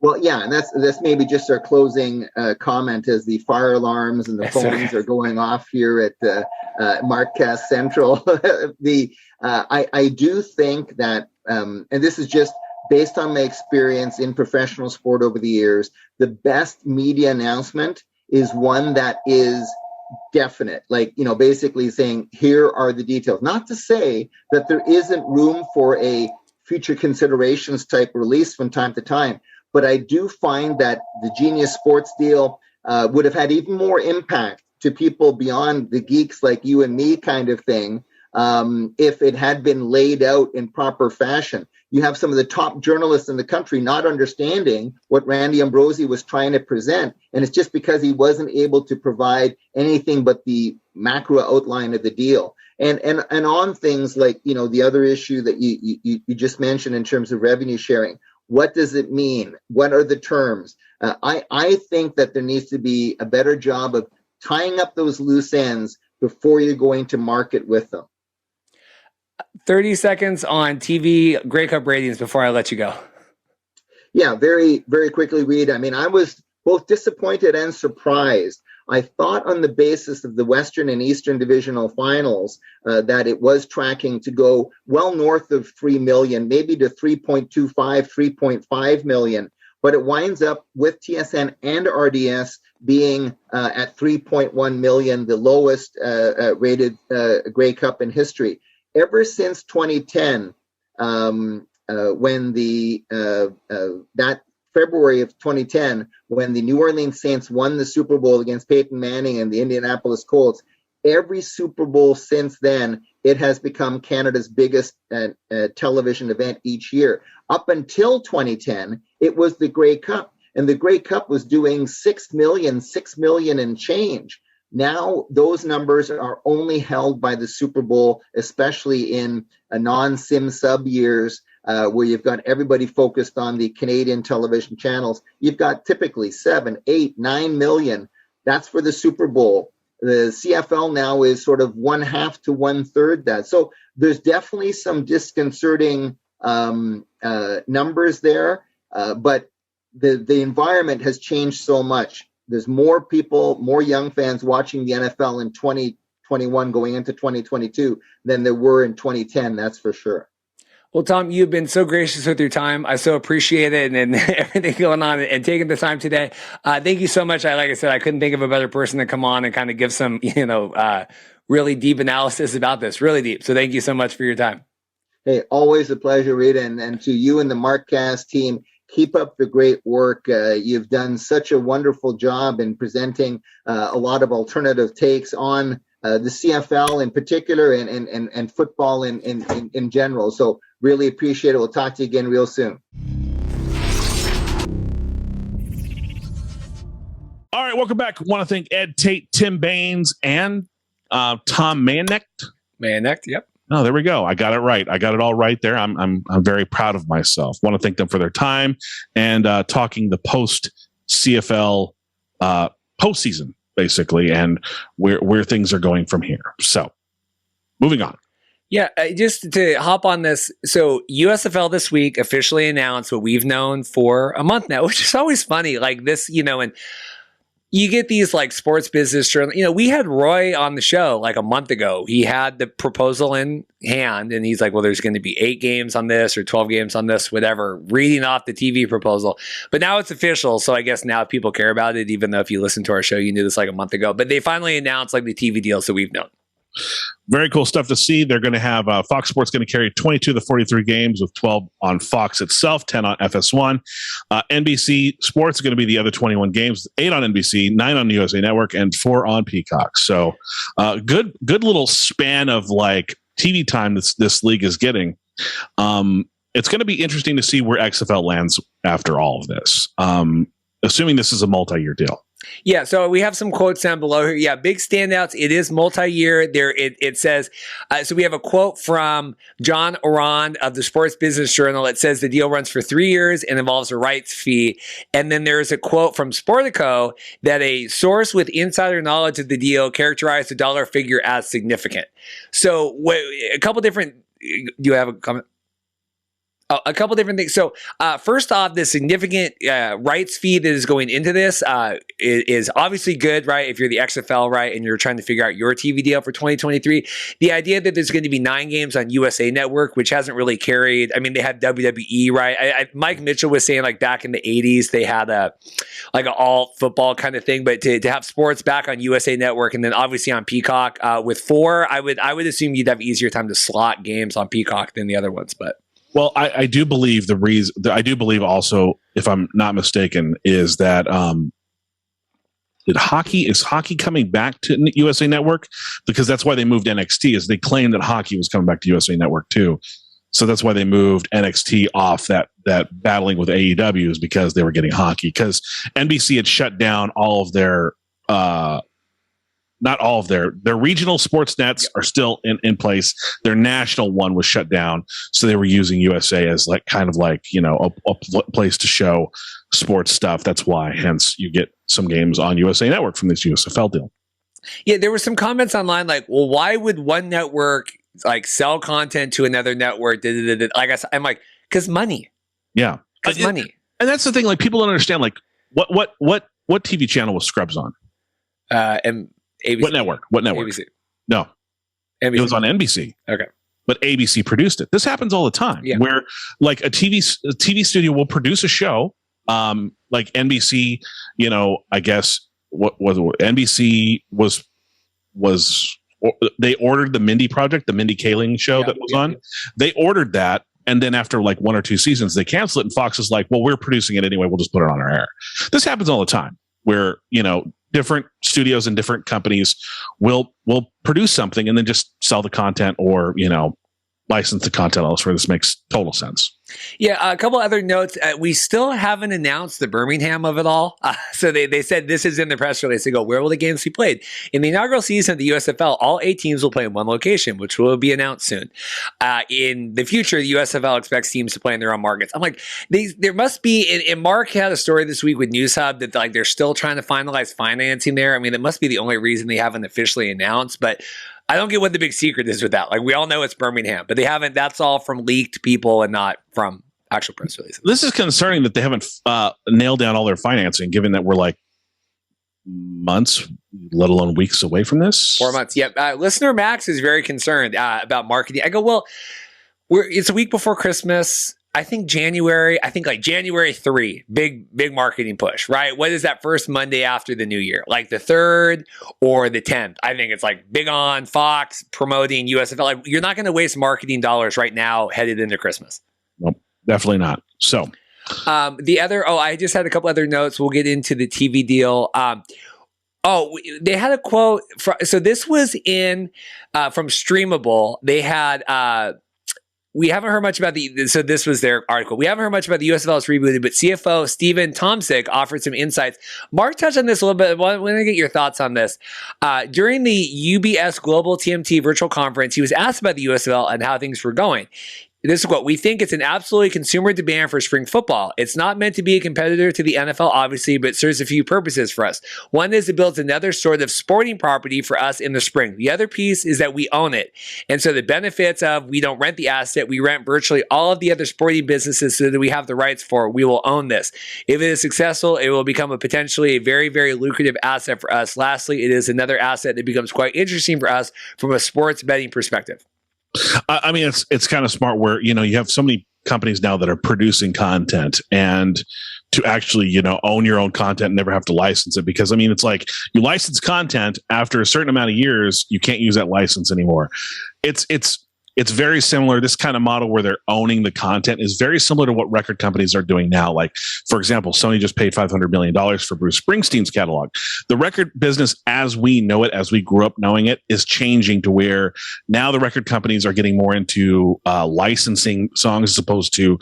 Well, yeah, and that's maybe just our closing comment as the fire alarms and the phones are going off here at Markcast Central. I do think that, and this is just based on my experience in professional sport over the years, the best media announcement is one that is definite, like, basically saying, here are the details. Not to say that there isn't room for a future considerations type release from time to time, but I do find that the Genius Sports deal would have had even more impact to people beyond the geeks like you and me kind of thing if it had been laid out in proper fashion. You have some of the top journalists in the country not understanding what Randy Ambrosie was trying to present, and it's just because he wasn't able to provide anything but the macro outline of the deal. And on things like, the other issue that you just mentioned in terms of revenue sharing. What does it mean? What are the terms? I think that there needs to be a better job of tying up those loose ends before you're going to market with them. 30 seconds on TV Grey Cup ratings before I let you go. Yeah, very, very quickly, Reed. I mean, I was both disappointed and surprised. I thought on the basis of the Western and Eastern divisional finals that it was tracking to go well north of 3 million, maybe to 3.25, 3.5 million. But it winds up with TSN and RDS being at 3.1 million, the lowest rated Grey Cup in history. Ever since 2010, when that February of 2010, when the New Orleans Saints won the Super Bowl against Peyton Manning and the Indianapolis Colts, every Super Bowl since then, it has become Canada's biggest television event each year. Up until 2010, it was the Grey Cup, and the Grey Cup was doing 6 million and change. Now, those numbers are only held by the Super Bowl, especially in non-sim sub years, where you've got everybody focused on the Canadian television channels. You've got typically 7, 8, 9 million. That's for the Super Bowl. The CFL now is sort of 1/2 to 1/3 that. So there's definitely some disconcerting numbers there, but the environment has changed so much. There's more people, more young fans watching the NFL in 2021 going into 2022 than there were in 2010, that's for sure. Well, Tom, you've been so gracious with your time. I so appreciate it and everything going on and taking the time today. Thank you so much. Like I said, I couldn't think of a better person to come on and kind of give some, really deep analysis about this, really deep. So thank you so much for your time. Hey, always a pleasure, Rita. And to you and the Markcast team, keep up the great work. You've done such a wonderful job in presenting a lot of alternative takes on the CFL in particular and football in general. So really appreciate it. We'll talk to you again real soon. All right, welcome back. I want to thank Ed Tait, Tim Baines, and Tom Mayenknecht. Mayenknecht, yep. Oh, there we go. I got it right. I got it all right there. I'm very proud of myself. Want to thank them for their time and talking the post CFL postseason, basically, and where things are going from here. So, moving on. Yeah, just to hop on this. So USFL this week officially announced what we've known for a month now, which is always funny. Like this, and you get these like sports business journal. We had Roy on the show like a month ago. He had the proposal in hand and he's like, well, there's going to be 8 games on this or 12 games on this, whatever, reading off the TV proposal. But now it's official. So I guess now people care about it, even though if you listen to our show, you knew this like a month ago. But they finally announced like the TV deals that we've known. Very cool stuff to see. They're going to have Fox Sports going to carry 22 of the 43 games with 12 on Fox itself, 10 on FS1. NBC Sports is going to be the other 21 games, 8 on NBC, 9 on the USA Network, and 4 on Peacock. So good little span of like TV time this league is getting. It's going to be interesting to see where XFL lands after all of this, assuming this is a multi-year deal. Yeah, so we have some quotes down below here. Yeah, big standouts. It is multi-year. There, it says. So we have a quote from John Oran of the Sports Business Journal. It says the deal runs for 3 years and involves a rights fee. And then there's a quote from Sportico that a source with insider knowledge of the deal characterized the dollar figure as significant. So a couple different. Do you have a comment? A couple different things. So first off, the significant rights fee that is going into this is obviously good, right? If you're the XFL, right, and you're trying to figure out your TV deal for 2023, the idea that there's going to be 9 games on USA Network, which hasn't really carried. I mean, they had WWE, right? Mike Mitchell was saying like back in the 80s, they had an all football kind of thing, but to have sports back on USA Network and then obviously on Peacock with 4, I would assume you'd have easier time to slot games on Peacock than the other ones, but. Well, I do believe the reason. I do believe also, if I'm not mistaken, is that is hockey coming back to USA Network? Because that's why they moved NXT. Is they claimed that hockey was coming back to USA Network too. So that's why they moved NXT off that battling with AEW, is because they were getting hockey. Because NBC had shut down all of their. Not all of their regional sports nets are still in place. Their national one was shut down, so they were using USA as a place to show sports stuff. That's why, hence, you get some games on USA Network from this USFL deal. Yeah, there were some comments online like, well, why would one network like sell content to another network? Like I said, I'm like, because money. Yeah, because money. And that's the thing. Like, people don't understand. Like, what TV channel was Scrubs on? And ABC. What network? ABC. No, NBC. It was on NBC. Okay, but ABC produced it. This happens all the time, where like a TV studio will produce a show, like NBC. I guess what was NBC was they ordered the Mindy Project, the Mindy Kaling show that was on. Yeah. They ordered that. And then after like 1 or 2 seasons, they cancel it. And Fox is like, well, we're producing it anyway. We'll just put it on our air. This happens all the time where, different studios and different companies will produce something and then just sell the content or, license the content elsewhere. This makes total sense. Yeah, a couple other notes. We still haven't announced the Birmingham of it all. So they said this is in the press release. They go, where will the games be played? In the inaugural season of the USFL, all 8 teams will play in one location, which will be announced soon. In the future, the USFL expects teams to play in their own markets. I'm like, there must be, and Mark had a story this week with NewsHub that like they're still trying to finalize financing there. I mean, that must be the only reason they haven't officially announced, but I don't get what the big secret is with that. Like, we all know it's Birmingham, but they haven't. That's all from leaked people and not from actual press releases. This is concerning that they haven't nailed down all their financing, given that we're like months, let alone weeks away from this. 4 months. Yep. Listener Max is very concerned about marketing. I go, well, it's a week before Christmas. I think January 3, big marketing push, right? What is that first Monday after the new year? Like the 3rd or the 10th? I think it's like big on Fox promoting USFL. Like, you're not going to waste marketing dollars right now headed into Christmas. Nope, definitely not. So I just had a couple other notes. We'll get into the TV deal. They had a quote. So this was from Streamable. They had, we haven't heard much about so this was their article. We haven't heard much about the USFL's rebooted, but CFO Steven Tomsic offered some insights. Mark touched on this a little bit. I want to get your thoughts on this. During the UBS Global TMT virtual conference, he was asked about the USFL and how things were going. This is what we think. It's an absolutely consumer demand for spring football. It's not meant to be a competitor to the NFL, obviously, but serves a few purposes for us. One is it builds another sort of sporting property for us in the spring. The other piece is that we own it. And so the benefits of we don't rent the asset, we rent virtually all of the other sporting businesses so that we have the rights for. We will own this. If it is successful, it will become a potentially a very, very lucrative asset for us. Lastly, it is another asset that becomes quite interesting for us from a sports betting perspective. I mean, it's kind of smart where, you have so many companies now that are producing content, and to actually, own your own content and never have to license it. Because, I mean, it's like you license content after a certain amount of years, you can't use that license anymore. It's very similar. This kind of model where they're owning the content is very similar to what record companies are doing now. Like, for example, Sony just paid $500 million for Bruce Springsteen's catalog. The record business as we know it, as we grew up knowing it, is changing to where now the record companies are getting more into licensing songs as opposed to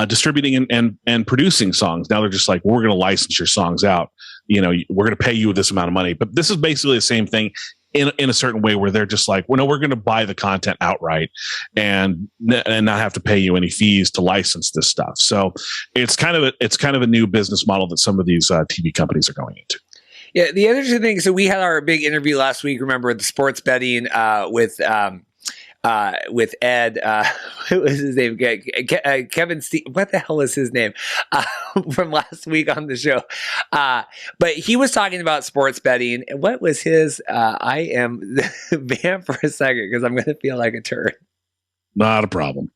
distributing and producing songs. Now they're just like, we're going to license your songs out. we're going to pay you this amount of money. But this is basically the same thing in a certain way where they're just like, well, no, we're going to buy the content outright and not have to pay you any fees to license this stuff. So it's kind of a new business model that some of these TV companies are going into. Yeah. The interesting thing, so we had our big interview last week, remember, the sports betting with Ed, what was his name? Kevin Steve, what the hell is his name? From last week on the show. But he was talking about sports betting. And what was his, I am banned for a second because I'm going to feel like a turd. Not a problem.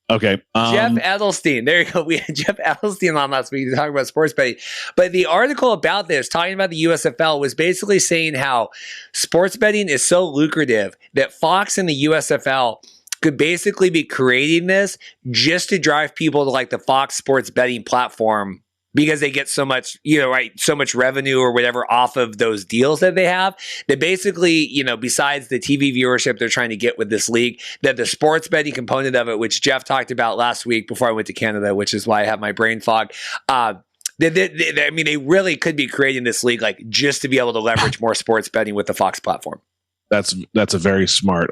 Okay. Jeff Edelstein. There you go. We had Jeff Edelstein on last week to talk about sports betting. But the article about this, talking about the USFL, was basically saying how sports betting is so lucrative that Fox and the USFL could basically be creating this just to drive people to like the Fox sports betting platform because they get so much, so much revenue or whatever off of those deals that they have, that basically, besides the TV viewership they're trying to get with this league, that the sports betting component of it, which Jeff talked about last week before I went to Canada, which is why I have my brain fog, they really could be creating this league like just to be able to leverage more sports betting with the Fox platform. That's a very smart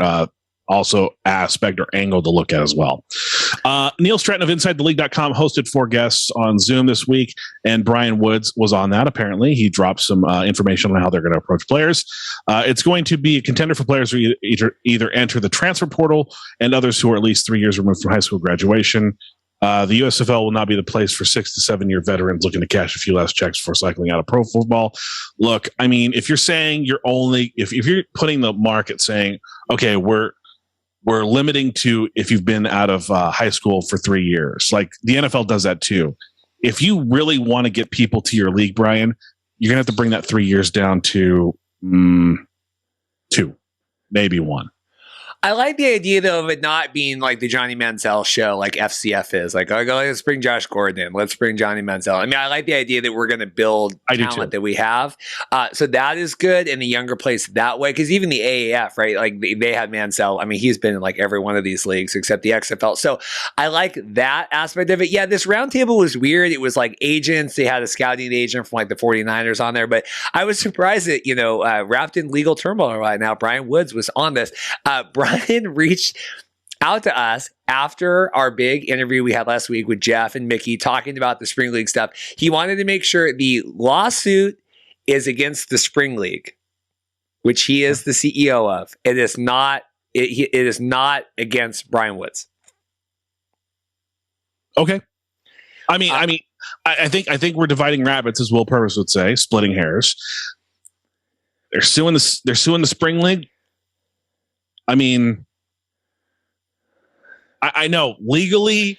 also aspect or angle to look at as well. Neil Stratton of InsideTheLeague.com hosted 4 guests on Zoom this week, and Brian Woods was on that. Apparently, he dropped some information on how they're going to approach players. It's going to be a contender for players who either enter the transfer portal and others who are at least 3 years removed from high school graduation. The USFL will not be the place for 6 to 7 year veterans looking to cash a few last checks before cycling out of pro football. Look, I mean, if you're saying if you're putting the market saying, okay, we're limiting to if you've been out of high school for 3 years. Like the NFL does that too. If you really want to get people to your league, Brian, you're going to have to bring that 3 years down to 2, maybe 1. I like the idea, though, of it not being like the Johnny Manziel show, like FCF is. Like, let's bring Josh Gordon in. Let's bring Johnny Manziel. I mean, I like the idea that we're going to build talent that we have. So that is good in the younger place that way. Because even the AAF, right? Like, they had Manziel. I mean, he's been in like every one of these leagues except the XFL. So I like that aspect of it. Yeah, this roundtable was weird. It was like agents. They had a scouting agent from like the 49ers on there. But I was surprised that, wrapped in legal turmoil right now, Brian Woods was on this. Brian reached out to us after our big interview we had last week with Jeff and Mickey talking about the Spring League stuff. He wanted to make sure the lawsuit is against the Spring League, which he is the CEO of. It is not. It is not against Brian Woods. Okay. I think we're dividing rabbits, as Will Purvis would say, splitting hairs. They're suing the Spring League. I mean, I know legally,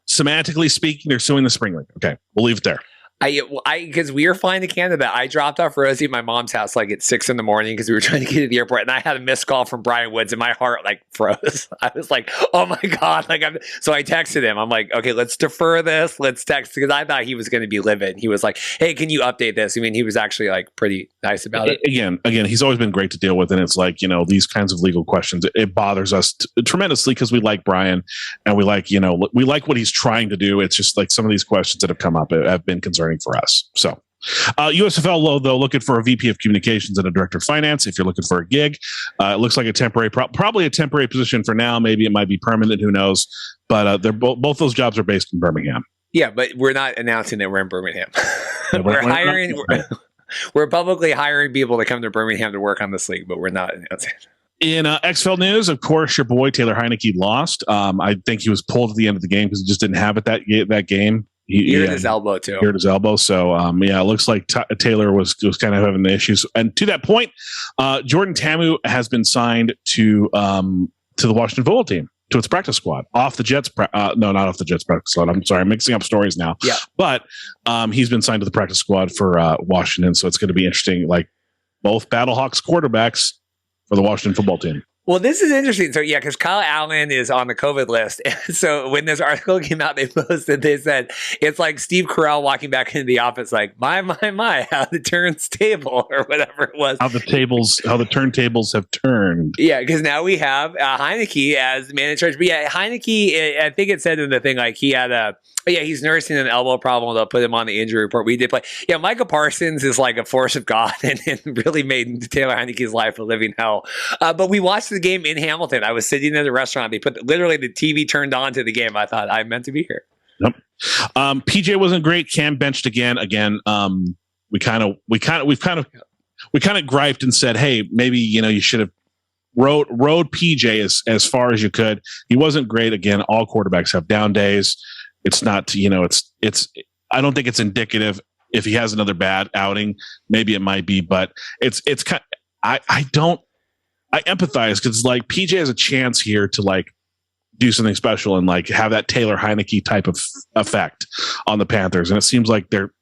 semantically speaking, they're suing the Spring League. Okay, we'll leave it there. Because we were flying to Canada, I dropped off Rosie at my mom's house like at 6 a.m. because we were trying to get to the airport, and I had a missed call from Brian Woods, and my heart like froze. I was like, "Oh my god!" So I texted him. I'm like, "Okay, let's defer this. Let's text," because I thought he was going to be livid. He was like, "Hey, can you update this?" I mean, he was actually like pretty nice about it. Again, he's always been great to deal with, and it's like these kinds of legal questions. It bothers us tremendously because we like Brian, and we like what he's trying to do. It's just like some of these questions that have come up have been concerning for us. So USFL, though, looking for a VP of communications and a director of finance. If you're looking for a gig, it looks like a temporary, probably a temporary position for now. Maybe it might be permanent. Who knows? But they're both those jobs are based in Birmingham. Yeah, but we're not announcing that we're in Birmingham. We're hiring. We're publicly hiring people to come to Birmingham to work on this league, but we're not announcing. In XFL news, of course, your boy Taylor Heinicke lost. I think he was pulled at the end of the game because he just didn't have it that game. He hurt his elbow too. Hurt his elbow. So it looks like Taylor was kind of having the issues. And to that point, Jordan Tamu has been signed to the Washington football team, to its practice squad, off the Jets. No, not off the Jets practice squad. I'm sorry, I'm mixing up stories now. Yeah, but he's been signed to the practice squad for Washington. So it's going to be interesting. Like both Battlehawks quarterbacks for the Washington football team. Well, this is interesting. So, yeah, because Kyle Allen is on the COVID list. So when this article came out, they posted, they said, it's like Steve Carell walking back into the office like, my, how the turns table or whatever it was. How the turntables have turned. Yeah, because now we have Heinicke as the man in charge. But yeah, Heinicke, I think it said in the thing, like he had he's nursing an elbow problem. They'll put him on the injury report. We did play. Yeah, Micah Parsons is like a force of God and really made Taylor Heinicke's life a living hell. But we watched the game in Hamilton. I was sitting in the restaurant. They put literally the TV turned on to the game. I thought I meant to be here. Yep. PJ wasn't great. Cam benched again. We kind of griped and said, hey, maybe you should have rode PJ as far as you could. He wasn't great. Again, all quarterbacks have down days. It's not, it's. I don't think it's indicative. If he has another bad outing, maybe it might be, but it's kind. I empathize because like PJ has a chance here to like do something special and like have that Taylor Heinicke type of effect on the Panthers, and it seems like they're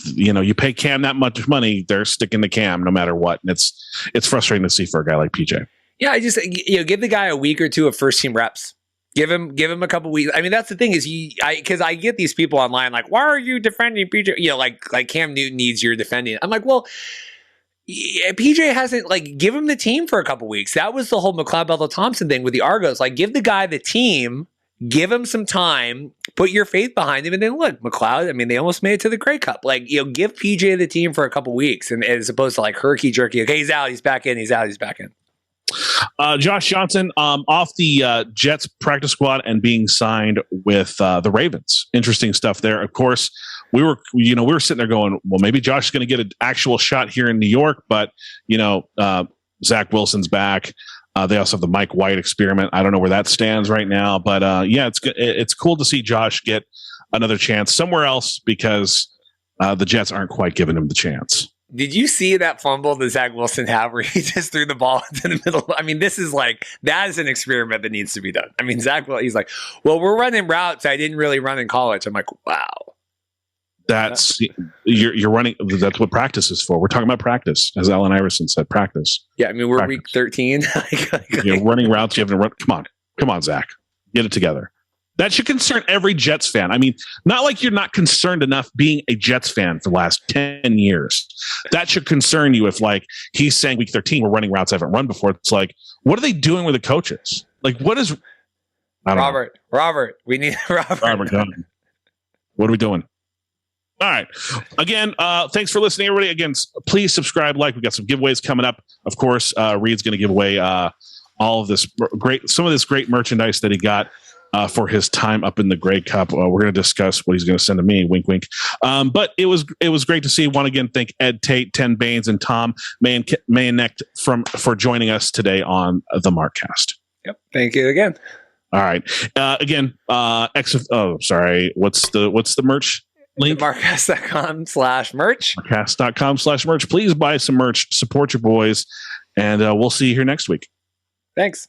you pay Cam that much money, they're sticking to Cam no matter what, and it's frustrating to see for a guy like PJ. Yeah, I just give the guy a week or two of first team reps. Give him a couple weeks. I mean, that's the thing is because I get these people online like, why are you defending PJ? Like Cam Newton needs your defending. I'm like, well, yeah, PJ hasn't give him the team for a couple weeks. That was the whole McLeod Bethel Thompson thing with the Argos. Like, give the guy the team, give him some time, put your faith behind him, and then look, McLeod. I mean, they almost made it to the Grey Cup. Give PJ the team for a couple weeks, and as opposed to like herky jerky. Okay, he's out, he's back in. He's out, he's back in. Josh Johnson off the Jets practice squad and being signed with the Ravens. Interesting stuff there. Of course, we were sitting there going, well, maybe Josh is going to get an actual shot here in New York, but Zach Wilson's back. They also have the Mike White experiment. I don't know where that stands right now, but it's cool to see Josh get another chance somewhere else because the Jets aren't quite giving him the chance. Did you see that fumble that Zach Wilson had where he just threw the ball into the middle? I mean, that is an experiment that needs to be done. I mean, Zach Wilson, he's like, well, we're running routes I didn't really run in college. I'm like, wow. That's you're running. That's what practice is for. We're talking about practice, as Allen Iverson said. Practice. Yeah, I mean we're week 13. You're running routes. You haven't run. Come on, Zach. Get it together. That should concern every Jets fan. I mean, not like you're not concerned enough being a Jets fan for the last 10 years. That should concern you if he's saying week 13 we're running routes I haven't run before. It's like, what are they doing with the coaches? Like, what is? Robert, we need Robert Gunn. What are we doing? All right. Again, thanks for listening, everybody. Again, please subscribe, like. We got some giveaways coming up. Of course, Reed's going to give away some of this great merchandise that he got for his time up in the Grey Cup. We're going to discuss what he's going to send to me. Wink, wink. But it was great to see. Want to again thank Ed Tait, Ten Baines, and Tom Mayenknecht for joining us today on the Markcast. Yep. Thank you again. All right. Again, what's the merch link? Markcast.com/merch. Markcast.com/merch. Please buy some merch. Support your boys, and we'll see you here next week. Thanks.